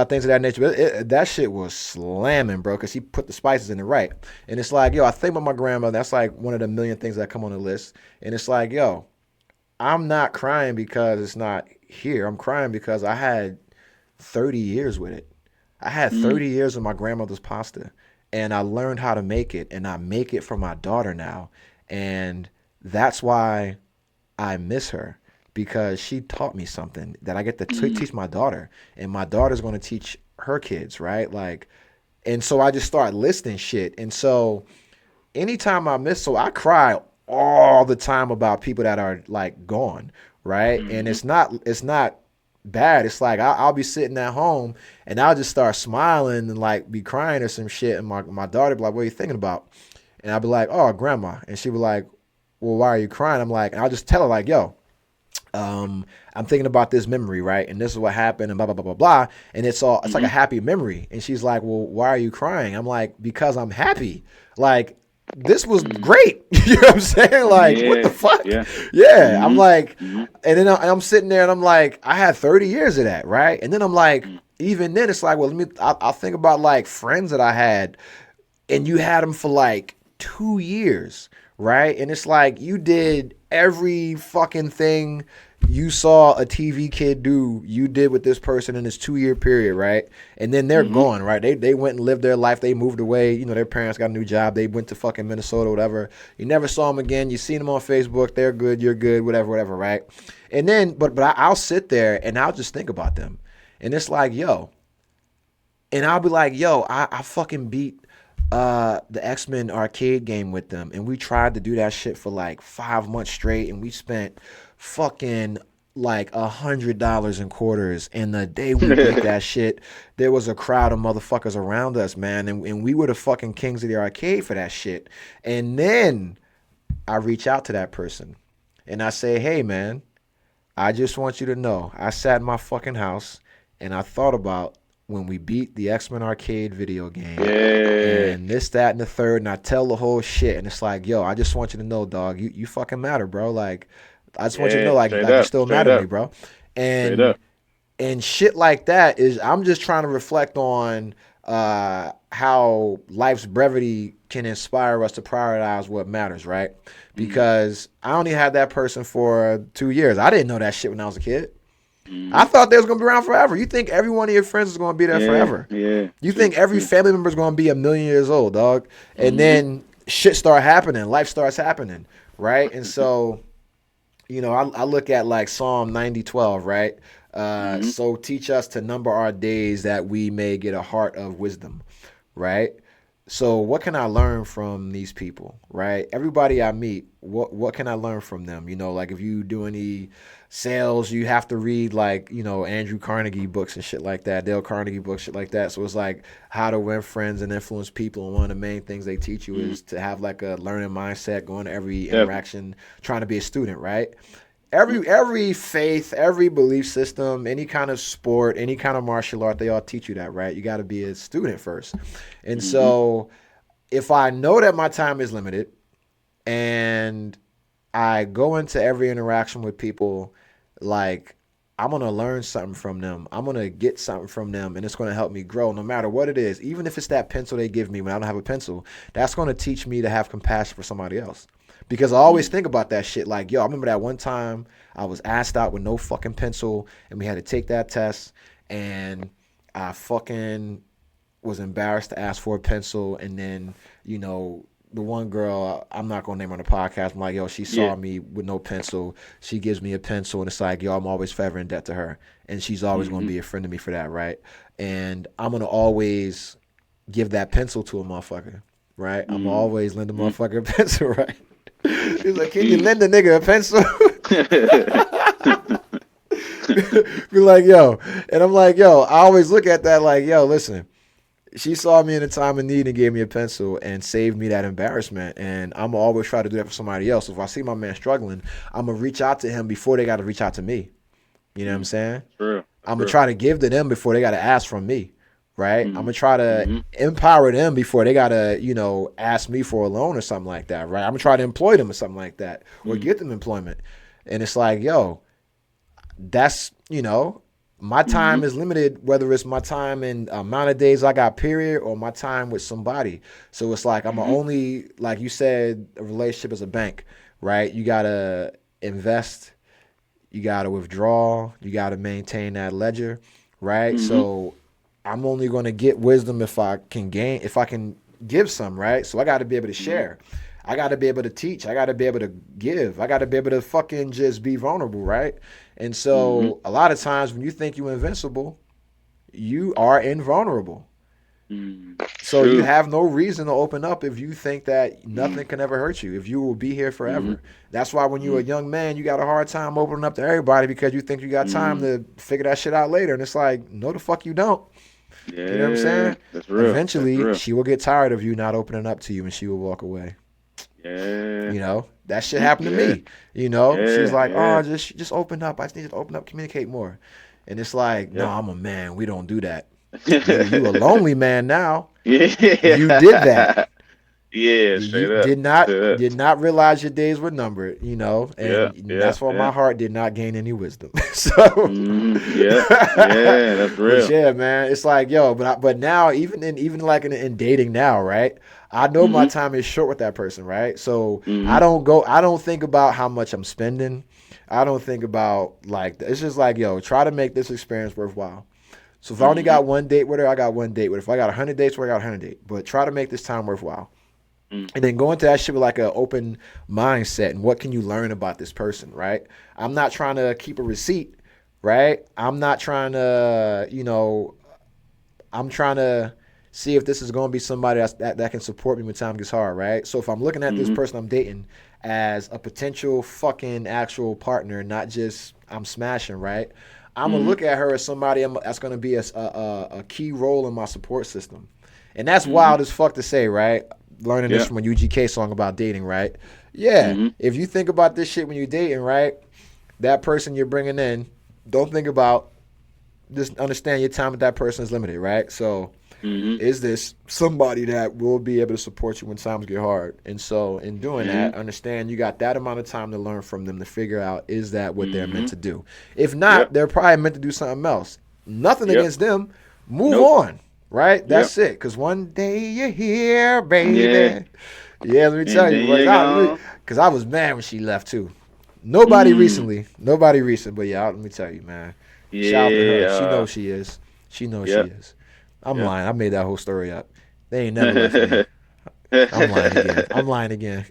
Speaker 1: things of that nature. But that shit was slamming, bro, because he put the spices in it right. And it's like, yo, I think about my grandma. That's like one of the million things that come on the list. And it's like, yo, I'm not crying because it's not here. I'm crying because I had 30 years with it. I had
Speaker 3: mm,
Speaker 1: 30 years of my grandmother's pasta. And I learned how to make it. And I make it for my daughter now. And that's why I miss her because she taught me something that I get to
Speaker 3: mm,
Speaker 1: teach my daughter, and my daughter's going to teach her kids, right? Like, and so I just start listing shit, and so anytime I miss, so I cry all the time about people that are like gone, right? And
Speaker 3: mm,
Speaker 1: it's not bad. It's like I'll be sitting at home and I'll just start smiling and like be crying or some shit. And my daughter be like, "What are you thinking about?" And I'll be like, "Oh, grandma." And she be like, "Well, why are you crying?" I'm like, and I'll just tell her like, "Yo, I'm thinking about this memory, right? And this is what happened and blah, blah, blah, blah, blah." And it's like a happy memory. And she's like, "Well, why are you crying?" I'm like, "Because I'm happy. Like, this was great." You know what I'm saying? Like, what the fuck? Yeah. I'm like, and then I'm sitting there and I'm like, I had 30 years of that, right? And then I'm like, even then it's like, well, I'll think about like friends that I had, and you had them for like 2 years, right? And it's like you did every fucking thing you saw a TV kid do, you did with this person in this 2-year period, right? And then they're gone, right? They went and lived their life. They moved away. You know, their parents got a new job. They went to fucking Minnesota, whatever. You never saw them again. You seen them on Facebook. They're good. You're good. Whatever, right? And then, but I'll sit there and I'll just think about them, and it's like, yo, and I'll be like, yo, I fucking beat the X-Men arcade game with them, and we tried to do that shit for like 5 months straight, and we spent fucking like $100 in quarters, and the day we beat that shit, there was a crowd of motherfuckers around us, man, and we were the fucking kings of the arcade for that shit. And then I reach out to that person and I say, "Hey man, I just want you to know I sat in my fucking house and I thought about when we beat the X-Men arcade video game and this, that, and the third," and I tell the whole shit, and it's like, yo, I just want you to know, dog, you fucking matter, bro. Like, I just want you to know, like you still matter to me, bro. And shit like that is, I'm just trying to reflect on how life's brevity can inspire us to prioritize what matters, right? Because I only had that person for 2 years. I didn't know that shit when I was a kid. I thought they was gonna be around forever. You think every one of your friends is gonna be there forever? Yeah. You think every family member is gonna be 1,000,000 years old, dog? And then shit start happening, life starts happening, right? And so, you know, I look at like Psalm 90:12, right? So teach us to number our days that we may get a heart of wisdom, right? So what can I learn from these people, right? Everybody I meet, what can I learn from them? You know, like if you do any sales, you have to read like, you know, Andrew Carnegie books and shit like that, Dale Carnegie books, shit like that. So it's like how to win friends and influence people. And one of the main things they teach you is to have like a learning mindset, going to every interaction, trying to be a student, right? Every faith, every belief system, any kind of sport, any kind of martial art, they all teach you that, right? You got to be a student first. And so if I know that my time is limited and I go into every interaction with people like I'm going to learn something from them, I'm going to get something from them, and it's going to help me grow no matter what it is. Even if it's that pencil they give me when I don't have a pencil, that's going to teach me to have compassion for somebody else. Because I always think about that shit. Like, yo, I remember that one time I was asked out with no fucking pencil, and we had to take that test, and I fucking was embarrassed to ask for a pencil. And then, you know, the one girl, I'm not going to name her on the podcast, I'm like, yo, she saw me with no pencil. She gives me a pencil, and it's like, yo, I'm always forever in debt to her. And she's always going to be a friend to me for that, right? And I'm going to always give that pencil to a motherfucker, right? I'm always lend a motherfucker a pencil, right? He's like, can you lend a nigga a pencil? Be like, yo. And I'm like, yo, I always look at that like, yo, listen, she saw me in a time of need and gave me a pencil and saved me that embarrassment. And I'm going to always try to do that for somebody else. So if I see my man struggling, I'm going to reach out to him before they got to reach out to me. You know what I'm saying? True. I'm going to try to give to them before they got to ask from me. Right? I'm going to try to empower them before they got to, you know, ask me for a loan or something like that, right? I'm going to try to employ them or something like that or get them employment. And it's like, yo, that's, you know, my time is limited, whether it's my time and amount of days I got period or my time with somebody. So it's like I'm only, like you said, a relationship is a bank, right? You got to invest, you got to withdraw, you got to maintain that ledger, right? So I'm only going to get wisdom if I can give some, right? So I got to be able to share. I got to be able to teach. I got to be able to give. I got to be able to fucking just be vulnerable, right? And so a lot of times when you think you're invincible, you are invulnerable. So you
Speaker 3: True.
Speaker 1: have no reason to open up if you think that nothing can ever hurt you, if you will be here forever. That's why when you're a young man, you got a hard time opening up to everybody because you think you got time to figure that shit out later. And it's like, no, the fuck you don't. You know what I'm
Speaker 3: Yeah,
Speaker 1: saying?
Speaker 3: that's real. That's
Speaker 1: Eventually,
Speaker 3: real.
Speaker 1: she will get tired of you not opening up to you and she will walk away.
Speaker 3: Yeah.
Speaker 1: You know, that shit happened to
Speaker 3: Yeah.
Speaker 1: me. You know, she's
Speaker 3: Yeah.
Speaker 1: like,
Speaker 3: Yeah.
Speaker 1: oh, just open up. I just need you to open up, communicate more. And it's like, no,
Speaker 3: Yep.
Speaker 1: I'm a man. We don't do that. Nigga, you a lonely man now. You did that.
Speaker 3: Yeah. Yeah.
Speaker 1: You
Speaker 3: Straight up. Straight up.
Speaker 1: did not realize your days were numbered, you know,
Speaker 3: Yeah.
Speaker 1: and
Speaker 3: Yeah.
Speaker 1: that's why my
Speaker 3: Yeah.
Speaker 1: heart did not gain any wisdom. So,
Speaker 3: Yeah. Yeah. That's
Speaker 1: but
Speaker 3: real.
Speaker 1: yeah, man, it's like, yo, but now even like in dating now, right? I know my
Speaker 3: Hmm.
Speaker 1: time is short with that person, right? So
Speaker 3: Hmm.
Speaker 1: I don't think about how much I'm spending. I don't think about like it's just like, yo, try to make this experience worthwhile. So if I only
Speaker 3: Hmm.
Speaker 1: got one date with her, I got one date with her. If I got 100 dates with her, I got 100 dates. But try to make this time worthwhile. And then go into that shit with like an open mindset and what can you learn about this person, right? I'm not trying to keep a receipt, right? I'm not trying to, I'm trying to see if this is going to be somebody that can support me when time gets hard, right? So if I'm looking at this
Speaker 3: Hmm.
Speaker 1: person I'm dating as a potential fucking actual partner, not just I'm smashing, right? I'm gonna
Speaker 3: Hmm.
Speaker 1: look at her as somebody that's gonna be a key role in my support system, and that's
Speaker 3: Hmm.
Speaker 1: wild as fuck to say, right? Learning this
Speaker 3: Yeah.
Speaker 1: from a UGK song about dating, right? Yeah,
Speaker 3: Hmm.
Speaker 1: if you think about this shit when you're dating, right? That person you're bringing in, don't think about, just understand your time with that person is limited, right? So
Speaker 3: Hmm.
Speaker 1: is this somebody that will be able to support you when times get hard? And so in doing
Speaker 3: Hmm.
Speaker 1: that, understand you got that amount of time to learn from them to figure out is that what they're meant
Speaker 3: Hmm.
Speaker 1: to do. If
Speaker 3: Yep.
Speaker 1: not, they're probably meant to do something else. Nothing
Speaker 3: Yep.
Speaker 1: against them. Move
Speaker 3: Nope.
Speaker 1: on, right?
Speaker 3: Yep.
Speaker 1: That's it. Because one day you're here,
Speaker 3: Yeah.
Speaker 1: baby. Yeah, let me
Speaker 3: And
Speaker 1: tell you,
Speaker 3: then you go.
Speaker 1: because I was mad when she left too. Nobody
Speaker 3: Mm.
Speaker 1: recently, nobody recent, but yeah, let me tell you, man. Shout out to her. She
Speaker 3: Yeah.
Speaker 1: knows she is. She knows she
Speaker 3: Yep.
Speaker 1: is. I'm
Speaker 3: Yep.
Speaker 1: lying. I made that whole story up. They ain't never left me. I'm lying again. I'm lying again.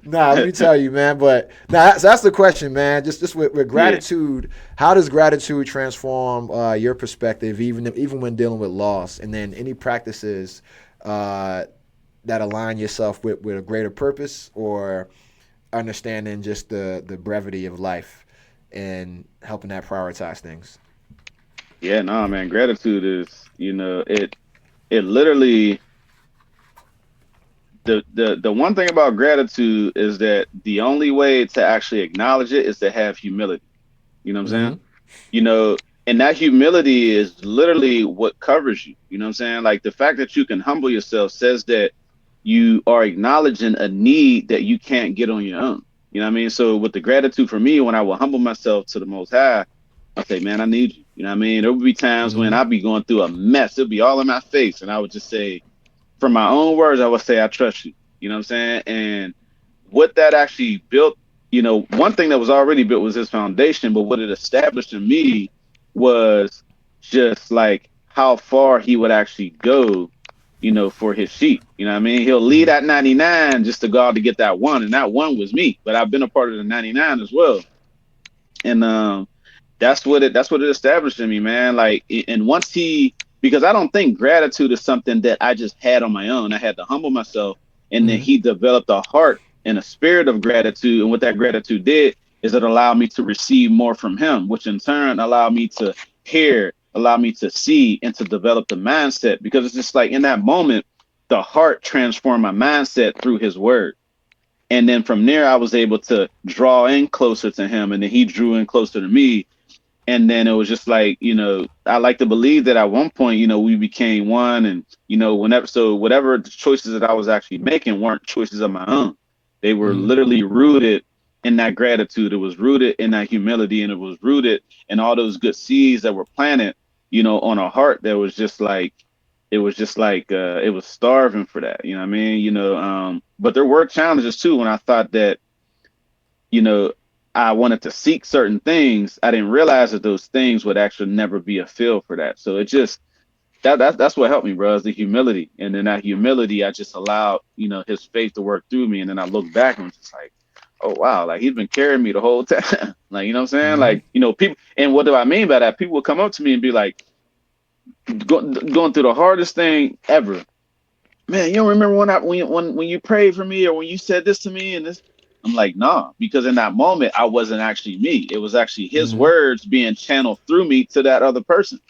Speaker 1: Nah, let me tell you, man. But nah, that's the question, man. Just with
Speaker 3: Yeah.
Speaker 1: gratitude, how does gratitude transform your perspective, even when dealing with loss, and then any practices uh, that align yourself with a greater purpose or understanding just the brevity of life and helping that prioritize things.
Speaker 3: Yeah, no, man. Gratitude is, it literally the one thing about gratitude is that the only way to actually acknowledge it is to have humility. You know what I'm saying?
Speaker 1: Mm-hmm.
Speaker 3: You know, and that humility is literally what covers you. You know what I'm saying? Like the fact that you can humble yourself says that you are acknowledging a need that you can't get on your own. You know what I mean? So with the gratitude for me, when I will humble myself to the most high, I'll say, man, I need you. You know what I mean? There would be times when
Speaker 1: Mm-hmm.
Speaker 3: I'd be going through a mess. It'll be all in my face. And I would just say, from my own words, I would say, I trust you. You know what I'm saying? And what that actually built, one thing that was already built was his foundation, but what it established in me was just like how far he would actually go, for his sheep. You know what I mean? He'll lead
Speaker 1: Mm-hmm.
Speaker 3: at 99 just to go out to get that one, and that one was me. But I've been a part of the 99 as well. And that's what it established in me, man. Like, and once because I don't think gratitude is something that I just had on my own. I had to humble myself, and then
Speaker 1: Mm-hmm.
Speaker 3: he developed a heart and a spirit of gratitude. And what that gratitude did is it allowed me to receive more from him, which in turn allowed me to hear, allow me to see, and to develop the mindset. Because it's just like in that moment, the heart transformed my mindset through his word. And then from there, I was able to draw in closer to him, and then he drew in closer to me. And then it was just like, I like to believe that at one point, we became one. And, whatever choices that I was actually making weren't choices of my own. They were
Speaker 1: Mm-hmm.
Speaker 3: literally rooted in that gratitude. It was rooted in that humility, and it was rooted in all those good seeds that were planted, on a heart that was just like, it was starving for that. You know what I mean? But there were challenges too when I thought that, you know, I wanted to seek certain things. I didn't realize that those things would actually never be a feel for that. So it just that's what helped me, bro, is the humility. And then that humility, I just allowed, his faith to work through me. And then I look back and was just like, oh wow, like he's been carrying me the whole time. Like, you know what I'm saying?
Speaker 1: Mm-hmm.
Speaker 3: Like, people, and what do I mean by that? People would come up to me and be like, going through the hardest thing ever. Man, you don't remember when you prayed for me or when you said this to me and this? I'm like, nah, because in that moment I wasn't actually me. It was actually his
Speaker 1: Mm-hmm.
Speaker 3: words being channeled through me to that other person.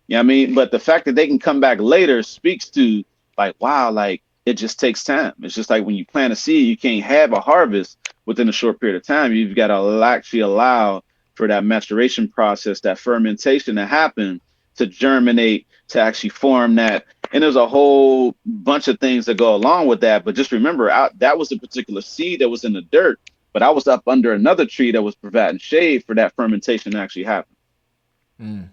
Speaker 3: You know what I mean? But the fact that they can come back later speaks to like, wow, like it just takes time. It's just like when you plant a seed, you can't have a harvest within a short period of time. You've got to actually allow for that maturation process, that fermentation to happen, to germinate, to actually form that. And there's a whole bunch of things that go along with that. But just remember, that was a particular seed that was in the dirt, but I was up under another tree that was providing shade for that fermentation to actually happen.
Speaker 1: Mm.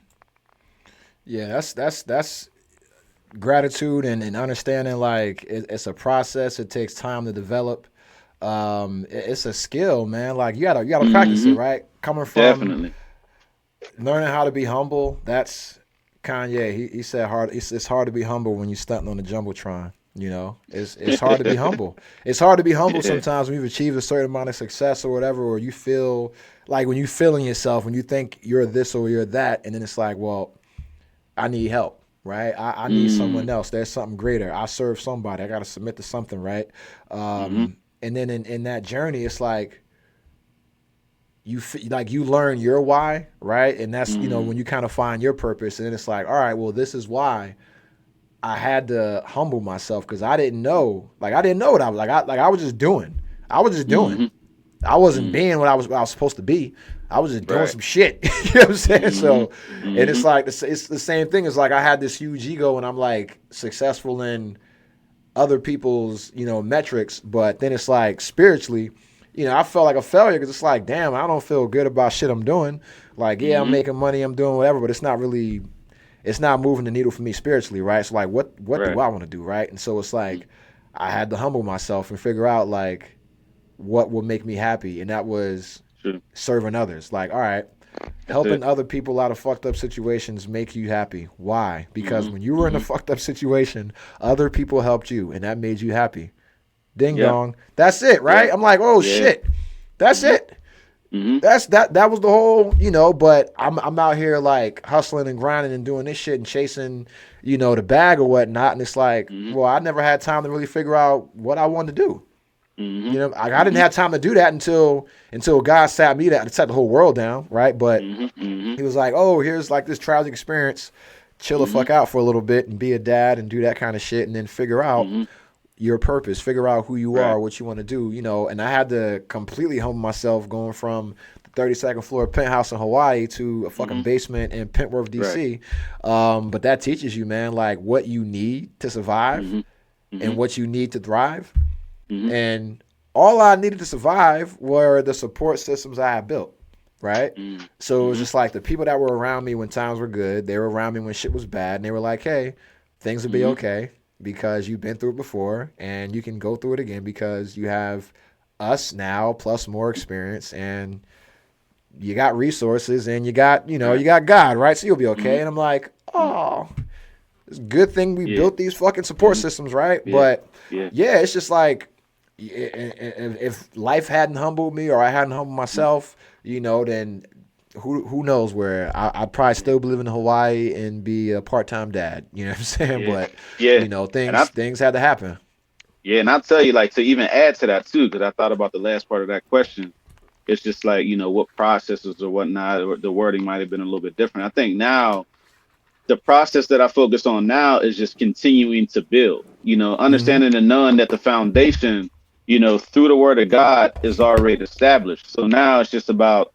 Speaker 1: Yeah, that's gratitude and understanding like it's a process. It takes time to develop. It's a skill, man. Like you gotta practice it,
Speaker 3: Hmm.
Speaker 1: right? Coming from
Speaker 3: Definitely.
Speaker 1: learning how to be humble. That's Kanye. He said hard. It's hard to be humble when you stunting on the jumbotron. You know, it's hard to be humble. It's hard to be humble
Speaker 3: Yeah.
Speaker 1: sometimes when you've achieved a certain amount of success or whatever, or you feel like when you feeling yourself, when you think you're this or you're that, and then it's like, well, I need help, right? I need
Speaker 3: Mm.
Speaker 1: someone else. There's something greater. I serve somebody. I got to submit to something, right?
Speaker 3: Hmm.
Speaker 1: And then in that journey, it's like like you learn your why, right? And that's
Speaker 3: Mm.
Speaker 1: when you kind of find your purpose, and then it's like, all right, well, this is why I had to humble myself because I didn't know, like I didn't know what I was like. I was just doing. I was just doing.
Speaker 3: Hmm.
Speaker 1: I wasn't
Speaker 3: Mm.
Speaker 1: being what I was supposed to be. I was just doing
Speaker 3: Right.
Speaker 1: some shit. You know what I'm saying?
Speaker 3: Hmm.
Speaker 1: So, and it's
Speaker 3: Hmm.
Speaker 1: like it's the same thing. It's like I had this huge ego, and I'm like successful in other people's metrics, but then it's like spiritually, I felt like a failure because it's like, damn, I don't feel good about shit I'm doing. Like, yeah, I'm
Speaker 3: Hmm.
Speaker 1: making money, I'm doing whatever, but it's not moving the needle for me spiritually, right? So like, what do
Speaker 3: Right.
Speaker 1: I want to do, right? And so it's like I had to humble myself and figure out like what will make me happy, and that was
Speaker 3: True.
Speaker 1: serving others. Like, all right,
Speaker 3: That's
Speaker 1: helping
Speaker 3: it.
Speaker 1: other people out of fucked up situations make you happy. Why? Because
Speaker 3: Hmm.
Speaker 1: when you were in a
Speaker 3: Hmm.
Speaker 1: fucked up situation, other people helped you, and that made you happy. Ding
Speaker 3: Yeah.
Speaker 1: dong. That's it,
Speaker 3: Yeah.
Speaker 1: right? I'm like, oh
Speaker 3: Yeah.
Speaker 1: shit. That's
Speaker 3: Hmm.
Speaker 1: it.
Speaker 3: Hmm.
Speaker 1: That was the whole. But I'm out here like hustling and grinding and doing this shit and chasing, the bag or whatnot. And it's like,
Speaker 3: Hmm.
Speaker 1: well, I never had time to really figure out what I wanted to do.
Speaker 3: Hmm.
Speaker 1: I didn't
Speaker 3: Hmm.
Speaker 1: have time to do that until God sat me down to set the whole world down, right? But
Speaker 3: Hmm. Hmm.
Speaker 1: he was like, oh, here's like this tragic experience. Chill the
Speaker 3: Hmm.
Speaker 1: fuck out for a little bit and be a dad and do that kind of shit and then figure out
Speaker 3: Hmm.
Speaker 1: your purpose, figure out who you
Speaker 3: Right.
Speaker 1: are, what you want to do. And I had to completely humble myself going from the 32nd floor penthouse in Hawaii to a fucking
Speaker 3: Hmm.
Speaker 1: basement in Pentworth,
Speaker 3: Right.
Speaker 1: DC. But that teaches you, man, like what you need to survive
Speaker 3: Hmm. Hmm.
Speaker 1: and what you need to thrive.
Speaker 3: Hmm.
Speaker 1: And all I needed to survive were the support systems I had built, right? So it was
Speaker 3: Hmm.
Speaker 1: just like the people that were around me when times were good, they were around me when shit was bad, and they were like, hey, things will be
Speaker 3: Hmm.
Speaker 1: okay because you've been through it before and you can go through it again because you have us now plus more experience and you got resources and you
Speaker 3: Right.
Speaker 1: got God, right? So you'll be okay.
Speaker 3: Hmm.
Speaker 1: And I'm like,
Speaker 3: Hmm.
Speaker 1: oh, it's a good thing we
Speaker 3: Yeah.
Speaker 1: built these fucking support
Speaker 3: Hmm.
Speaker 1: systems, right?
Speaker 3: Yeah.
Speaker 1: But
Speaker 3: Yeah.
Speaker 1: yeah, it's just like if life hadn't humbled me or I hadn't humbled
Speaker 3: Mm.
Speaker 1: myself, then who knows where I'd probably
Speaker 3: Yeah.
Speaker 1: still be living in Hawaii and be a part time dad. You know what I'm saying?
Speaker 3: Yeah.
Speaker 1: But
Speaker 3: Yeah. And
Speaker 1: things had to happen.
Speaker 3: I'll tell you, like, to even add to that too, because I thought about the last part of that question. It's just like, what processes or whatnot, or the wording might have been a little bit different. I think now the process that I focus on now is just continuing to build,
Speaker 1: Mm-hmm.
Speaker 3: understanding and knowing that the foundation, through the word of God is already established. So now it's just about,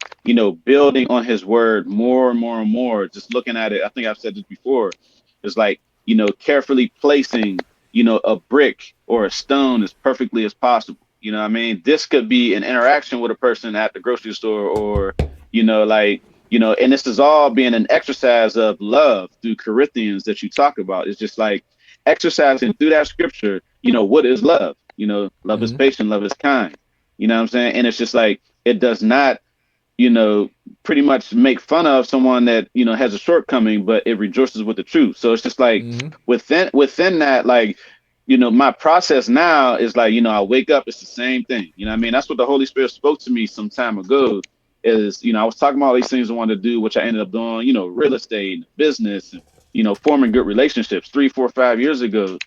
Speaker 3: building on his word more and more and more, just looking at it. I think I've said this before. It's like, carefully placing, a brick or a stone as perfectly as possible. You know what I mean? This could be an interaction with a person at the grocery store or, like, and this is all being an exercise of love through Corinthians that you talk about. It's just like exercising through that scripture, what is love? Love is
Speaker 1: Mm-hmm.
Speaker 3: patient, love is kind. You know what I'm saying? And it's just like it does not, you know, pretty much make fun of someone that, has a shortcoming, but it rejoices with the truth. So it's just like
Speaker 1: Mm-hmm.
Speaker 3: within that, like, my process now is like, I wake up, it's the same thing. You know what I mean? That's what the Holy Spirit spoke to me some time ago is, I was talking about all these things I wanted to do, which I ended up doing, real estate and business. forming good relationships 3, 4, 5 years ago.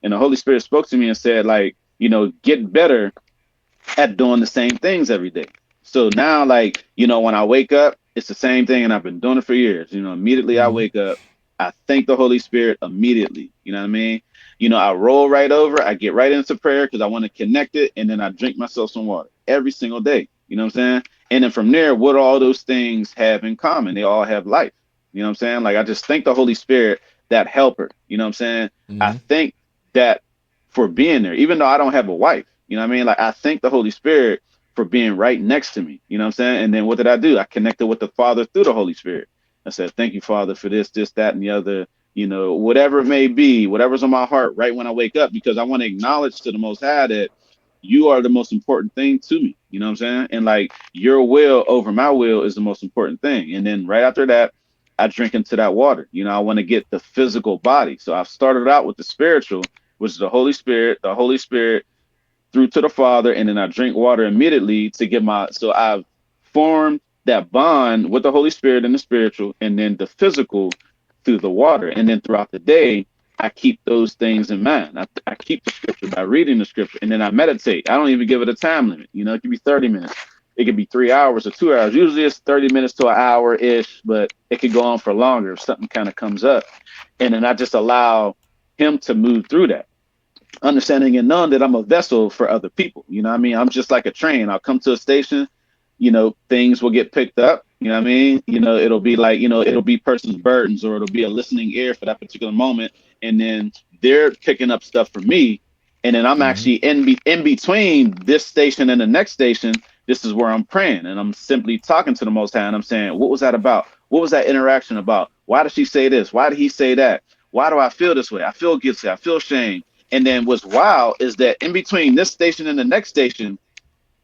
Speaker 3: And the Holy Spirit spoke to me and said, like, get better at doing the same things every day. So now, like, when I wake up, it's the same thing, and I've been doing it for years. Immediately I
Speaker 1: Mm-hmm.
Speaker 3: wake up, I thank the Holy Spirit immediately. You know what I mean? I roll right over, I get right into prayer because I want to connect it, and then I drink myself some water every single day. You know what I'm saying? And then from there, what do all those things have in common? They all have life. You know what I'm saying? Like, I just thank the Holy Spirit, that helper. You know what I'm saying? I
Speaker 1: Mm-hmm.
Speaker 3: thank that for being there, even though I don't have a wife. You know what I mean? Like, I thank the Holy Spirit for being right next to me. You know what I'm saying? And then what did I do? I connected with the Father through the Holy Spirit. I said, thank you, Father, for this, that, and the other, whatever it may be, whatever's on my heart right when I wake up, because I want to acknowledge to the Most High that you are the most important thing to me. You know what I'm saying? And like, your will over my will is the most important thing. And then right after that, I drink into that water. I want to get the physical body. So I've started out with the spiritual, which is the Holy Spirit through to the Father, and then I drink water immediately to get so I've formed that bond with the Holy Spirit and the spiritual, and then the physical through the water. And then throughout the day, I keep those things in mind. I keep the scripture by reading the scripture, and then I meditate. I don't even give it a time limit. It could be 30 minutes. It could be 3 hours or 2 hours. Usually it's 30 minutes to an hour ish, but it could go on for longer if something kind of comes up. And then I just allow him to move through that, understanding and knowing that I'm a vessel for other people. You know what I mean? I'm just like a train. I'll come to a station, things will get picked up. You know what I mean? It'll be like, it'll be person's burdens, or it'll be a listening ear for that particular moment. And then they're picking up stuff from me. And then I'm
Speaker 1: Mm-hmm.
Speaker 3: actually in between this station and the next station. This is where I'm praying, and I'm simply talking to the Most High, and I'm saying, what was that about? What was that interaction about? Why did she say this? Why did he say that? Why do I feel this way? I feel guilty. I feel shame. And then what's wild is that in between this station and the next station,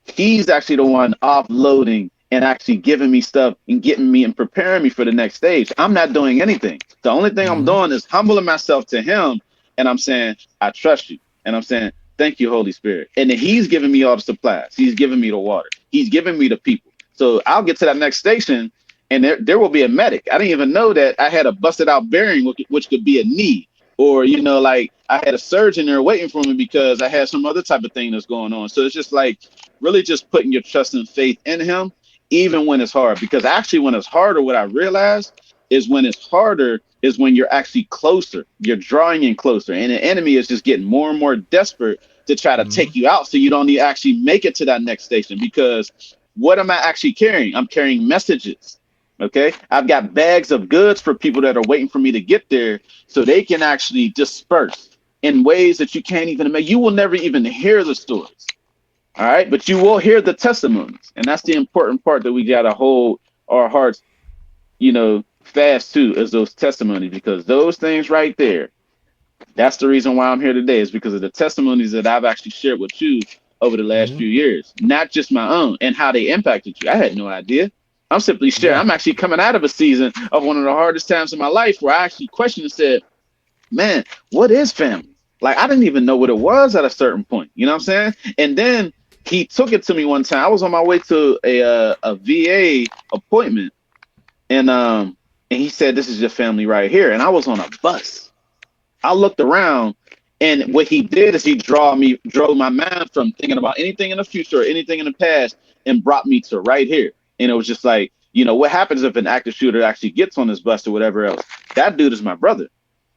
Speaker 3: he's actually the one offloading and actually giving me stuff and getting me and preparing me for the next stage. I'm not doing anything. The only thing I'm
Speaker 1: Mm-hmm.
Speaker 3: doing is humbling myself to him. And I'm saying, I trust you. And I'm saying, thank you, Holy Spirit. And then he's giving me all the supplies. He's giving me the water. He's giving me the people. So I'll get to that next station, and there will be a medic. I didn't even know that I had a busted out bearing, which could be a knee. Or, like, I had a surgeon there waiting for me because I had some other type of thing that's going on. So it's just like, really just putting your trust and faith in him, even when it's hard. Because actually, when it's harder, what I realized is when it's harder is when you're actually closer. You're drawing in closer, and the enemy is just getting more and more desperate to try to
Speaker 1: Mm-hmm.
Speaker 3: take you out, so you don't need to actually make it to that next station. Because what am I actually carrying? I'm carrying messages. Okay, I've got bags of goods for people that are waiting for me to get there, so they can actually disperse in ways that you can't even imagine. You will never even hear the stories. All right, but you will hear the testimonies, and that's the important part that we gotta hold our hearts, fast to, is those testimonies, because those things right there, that's the reason why I'm here today, is because of the testimonies that I've actually shared with you over the last
Speaker 1: Mm-hmm.
Speaker 3: few years, not just my own, and how they impacted you. I had no idea. I'm simply sharing.
Speaker 1: Yeah.
Speaker 3: I'm actually coming out of a season of one of the hardest times in my life where I actually questioned and said, man, what is family? Like, I didn't even know what it was at a certain point. You know what I'm saying? And then he took it to me one time. I was on my way to a VA appointment, and he said, "This is your family right here." And I was on a bus. I looked around, and what he did is he drove my mind from thinking about anything in the future or anything in the past, and brought me to right here. And it was just like, what happens if an active shooter actually gets on this bus or whatever else? That dude is my brother.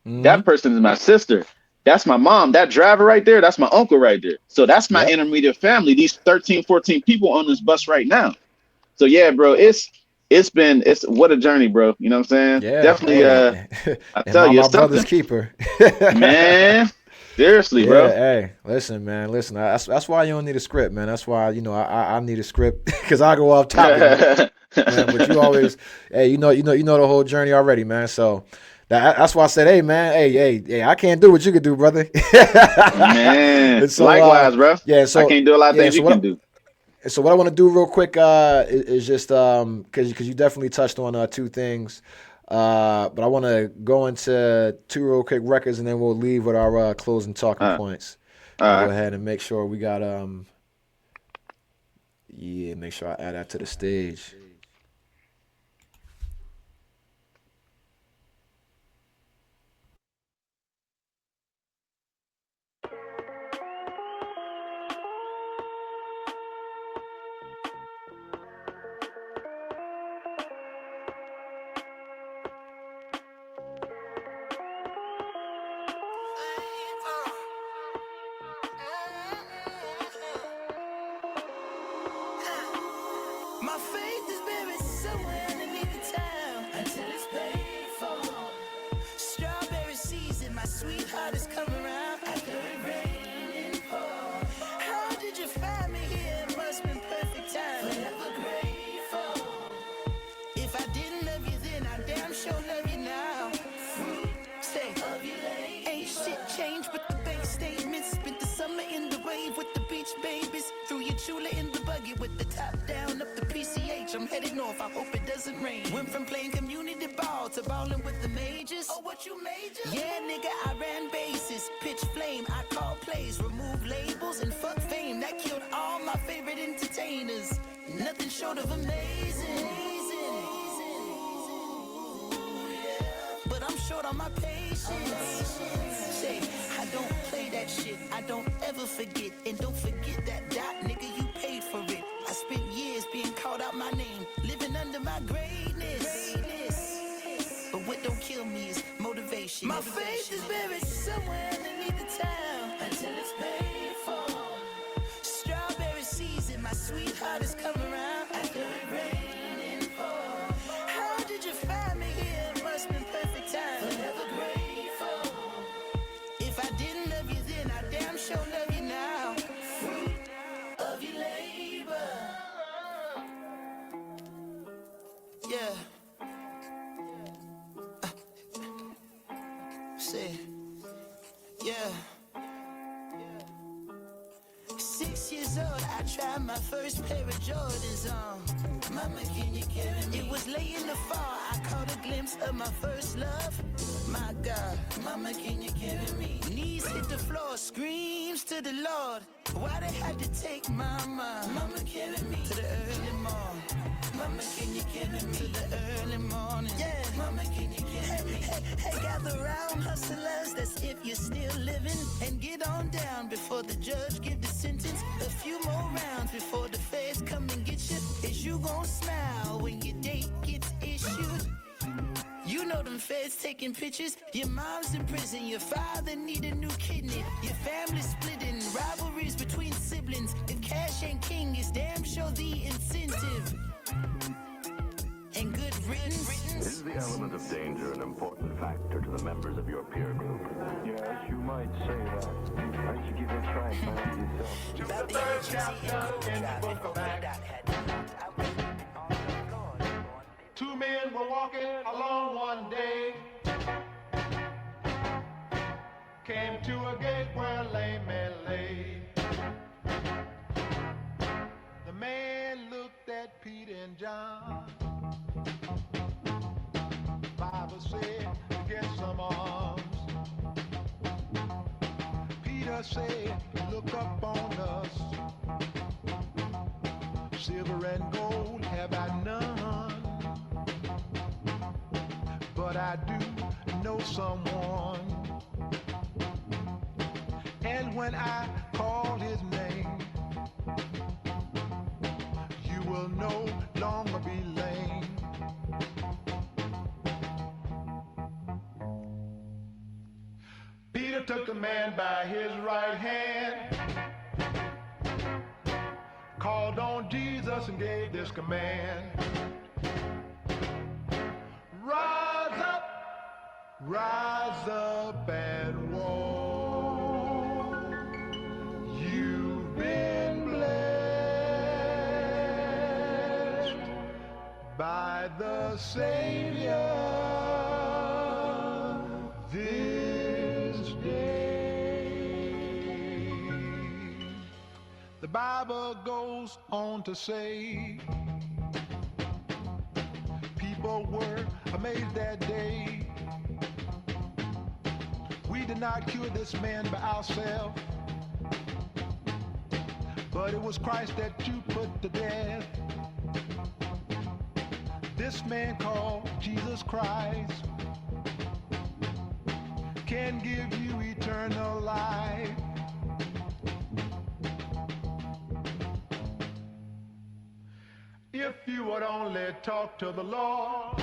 Speaker 1: Mm-hmm.
Speaker 3: That person is my sister. That's my mom. That driver right there, that's my uncle right there. So that's my
Speaker 1: Yep.
Speaker 3: intermediate family. These 13, 14 people on this bus right now. So yeah, bro, it's what a journey, bro. You know what I'm saying?
Speaker 1: Yeah.
Speaker 3: Definitely,
Speaker 1: Hey.
Speaker 3: I
Speaker 1: And
Speaker 3: tell you,
Speaker 1: my
Speaker 3: it's
Speaker 1: brother's
Speaker 3: something.
Speaker 1: keeper.
Speaker 3: Man, seriously,
Speaker 1: Yeah,
Speaker 3: bro.
Speaker 1: hey, listen, man, listen. That's why you don't need a script, man. That's why I need a script because I go off topic, man. But you always, hey, you know the whole journey already, man. So that's why I said, hey, man, hey, I can't do what you could do, brother.
Speaker 3: Man,
Speaker 1: And so,
Speaker 3: likewise, bro.
Speaker 1: yeah,
Speaker 3: I can't do a lot of things
Speaker 1: so
Speaker 3: you can do.
Speaker 1: what I want to do real quick is just because you definitely touched on two things. But I want to go into two real quick records, and then we'll leave with our closing talking
Speaker 3: Uh,
Speaker 1: points.
Speaker 3: all
Speaker 1: And go
Speaker 3: right.
Speaker 1: ahead and make sure we got make sure I add that to the stage.
Speaker 7: hope it doesn't rain. Went from playing community ball to balling with the majors. Oh, what you major? Yeah, nigga, I ran bases. Pitch flame, I call plays. Remove labels and fuck fame. That killed all my favorite entertainers. Nothing short of amazing. But I'm short on my patience. Say, I don't play that shit. I don't ever forget. And don't forget that dot, nigga, you paid for it. I spent years being called out my name, living under my greatness. But what don't kill me is motivation. My faith is buried somewhere underneath the town until it's paid for. Strawberry season, my sweetheart has come around after it rained and poured. How did you find me here? It must been perfect time. Forever grateful. If I didn't love you then, I damn sure love you now. Fruit of your labor. Yeah. Say, yeah. 6 years old, I tried my first pair of Jordans on. Mama, can you carry me? It was late in the fall, I caught a glimpse of my first love. My God, Mama, can you carry me? Knees hit the floor, screams to the Lord. Why they had to take Mama? Mama, carry me to the early morning. Mama, can you carry me to the early morning? Yeah, Mama, can you carry me? Hey, gather round, hustlers, that's if you're still living. And get on down before the judge give the sentence. A few more rounds before the feds come and get you. Is you gon' smile when your date gets issued? You know them feds taking pictures. Your mom's in prison, your father need a new kidney. Your family splitting, rivalries between siblings. If cash ain't king, it's damn sure the incentive. And good riddance.
Speaker 8: Is the element of danger an important factor to the members of your peer group?
Speaker 9: Yes, you might say that. Why don't you give it a try and find out yourself?
Speaker 2: To the third chapter in the book of Acts. Two men were walking along one day. Came to a gate where a lame man lay. The man looked at Peter and John. Bible said to get some alms. Peter said, look up on us. Silver and gold have I none, but I do know someone. And when I call his name, you will no longer be lame. Peter took the man by his right hand, called on Jesus and gave this command. Rise up and walk. You've been blessed by the Savior this day. The Bible goes on to say, people were amazed that day. We did not cure this man by ourselves, but it was Christ that you put to death. This man called Jesus Christ can give you eternal life. If you would only talk to the Lord,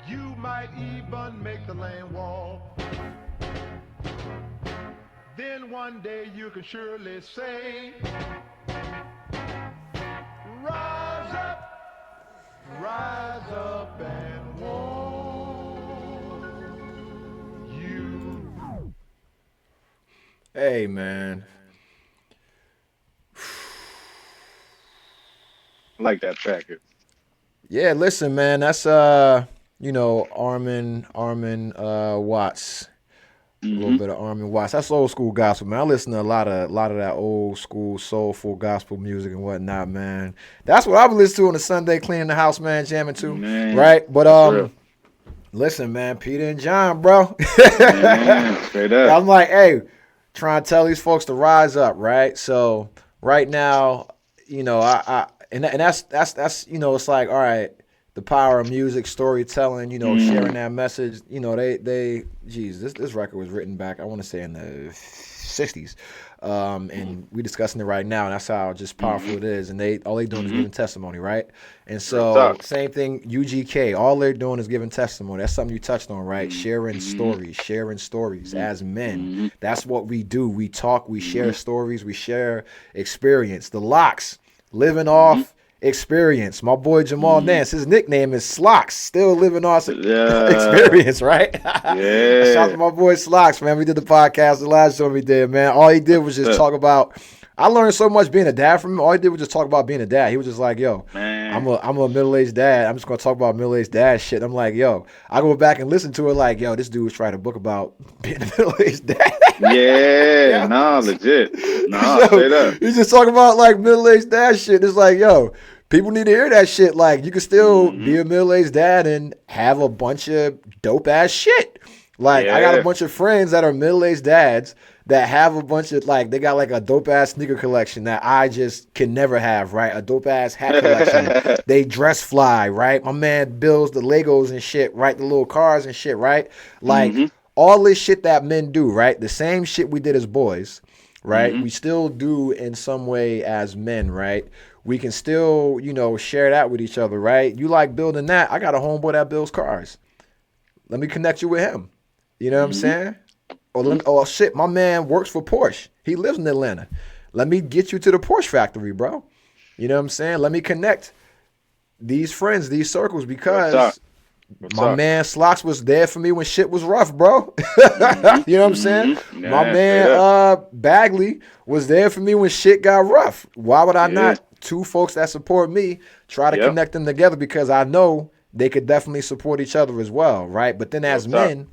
Speaker 2: you might even make the lame walk. Then one day you can surely say, rise up and walk. You.
Speaker 1: Hey, man.
Speaker 3: I like that track.
Speaker 1: Yeah, listen, man. That's Armin Watts. A little bit of Army Watts. That's old school gospel, man. I listen to a lot of that old school soulful gospel music and whatnot, man. That's what I've listened to on a Sunday, cleaning the house, man, jamming to,
Speaker 3: Man,
Speaker 1: right? But
Speaker 3: that's real.
Speaker 1: listen, man, Peter and John, bro.
Speaker 3: Man, straight up.
Speaker 1: I'm like, hey, trying to tell these folks to rise up, right? So right now, you know, and that's you know, it's like, all right, the power of music, storytelling, you know, sharing that message. You know, this record was written back, I want to say in the 60s. And we discussing it right now, and that's how just powerful it is. And all they doing is giving testimony, right? And so same thing, UGK, all they're doing is giving testimony. That's something you touched on, right? Sharing stories as men. That's what we do. We talk, we share stories, we share experience. The Locks, living off experience. My boy Jamal Nance, his nickname is Slocks, still living off experience, right?
Speaker 3: Yeah.
Speaker 1: Shout out to my boy Slocks, man. We did the podcast, the last show we did, man. All he did was just talk about, I learned so much being a dad from him. All he did was just talk about being a dad. He was just like, yo,
Speaker 3: Man.
Speaker 1: I'm a middle-aged dad. I'm just going to talk about middle-aged dad shit. I'm like, yo, I go back and listen to it like, yo, this dude was writing a book about being a middle-aged dad.
Speaker 3: Yeah, no, legit. No, straight up.
Speaker 1: He's just talking about like middle-aged dad shit. It's like, yo, people need to hear that shit. Like, you can still be a middle-aged dad and have a bunch of dope-ass shit. Like, I got a bunch of friends that are middle-aged dads that have a bunch of, like, they got like a dope-ass sneaker collection that I just can never have, right? A dope-ass hat collection. They dress fly, right? My man builds the Legos and shit, right? The little cars and shit, right? Like, all this shit that men do, right? The same shit we did as boys, right? We still do in some way as men, right? We can still, you know, share that with each other, right? You like building that. I got a homeboy that builds cars. Let me connect you with him. You know what I'm saying? Oh, shit, my man works for Porsche. He lives in Atlanta. Let me get you to the Porsche factory, bro. You know what I'm saying? Let me connect these friends, these circles, because my man Slocks was there for me when shit was rough, bro. You know what I'm saying?
Speaker 3: Yeah,
Speaker 1: my man Bagley was there for me when shit got rough. Why would I not? Two folks that support me, try to connect them together, because I know they could definitely support each other as well, right? But then as men,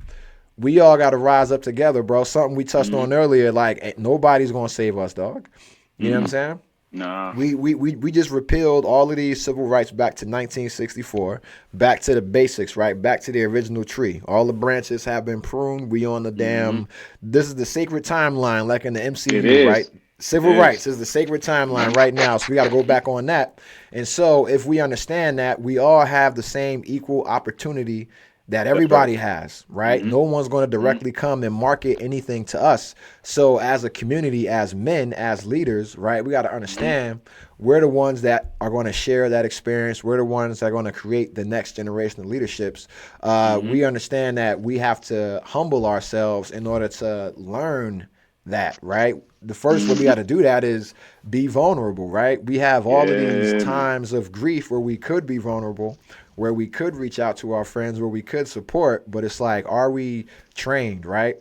Speaker 1: we all got to rise up together, bro. Something we touched on earlier, like nobody's going to save us, dog. You know what I'm saying?
Speaker 3: Nah.
Speaker 1: We just repealed all of these civil rights back to 1964, back to the basics, right? Back to the original tree. All the branches have been pruned. We on the damn, this is the sacred timeline, like in the MCU, right? Civil rights is the sacred timeline right now, so we got to go back on that. And so if we understand that, we all have the same equal opportunity that everybody has, right? No one's going to directly come and market anything to us. So as a community, as men, as leaders, right, we got to understand we're the ones that are going to share that experience. We're the ones that are going to create the next generation of leaderships. We understand that we have to humble ourselves in order to learn that, right? The first way we got to do that is be vulnerable, right? We have all of these times of grief where we could be vulnerable, where we could reach out to our friends, where we could support, but it's like, are we trained, right?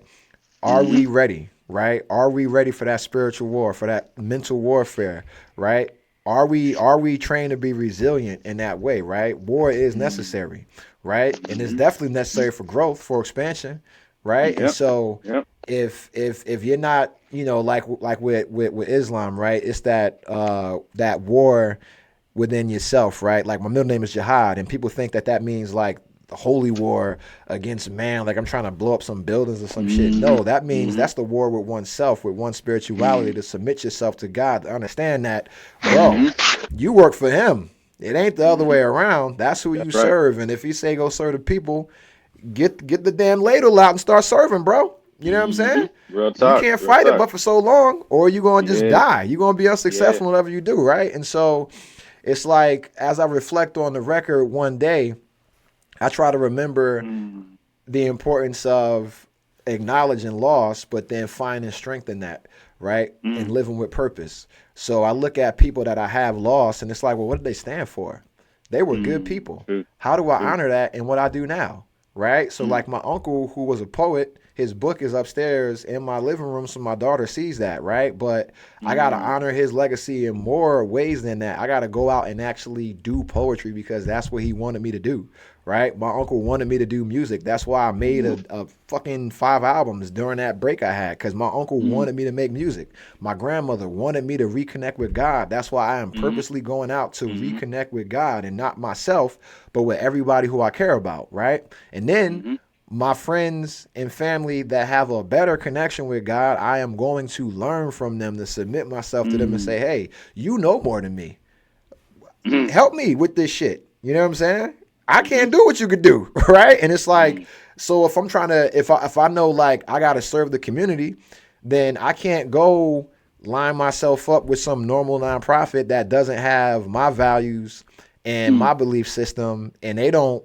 Speaker 1: Are we ready, right? Are we ready for that spiritual war, for that mental warfare, right? Are we trained to be resilient in that way, right? War is necessary, right? And it's definitely necessary for growth, for expansion, right? And so if you're not, you know, like with Islam, right? It's that that war within yourself, right? Like my middle name is Jihad, and people think that means like the holy war against man, like I'm trying to blow up some buildings or some shit. No, that means that's the war with oneself, with one's spirituality, to submit yourself to God, to understand that, bro, you work for him. It ain't the other way around. That's who you serve. And if he say go serve the people, get the damn ladle out and start serving, bro. You know what I'm saying?
Speaker 3: Real talk,
Speaker 1: you can't fight it but for so long, or you're going to just die. You're going to be unsuccessful in whatever you do, right? And so it's like, as I reflect on the record one day, I try to remember the importance of acknowledging loss, but then finding strength in that, right? And living with purpose. So I look at people that I have lost, and it's like, well, what did they stand for? They were good people. How do I honor that in what I do now, right? So like my uncle, who was a poet, his book is upstairs in my living room, so my daughter sees that, right? But I got to honor his legacy in more ways than that. I got to go out and actually do poetry because that's what he wanted me to do, right? My uncle wanted me to do music. That's why I made a fucking 5 albums during that break I had, because my uncle wanted me to make music. My grandmother wanted me to reconnect with God. That's why I am purposely going out to reconnect with God, and not myself, but with everybody who I care about, right? And then my friends and family that have a better connection with God, I am going to learn from them, to submit myself to them and say, hey, you know more than me. Help me with this shit. You know what I'm saying? I can't do what you could do, right? And it's like, so if I'm trying to, if I know like I got to serve the community, then I can't go line myself up with some normal nonprofit that doesn't have my values and my belief system, and they don't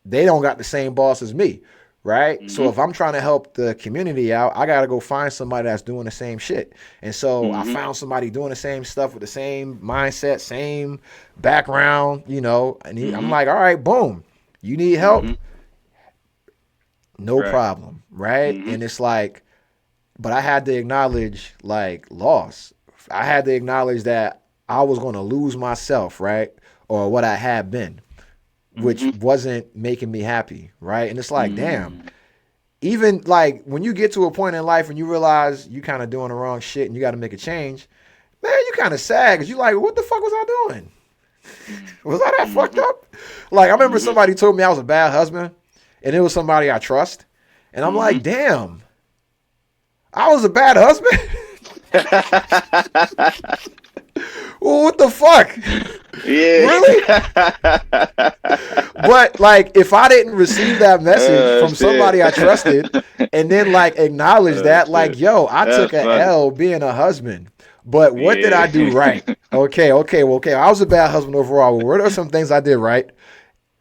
Speaker 1: got the same boss as me, right? So if I'm trying to help the community out, I got to go find somebody that's doing the same shit. And so I found somebody doing the same stuff with the same mindset, same background, you know, and I'm like, all right, boom, you need help? No problem, right? And it's like, but I had to acknowledge like loss. I had to acknowledge that I was going to lose myself, right? Or what I had been, which wasn't making me happy, right? And it's like, damn, even like when you get to a point in life and you realize you kind of doing the wrong shit and you got to make a change, man, you kind of sad because you like, what the fuck was I doing? Was I that fucked up? Like, I remember somebody told me I was a bad husband, and it was somebody I trust. And I'm like, damn, I was a bad husband? Well, what the fuck?
Speaker 3: Yeah.
Speaker 1: Really? But like, if I didn't receive that message from somebody I trusted, and then like acknowledge that, like, yo, I took an L being a husband, but what did I do right? Okay. I was a bad husband overall. Well, what are some things I did right?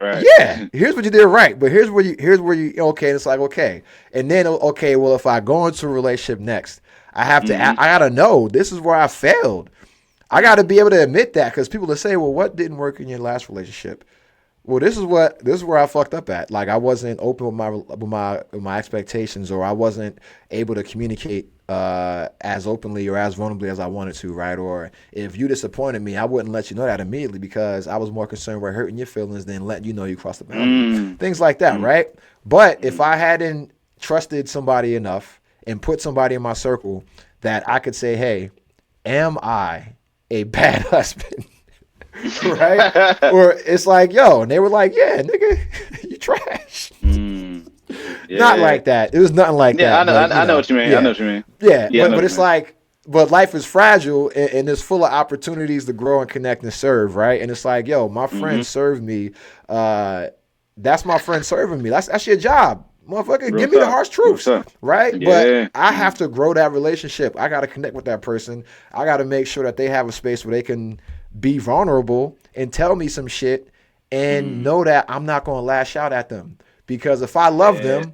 Speaker 3: Right.
Speaker 1: Yeah, here's what you did right, but here's where you okay. And it's like, okay, and then okay, well, if I go into a relationship next, I have to, I gotta know this is where I failed. I got to be able to admit that, because people will say, well, what didn't work in your last relationship? Well, this is where I fucked up at. Like, I wasn't open with my expectations, or I wasn't able to communicate as openly or as vulnerably as I wanted to, right? Or if you disappointed me, I wouldn't let you know that immediately, because I was more concerned with hurting your feelings than letting you know you crossed the boundary. Things like that, right? But if I hadn't trusted somebody enough and put somebody in my circle that I could say, hey, am I a bad husband? Right? Or it's like, yo, and they were like, yeah, nigga, you trash.
Speaker 3: Yeah.
Speaker 1: Not like that. It was nothing like that.
Speaker 3: Yeah,
Speaker 1: But,
Speaker 3: I know what you mean.
Speaker 1: Yeah.
Speaker 3: I know what you mean.
Speaker 1: Yeah,
Speaker 3: Yeah,
Speaker 1: but it's like, but life is fragile, and it's full of opportunities to grow and connect and serve, right? And it's like, yo, my friend served me. That's my friend serving me. That's your job. Motherfucker, give me the harsh truths, right?
Speaker 3: Yeah.
Speaker 1: But I have to grow that relationship. I got to connect with that person. I got to make sure that they have a space where they can be vulnerable and tell me some shit, and know that I'm not going to lash out at them. Because if I love them,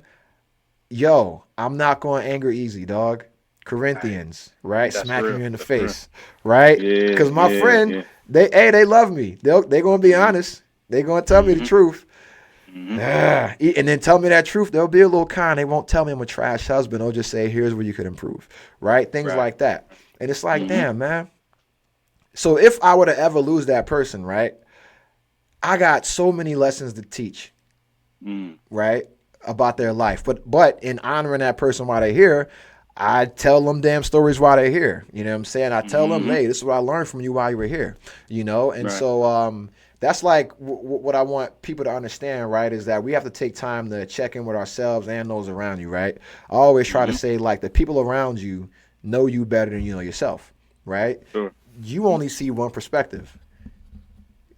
Speaker 1: yo, I'm not going to anger easy, dog. Corinthians, right? Smacking you in the face, right? Because my friend, they love me. They're going to be honest. They're going to tell me the truth. And then tell me that truth. They'll be a little kind. They won't tell me I'm a trash husband. They'll just say, here's where you could improve, right? Things like that. And it's like, damn, man. So if I were to ever lose that person, right, I got so many lessons to teach, right, about their life. But in honoring that person while they're here, I tell them damn stories while they're here. You know what I'm saying? I tell them, hey, this is what I learned from you while you were here, you know? And so that's like what I want people to understand, right, is that we have to take time to check in with ourselves and those around you, right? I always try to say, like, the people around you know you better than you know yourself, right?
Speaker 3: Sure.
Speaker 1: You only see one perspective.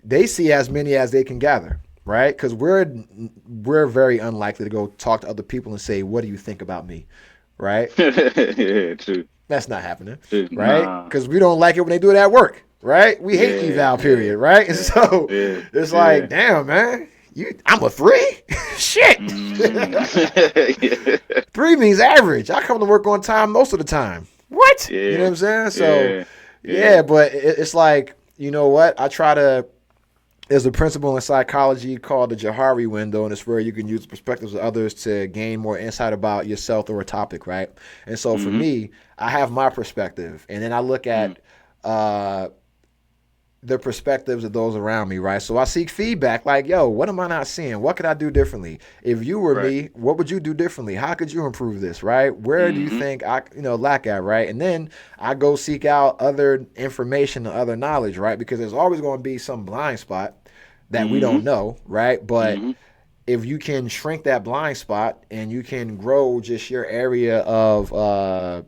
Speaker 1: They see as many as they can gather, right? Because we're very unlikely to go talk to other people and say, what do you think about me, right?
Speaker 3: Yeah, true.
Speaker 1: That's not happening,
Speaker 3: True.
Speaker 1: right? Because we don't like it when they do it at work, right? We hate eval period, right? And so it's like, damn, man, I'm a 3? Shit. 3 means average. I come to work on time most of the time. What? You know what I'm saying? So, but it's like, you know what? I try to, there's a principle in psychology called the Johari window, and it's where you can use the perspectives of others to gain more insight about yourself or a topic, right? And so for me, I have my perspective, and then I look at the perspectives of those around me, right? So I seek feedback like, yo, what am I not seeing? What could I do differently? If you were me, what would you do differently? How could you improve this, right? Where do you think I, lack at, right? And then I go seek out other information and other knowledge, right? Because there's always going to be some blind spot that we don't know, right? But if you can shrink that blind spot and you can grow just your area of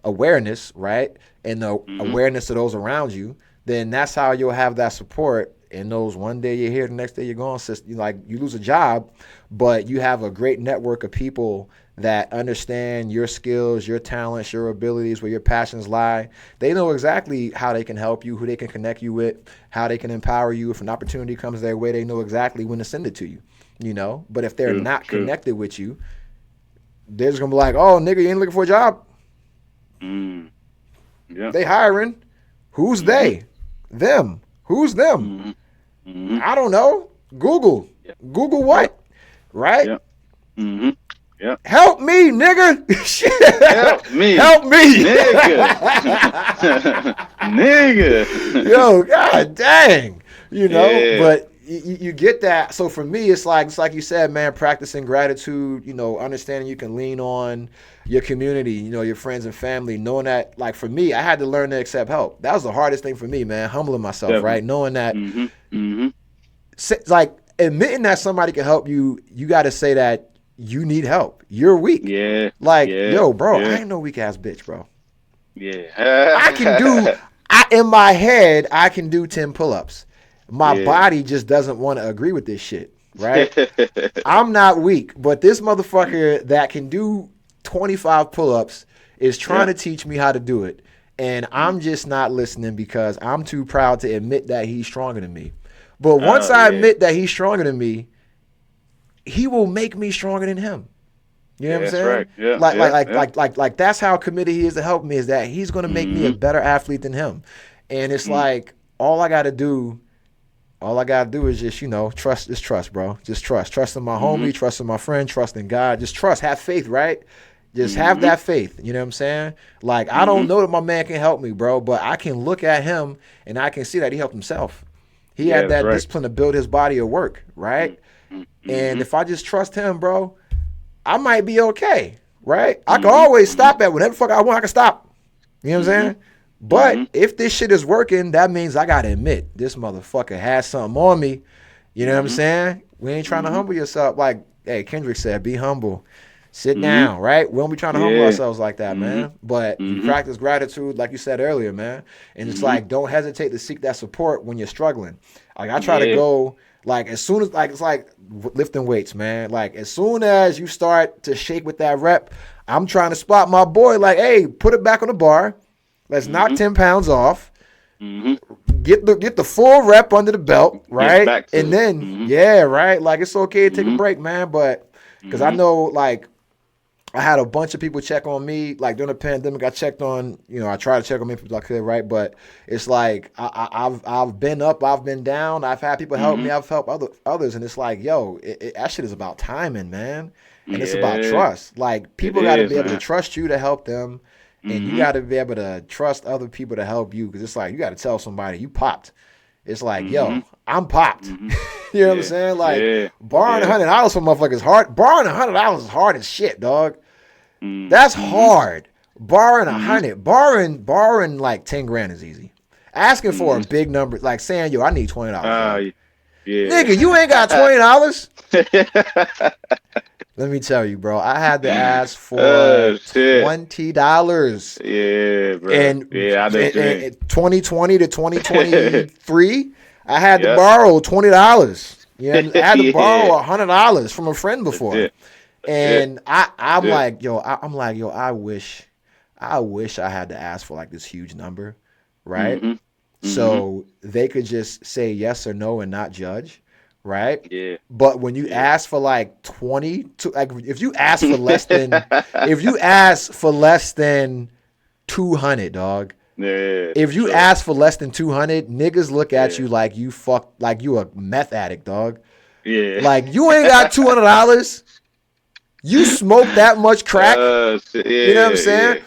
Speaker 1: awareness, right? And the awareness of those around you, then that's how you'll have that support. And those one day you're here, the next day you're gone. Like you lose a job, but you have a great network of people that understand your skills, your talents, your abilities, where your passions lie. They know exactly how they can help you, who they can connect you with, how they can empower you. If an opportunity comes their way, they know exactly when to send it to you, But if they're not connected with you, they're just going to be like, oh, nigga, you ain't looking for a job?
Speaker 3: Yeah.
Speaker 1: They hiring. Who's they? Them. Who's them? I don't know. Google. Google what? Right?
Speaker 3: Yeah.
Speaker 1: Help me, nigga.
Speaker 3: Help me.
Speaker 1: Help me.
Speaker 3: Nigga. Nigga.
Speaker 1: Yo, god dang. But you get that. So for me, it's like you said, man, practicing gratitude, understanding you can lean on your community, your friends and family, knowing that, like for me, I had to learn to accept help. That was the hardest thing for me, man, humbling myself, right? Knowing that, like admitting that somebody can help you, you got to say that you need help. You're weak.
Speaker 3: Yeah.
Speaker 1: Yo, bro, I ain't no weak ass bitch, bro.
Speaker 3: Yeah.
Speaker 1: I can do, in my head, I can do 10 pull-ups. My body just doesn't want to agree with this shit, right? I'm not weak, but this motherfucker that can do 25 pull-ups is trying to teach me how to do it. And I'm just not listening because I'm too proud to admit that he's stronger than me. But once I admit that he's stronger than me, he will make me stronger than him. You know what I'm saying?
Speaker 3: Right. Yeah.
Speaker 1: Like that's how committed he is to help me, is that he's going to make me a better athlete than him. And it's like, all I got to do is just, trust. Just trust, bro. Just trust. Trust in my homie, trust in my friend, trust in God. Just trust. Have faith, right? Just have that faith. You know what I'm saying? Like, I don't know that my man can help me, bro, but I can look at him and I can see that he helped himself. He had that discipline to build his body of work, right? And if I just trust him, bro, I might be okay, right? I can always stop at whatever fuck I want. I can stop. You know what I'm saying? But if this shit is working, that means I got to admit this motherfucker has something on me. You know what I'm saying? We ain't trying to humble yourself. Like, hey, Kendrick said, be humble. Sit down, right? We don't be trying to humble ourselves like that, man. But you practice gratitude, like you said earlier, man. And it's like, don't hesitate to seek that support when you're struggling. Like, I try to go, like, as soon as, like, it's like lifting weights, man. Like, as soon as you start to shake with that rep, I'm trying to spot my boy, like, hey, put it back on the bar. Let's knock 10 pounds off. Get the full rep under the belt, right? And then, right? Like, it's okay to take a break, man. But, because I know, like, I had a bunch of people check on me. Like, during the pandemic, I checked on, I tried to check on me people I could, right? But it's like, I've been up, I've been down. I've had people help me. I've helped others. And it's like, yo, that shit is about timing, man. And it's about trust. Like, people got to be able to trust you to help them. And you got to be able to trust other people to help you. Because it's like, you got to tell somebody, you popped. It's like, yo, I'm popped. You know what I'm saying? Like, borrowing $100 from motherfuckers hard. Borrowing $100 is hard as shit, dog. That's hard. Borrowing $100, borrowing like 10 grand is easy. Asking for a big number, like saying, yo, I need $20. Nigga, you ain't got $20. Let me tell you, bro. I had to ask for $20.
Speaker 3: Yeah, bro.
Speaker 1: And
Speaker 3: I know
Speaker 1: in 2020 to 2023, I had to borrow $20. I had to borrow $100 from a friend before. And I'm like, yo, I wish I had to ask for like this huge number, right? So they could just say yes or no and not judge, right? Yeah. But when you ask for like 20, like if you ask for less than, $200, dog. Yeah. If you ask for less than 200, niggas look at you like you a meth addict, dog. Yeah. Like you ain't got $200. You smoke that much crack. You know what I'm saying?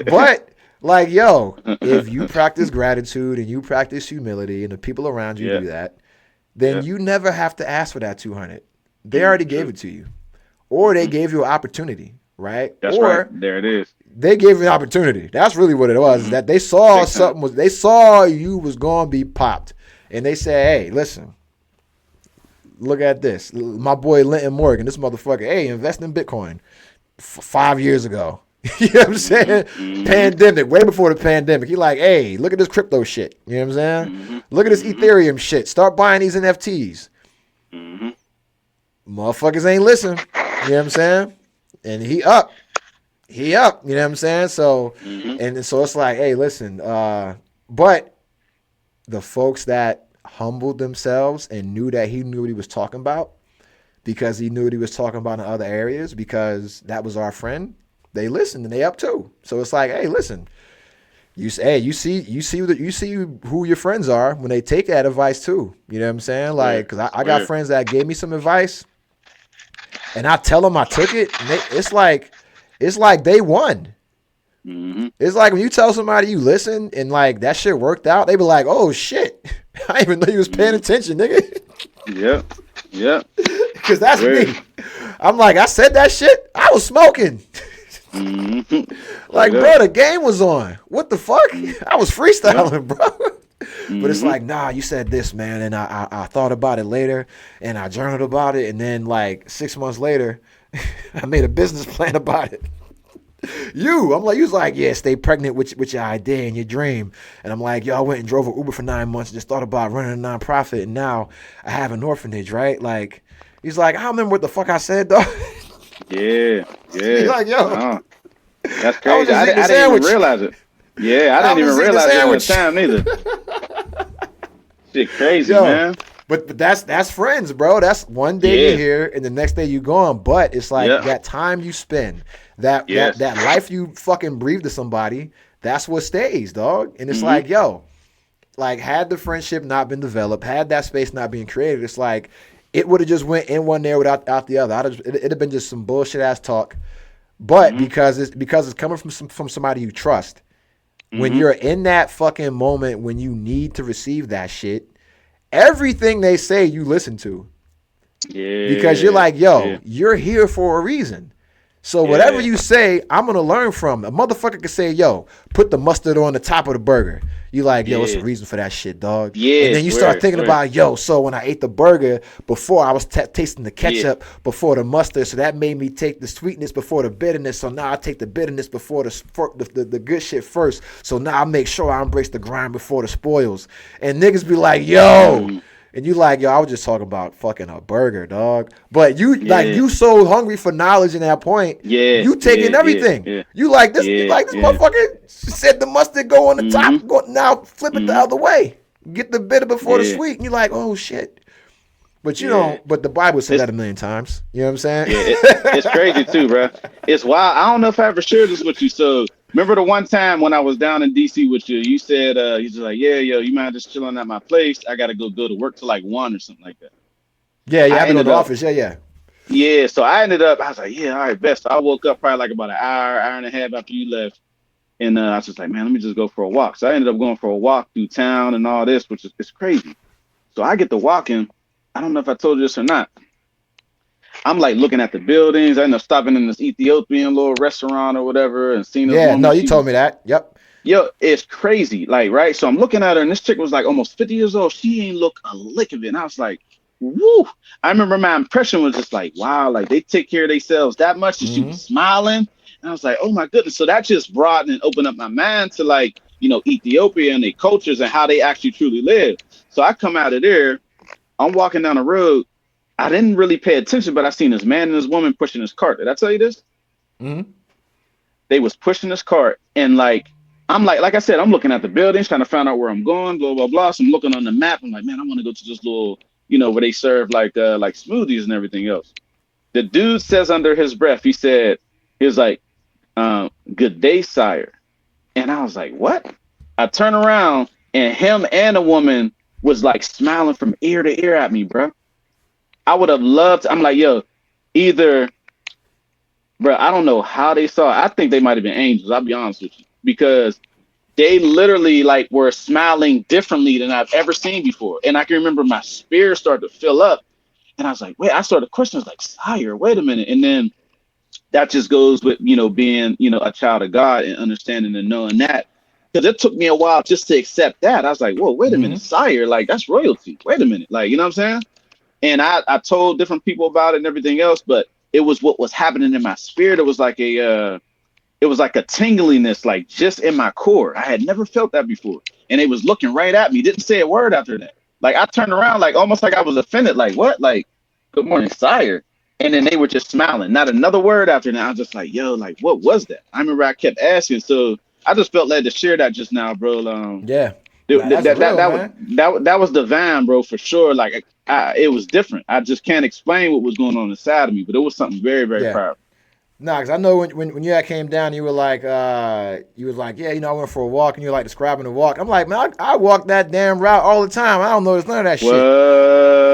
Speaker 1: But Like, yo, if you practice gratitude and you practice humility and the people around you do that, then you never have to ask for that 200. They already gave it to you. Or they gave you an opportunity, right?
Speaker 3: That's
Speaker 1: or
Speaker 3: right. There it is.
Speaker 1: They gave you an opportunity. That's really what it was. That they saw something was, they saw you was going to be popped. And they said, hey, listen, look at this. My boy Linton Morgan, this motherfucker, hey, invest in Bitcoin 5 years ago. You know what I'm saying? Pandemic, way before the pandemic. He like, hey, look at this crypto shit. You know what I'm saying? Look at this Ethereum shit. Start buying these NFTs. Motherfuckers ain't listen. You know what I'm saying? And he up. You know what I'm saying? So, and so it's like, hey, listen, but the folks that humbled themselves and knew that he knew what he was talking about, because he knew what he was talking about in other areas, because that was our friend, they listened and they up too. So it's like, hey, listen, you see who your friends are when they take that advice too. You know what I'm saying? Like, cause I got friends that gave me some advice, and I tell them I took it. And it's like they won. It's like when you tell somebody you listen and like that shit worked out, they be like, oh shit, I didn't even know you was paying attention, nigga.
Speaker 3: Yeah.
Speaker 1: Cause that's me. I'm like, I said that shit. I was smoking. Like, bro, the game was on. What the fuck? I was freestyling, bro. But it's like, nah, you said this, man, and I thought about it later, and I journaled about it, and then like 6 months later, I made a business plan about it. You was like, yeah, stay pregnant with your idea and your dream. And I'm like, yo, I went and drove an Uber for 9 months and just thought about running a nonprofit, and now I have an orphanage, right? Like, he's like, I don't remember what the fuck I said, though.
Speaker 3: Yeah.
Speaker 1: He's like, yo.
Speaker 3: That's crazy. I didn't even realize it. Yeah, I didn't even realize it at the time either. Shit crazy, man.
Speaker 1: But that's friends, bro. That's one day you're here and the next day you gone. But it's like that time you spend, that life you fucking breathe to somebody, that's what stays, dog. And it's like, yo, like, had the friendship not been developed, had that space not being created, it's like it would have just went in one there without out the other. It'd have been just some bullshit ass talk. But because it's coming from somebody you trust, when you're in that fucking moment when you need to receive that shit, everything they say you listen to. Yeah. Because you're like, yo, you're here for a reason. So whatever you say, I'm going to learn from. A motherfucker could say, yo, put the mustard on the top of the burger. You like, yo, what's the reason for that shit, dog? Yeah. And then you start thinking about, yo, so when I ate the burger, before I was tasting the ketchup before the mustard, so that made me take the sweetness before the bitterness. So now I take the bitterness before the good shit first. So now I make sure I embrace the grind before the spoils. And niggas be like, yo. And you like, yo, I was just talking about fucking a burger, dog. But you like, you so hungry for knowledge in that point. Yeah. You taking everything. Yeah. You like this. You like this motherfucker said the mustard go on the top. Go, now flip it the other way. Get the bitter before the sweet. And you're like, oh shit. But you don't. But the Bible said that a million times. You know what I'm saying?
Speaker 3: Yeah, it's crazy too, bro. It's wild. I don't know if I ever shared this with you. So remember the one time when I was down in DC with you, you said you just like, yeah, yo, you mind just chilling at my place? I gotta go to work till like 1 or something like that.
Speaker 1: Yeah, I ended in the office. Yeah.
Speaker 3: Yeah, so I ended up, I was like, yeah, all right, best. So I woke up probably like about an hour and a half after you left. And I was just like, man, let me just go for a walk. So I ended up going for a walk through town and all this, which is it's crazy. So I get to walking. I don't know if I told you this or not. I'm like looking at the buildings. I end up stopping in this Ethiopian little restaurant or whatever and seeing this woman.
Speaker 1: Yeah, no, you told me that. Yep.
Speaker 3: Yo, it's crazy. Like, right? So I'm looking at her and this chick was like almost 50 years old. She ain't look a lick of it. And I was like, woo. I remember my impression was just like, wow, like they take care of themselves that much. And she was smiling. And I was like, oh my goodness. So that just broadened and opened up my mind to like, you know, Ethiopia and their cultures and how they actually truly live. So I come out of there. I'm walking down the road. I didn't really pay attention, but I seen this man and this woman pushing this cart. Did I tell you this? They was pushing this cart, and like I'm like I said, I'm looking at the buildings, trying to find out where I'm going, blah blah blah. So I'm looking on the map. I'm like, man, I want to go to this little, you know, where they serve like smoothies and everything else. The dude says under his breath, he was like, "Good day, sire," and I was like, what? I turn around, and him and a woman was like smiling from ear to ear at me, bro. I would have loved I'm like, yo, either, bro, I don't know how they saw it. I think they might have been angels, I'll be honest with you. Because they literally like were smiling differently than I've ever seen before. And I can remember my spirit started to fill up. And I was like, wait, I started questioning, like, sire, wait a minute. And then that just goes with, being, a child of God and understanding and knowing that. Because it took me a while just to accept that. I was like, whoa, wait a minute, sire, like that's royalty. Wait a minute. Like, you know what I'm saying? And I told different people about it and everything else, but it was what was happening in my spirit. It was like a tingliness, like just in my core. I had never felt that before. And it was looking right at me. Didn't say a word after that. Like I turned around, like almost like I was offended. Like, what? Like, good morning, sire. And then they were just smiling. Not another word after that. I was just like, yo, like, what was that? I remember I kept asking. So I just felt led to share that just now, bro.
Speaker 1: Yeah.
Speaker 3: That was divine, bro, for sure. Like it was different. I just can't explain what was going on inside of me, but it was something very, very powerful.
Speaker 1: No, because I know when you came down, you were like, yeah, I went for a walk, and you were like describing the walk. I'm like, man, I walk that damn route all the time. I don't notice none of that shit.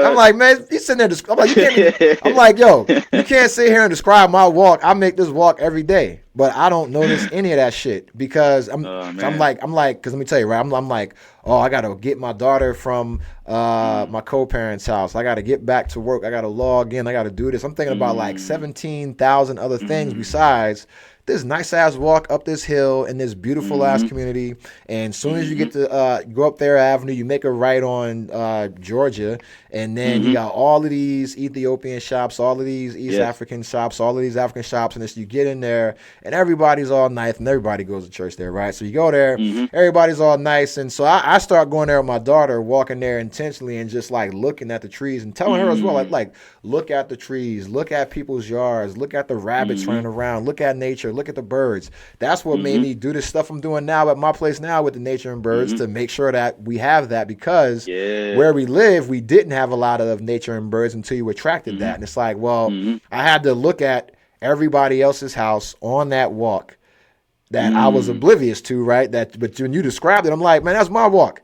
Speaker 1: I'm like, man, he's sitting there. I'm like, you can't. I'm like, yo, you can't sit here and describe my walk. I make this walk every day, but I don't notice any of that shit because I'm like, because let me tell you, right? I'm like, oh, I gotta get my daughter from my co-parents' house. I gotta get back to work. I gotta log in. I gotta do this. I'm thinking about like 17,000 other things besides this nice ass walk up this hill in this beautiful ass community. And as soon as you get to go up their avenue, you make a right on Georgia, and then you got all of these Ethiopian shops, all of these East African shops, all of these African shops, and you get in there, and everybody's all nice, and everybody goes to church there, right? So you go there, everybody's all nice, and so I start going there with my daughter, walking there intentionally, and just like looking at the trees and telling her as well, like look at the trees, look at people's yards, look at the rabbits running around, look at nature, look at the birds. That's what made me do this stuff I'm doing now at my place now with the nature and birds, to make sure that we have that, because where we live, we didn't have a lot of nature and birds until you attracted that. And it's like, well, I had to look at everybody else's house on that walk that I was oblivious to, right? But when you described it, I'm like, man, that's my walk.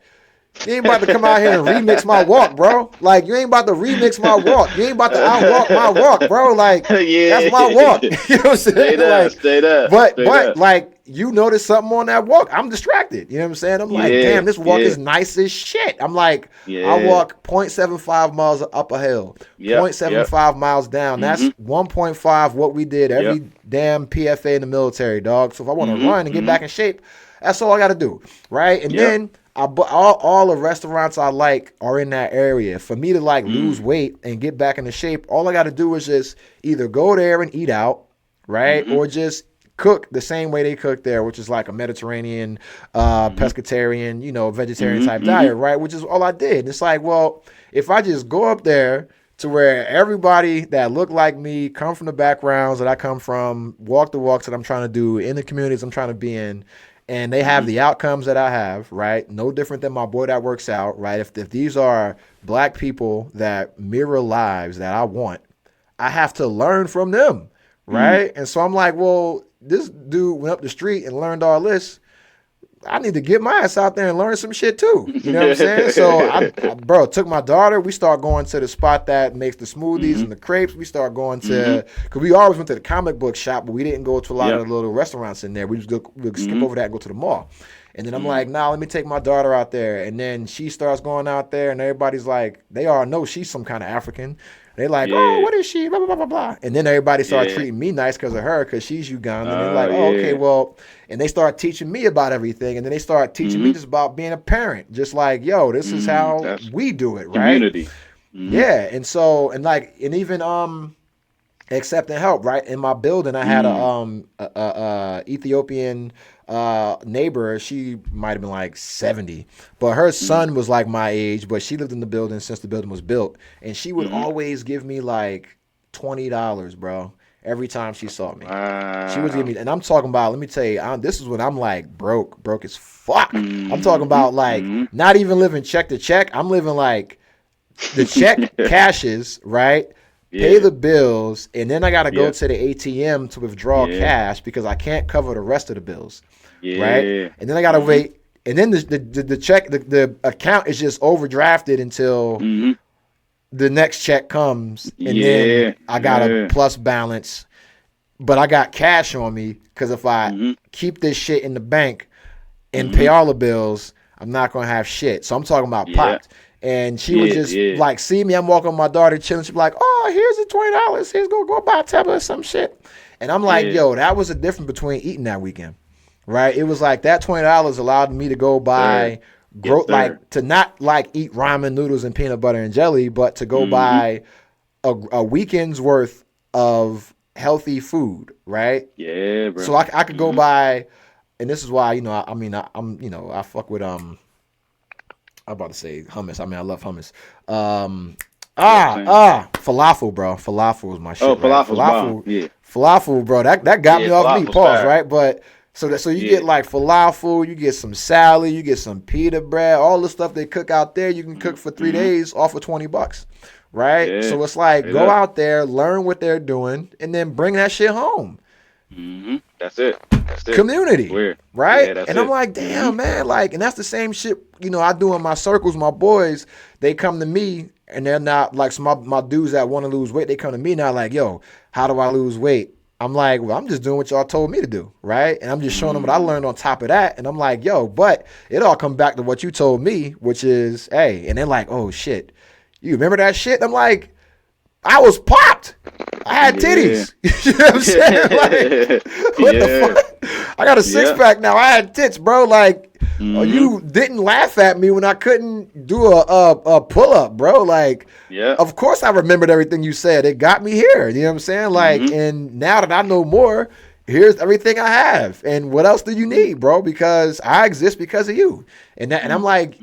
Speaker 1: You ain't about to come out here and remix my walk, bro. Like, you ain't about to remix my walk. You ain't about to outwalk my walk, bro. Like, that's my walk. You know what I'm saying?
Speaker 3: Straight up.
Speaker 1: But like, you notice something on that walk, I'm distracted. You know what I'm saying? I'm like, damn, this walk is nice as shit. I'm like, I walk 0.75 miles up a hill, 0.75 miles down. That's 1.5 what we did every damn PFA in the military, dog. So if I want to run and get back in shape, that's all I got to do, right? And then all the restaurants I like are in that area. For me to like lose weight and get back into shape, all I got to do is just either go there and eat out, right? Or just cook the same way they cook there, which is like a Mediterranean, pescatarian, vegetarian type diet, right? Which is all I did. And it's like, well, if I just go up there to where everybody that look like me, come from the backgrounds that I come from, walk the walks that I'm trying to do, in the communities I'm trying to be in, and they have the outcomes that I have, right? No different than my boy that works out, right? If these are black people that mirror lives that I want, I have to learn from them, right? And so I'm like, well, this dude went up the street and learned all this. I need to get my ass out there and learn some shit too. You know what I'm saying? So I took my daughter. We start going to the spot that makes the smoothies and the crepes. We start going to, because we always went to the comic book shop, but we didn't go to a lot of the little restaurants in there. We just we'd skip over that and go to the mall. And then I'm like, nah, let me take my daughter out there. And then she starts going out there, and everybody's like, they all know she's some kind of African. They're like, oh, what is she? Blah, blah, blah, blah, blah. And then everybody started treating me nice because of her, because she's Ugandan. And they're like, okay, well, and they start teaching me about everything. And then they start teaching me just about being a parent. Just like, yo, this is how we do it, right? Community. Yeah. And so, and even accepting help, right? In my building, I had a Ethiopian neighbor. She might have been like 70, but her son was like my age, but she lived in the building since the building was built, and she would always give me like $20, bro, every time she saw me. She would give me, and I'm talking about, let me tell you, this is when I'm like broke as fuck. I'm talking about like not even living check to check. I'm living like the check cashes, right? Pay the bills, and then I got to go to the ATM to withdraw cash because I can't cover the rest of the bills, right? And then I got to wait, and then the check, the account is just overdrafted until the next check comes, and then I got a plus balance, but I got cash on me because if I keep this shit in the bank, and pay all the bills, I'm not gonna have shit. So I'm talking about
Speaker 3: Yeah.
Speaker 1: popped. And she would just like see me. I'm walking with my daughter chilling. She'd be like, "Oh, here's the $20. Here's go buy a tablet or some shit." And I'm like, "Yo, that was the difference between eating that weekend, right? It was like that $20 allowed me to go buy, like to not like eat ramen noodles and peanut butter and jelly, but to go buy a weekend's worth of healthy food, right?
Speaker 3: Yeah, bro.
Speaker 1: So I could go buy, and this is why I fuck with I'm about to say hummus. I mean, I love hummus. Falafel, bro. Falafel is my shit. Falafel, bro. That got me off meat. Pause, right? But so you get like falafel, you get some salad, you get some pita bread, all the stuff they cook out there. You can cook for 3 days off of $20, right?
Speaker 3: Yeah.
Speaker 1: So it's like go out there, learn what they're doing, and then bring that shit home.
Speaker 3: That's it.
Speaker 1: Community, right?
Speaker 3: Yeah,
Speaker 1: and I'm like, damn, man, like, and that's the same shit, I do in my circles. My boys, they come to me, and they're not like, so my dudes that want to lose weight, they come to me now like, yo, how do I lose weight? I'm like, well, I'm just doing what y'all told me to do, right? And I'm just showing them what I learned on top of that, and I'm like, yo, but it all come back to what you told me, which is, hey, and they're like, oh shit, you remember that shit? I'm like, I was popped. I had titties. You know what I'm saying? Like, what the fuck? I got a six-pack now. I had tits, bro. Like, you didn't laugh at me when I couldn't do a pull-up, bro. Like, of course I remembered everything you said. It got me here. You know what I'm saying? Like, and now that I know more, here's everything I have. And what else do you need, bro? Because I exist because of you. And I'm like,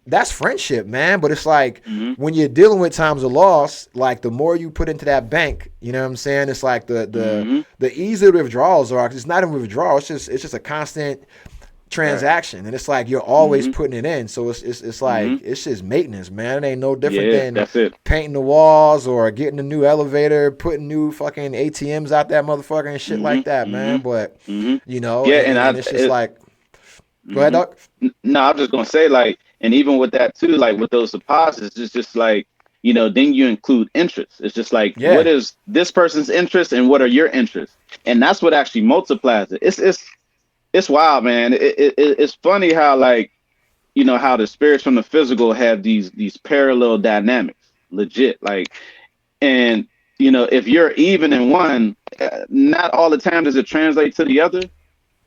Speaker 1: that's friendship, man. But it's like when you're dealing with times of loss, like the more you put into that bank, you know what I'm saying? It's like the easier the withdrawals are. 'Cause it's not even withdrawal. It's just a constant transaction, and it's like you're always putting it in. So it's like it's just maintenance, man. It ain't no different than painting the walls or getting a new elevator, putting new fucking ATMs out that motherfucker and shit like that, man. But and it's just like, go ahead, Doc.
Speaker 3: No, I'm just gonna say, like, and even with that too, like with those deposits, it's just like, then you include interests. It's just like, what is this person's interest and what are your interests? And that's what actually multiplies it. It's wild, man. It's funny how, like, how the spirits from the physical have these parallel dynamics, legit. Like, and if you're even in one, not all the time does it translate to the other,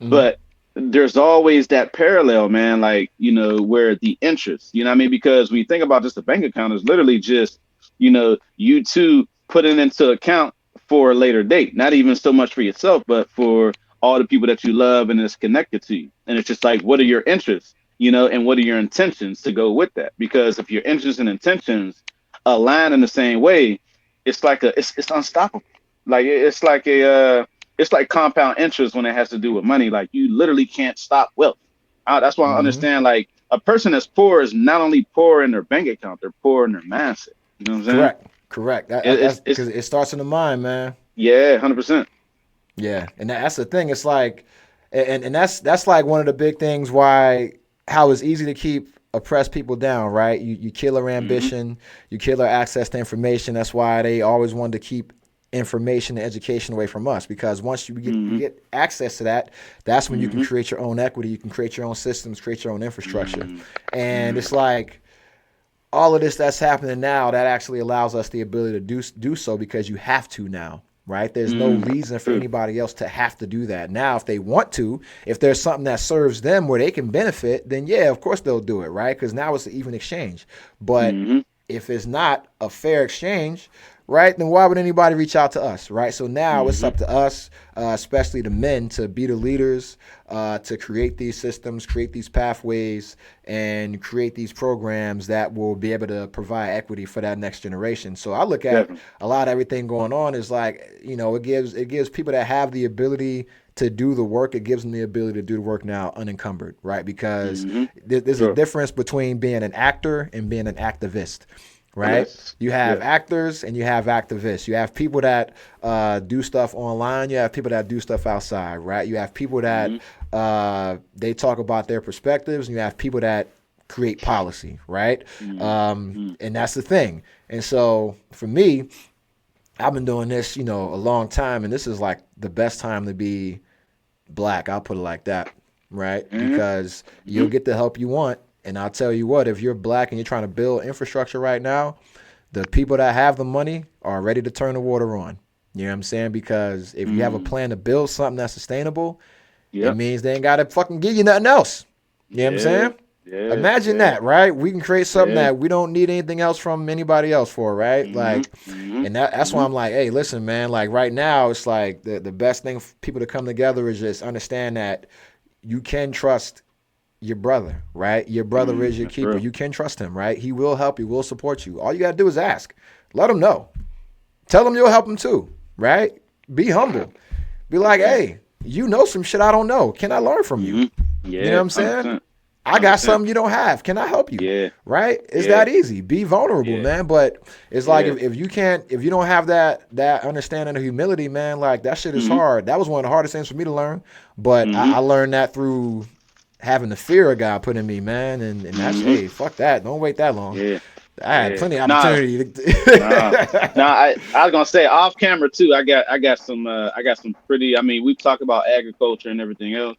Speaker 3: but there's always that parallel, man, like, where the interest, what I mean? Because when you think about just a bank account, is literally just, you two putting into account for a later date, not even so much for yourself, but for all the people that you love and is connected to you. And it's just like, what are your interests, and what are your intentions to go with that? Because if your interests and intentions align in the same way, it's like it's unstoppable. Like, it's like compound interest when it has to do with money. Like, you literally can't stop wealth. That's why I understand, like, a person that's poor is not only poor in their bank account, they're poor in their mindset. You know what I'm saying?
Speaker 1: Correct. That's because it starts in the mind, man.
Speaker 3: Yeah, 100%.
Speaker 1: Yeah, and that's the thing. It's like, and that's like one of the big things how it's easy to keep oppressed people down, right? You kill their ambition, you kill their access to information. That's why they always wanted to keep information and education away from us, because once you get access to that, that's when you can create your own equity, you can create your own systems, create your own infrastructure. And it's like all of this that's happening now, that actually allows us the ability to do so, because you have to now, right? There's no reason for anybody else to have to do that. Now, if they want to, if there's something that serves them where they can benefit, then yeah, of course they'll do it, right? Because now it's an even exchange. But if it's not a fair exchange, right, then why would anybody reach out to us, right? So now it's up to us, especially the men, to be the leaders, to create these systems, create these pathways, and create these programs that will be able to provide equity for that next generation. So I look at a lot of everything going on is like, it gives people that have the ability to do the work, it gives them the ability to do the work now unencumbered, right? Because there's a difference between being an actor and being an activist. Right? Yes. You have actors and you have activists. You have people that do stuff online. You have people that do stuff outside, right? You have people that they talk about their perspectives, and you have people that create policy, right? And that's the thing. And so for me, I've been doing this, a long time, and this is like the best time to be black. I'll put it like that. right? Because you'll get the help you want. And I'll tell you what, if you're black and you're trying to build infrastructure right now, the people that have the money are ready to turn the water on. You know what I'm saying? Because if you have a plan to build something that's sustainable, it means they ain't got to fucking give you nothing else. You know what I'm saying?
Speaker 3: Yeah,
Speaker 1: Imagine that, right? We can create something that we don't need anything else from anybody else for, right? Like, and that's why I'm like, hey, listen, man, like right now, it's like the best thing for people to come together is just understand that you can trust your brother, right? Your brother is your keeper.
Speaker 3: True.
Speaker 1: You can trust him, right? He will help you, will support you. All you got to do is ask. Let him know. Tell him you'll help him too, right? Be humble. Be like, hey, you know some shit I don't know. Can I learn from you?
Speaker 3: Yeah,
Speaker 1: You know what I'm saying?
Speaker 3: 100%.
Speaker 1: I got something you don't have. Can I help you?
Speaker 3: Yeah.
Speaker 1: Right? It's that easy. Be vulnerable, man. But it's like if you don't have that understanding of humility, man, like that shit is hard. That was one of the hardest things for me to learn. But I learned that through having the fear of God put in me, man. And that's, hey, fuck that. Don't wait that long.
Speaker 3: Yeah.
Speaker 1: I had plenty of opportunity.
Speaker 3: I was gonna say off camera too. I got some pretty. I mean, we talk about agriculture and everything else.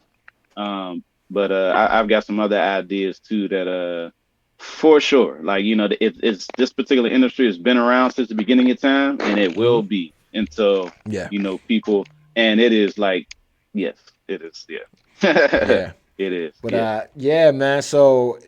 Speaker 3: But I've got some other ideas too that for sure, like, you know, it's this particular industry has been around since the beginning of time, and it will be until you know, people, and it is like, yes, it is, it is.
Speaker 1: But yeah, man. So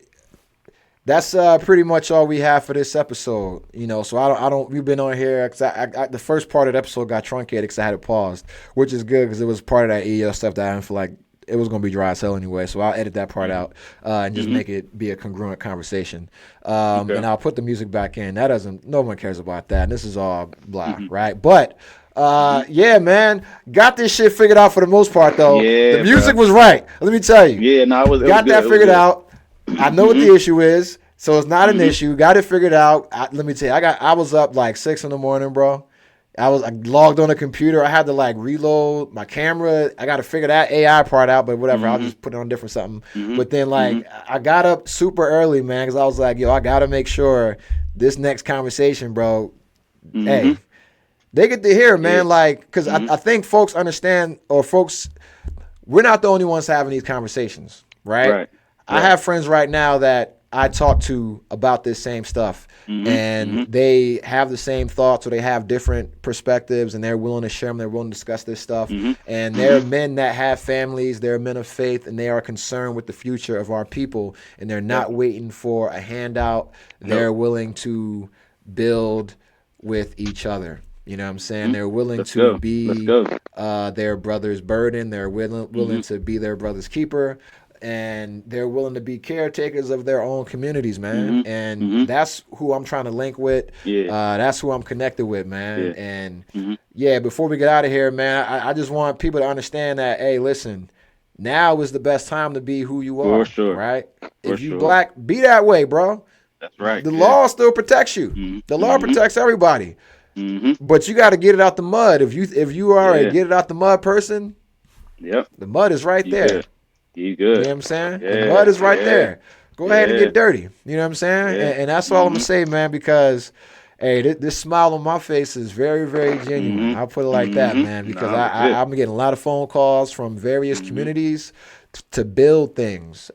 Speaker 1: that's pretty much all we have for this episode. You know, so I don't. We've been on here because I the first part of the episode got truncated because I had it paused, which is good because it was part of that EO stuff that I didn't feel like it was gonna be dry as hell anyway. So I'll edit that part out and just make it be a congruent conversation. And I'll put the music back in. No one cares about that. And this is all blah, right? But yeah, man, got this shit figured out for the most part though.
Speaker 3: Yeah,
Speaker 1: the music was right. Let me tell you.
Speaker 3: Yeah, no, it
Speaker 1: got
Speaker 3: was
Speaker 1: that
Speaker 3: good.
Speaker 1: figured out. I know what the issue is, so it's not an issue. Got it figured out. Let me tell you, I was up like 6 a.m, bro. I logged on a computer. I had to like reload my camera. I got to figure that AI part out, but whatever. I'll just put it on different something. But then like I got up super early, man, because I was like, yo, I got to make sure this next conversation, bro, hey, they get to hear, man, like, because I think folks understand, or folks, we're not the only ones having these conversations, right? I have friends right now that I talk to about this same stuff, and they have the same thoughts, or they have different perspectives, and they're willing to share them. They're willing to discuss this stuff. And they're men that have families. They're men of faith, and they are concerned with the future of our people, and they're not waiting for a handout. They're willing to build with each other. You know what I'm saying? They're willing to be their brother's burden. They're willing to be their brother's keeper. And they're willing to be caretakers of their own communities, man. And that's who I'm trying to link with. That's who I'm connected with, man. And before we get out of here, man, I just want people to understand that, hey, listen, now is the best time to be who you are.
Speaker 3: For sure.
Speaker 1: Right? If you black, be that way, bro.
Speaker 3: That's right.
Speaker 1: The law still protects you. The law protects everybody. But you got to get it out the mud. If you are a get it out the mud person, the mud is right there.
Speaker 3: Good. You good.
Speaker 1: You know what I'm saying? The mud is right there. Go ahead and get dirty. You know what I'm saying? And that's all I'm going to say, man, because, hey, this smile on my face is very, very genuine. I'll put it like that, man, because I'm getting a lot of phone calls from various communities to build things.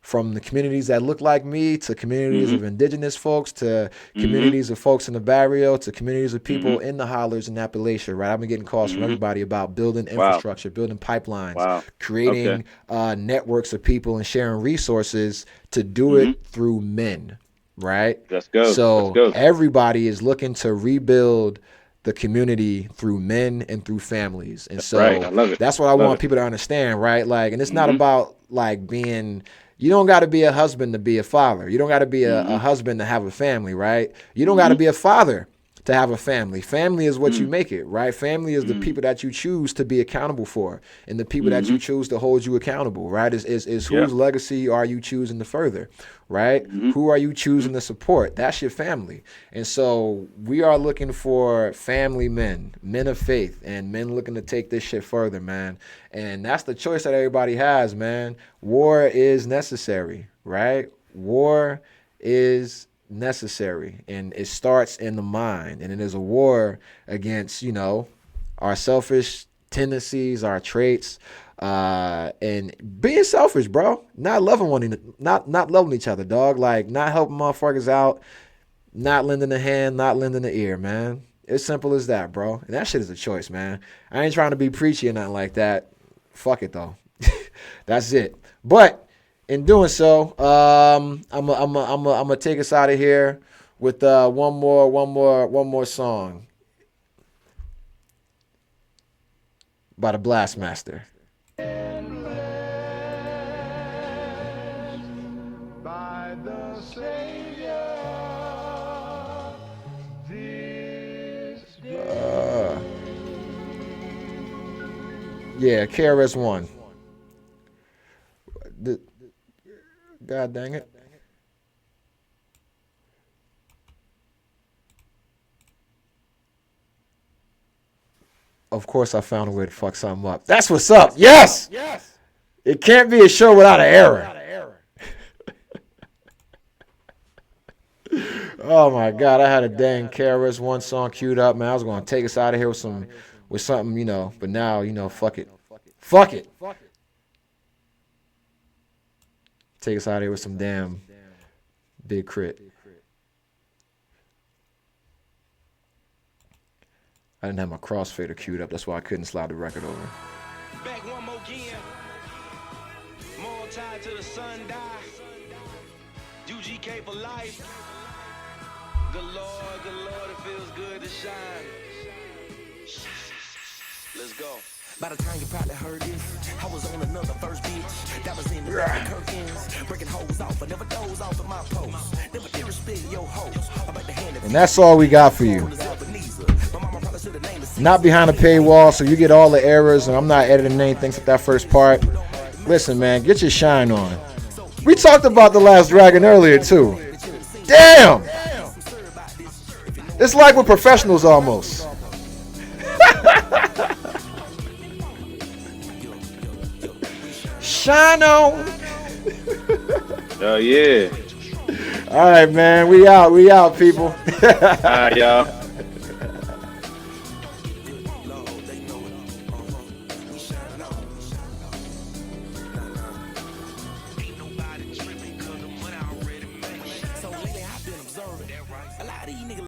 Speaker 1: From the communities that look like me, to communities of indigenous folks, to communities of folks in the barrio, to communities of people in the hollers in Appalachia, right? I've been getting calls from everybody about building infrastructure, building pipelines, creating networks of people and sharing resources to do it through men, right?
Speaker 3: Let's go.
Speaker 1: So everybody is looking to rebuild the community through men and through families. And so
Speaker 3: I love it.
Speaker 1: That's what I want people to understand, right? Like, and it's not about like being... You don't got to be a husband to be a father. You don't got to be a husband to have a family, right? You don't got to be a father to have a family. Family is what you make it, right? Family is the people that you choose to be accountable for, and the people that you choose to hold you accountable, right? Is whose legacy are you choosing to further, right? Who are you choosing to support? That's your family. And so we are looking for family men of faith, and men looking to take this shit further, man. And that's the choice that everybody has, man. War is necessary, right? War is necessary, and it starts in the mind, and it is a war against, our selfish tendencies, our traits, And being selfish, bro. Not loving each other, dog. Like not helping motherfuckers out, not lending a hand, not lending an ear, man. It's simple as that, bro. And that shit is a choice, man. I ain't trying to be preachy or nothing like that. Fuck it though. That's it. But in doing so, I'm gonna take us out of here with one more song by the Blastmaster.
Speaker 5: By the Savior, this
Speaker 1: Yeah, KRS-One. God dang it. Of course, I found a way to fuck something up. That's what's up. Yes! It can't be a show without an error. Oh my God, I had a dang KRS-One song queued up, man. I was going to take us out of here with something, you know, but now, you know, fuck it. Fuck it. Take us out of here with some damn Big Crit. I didn't have my crossfader queued up. That's why I couldn't slide the record over.
Speaker 10: Back one more again. More tied to the sun die. UGK for life. Good Lord, it feels good to shine. Let's go.
Speaker 6: By the time you probably heard this, I was on another first bitch. That was in the Kirkins. Breaking hoes off, but never doze off of my post. Never disrespect your hoes.
Speaker 1: And that's all we got for you. Not behind a paywall, so you get all the errors, and I'm not editing anything except that first part. Listen, man, get your shine on. We talked about The Last Dragon earlier, too. Damn! It's like we're professionals almost. Shine on.
Speaker 3: Oh, yeah.
Speaker 1: All right, man. We out, people.
Speaker 3: All right, y'all.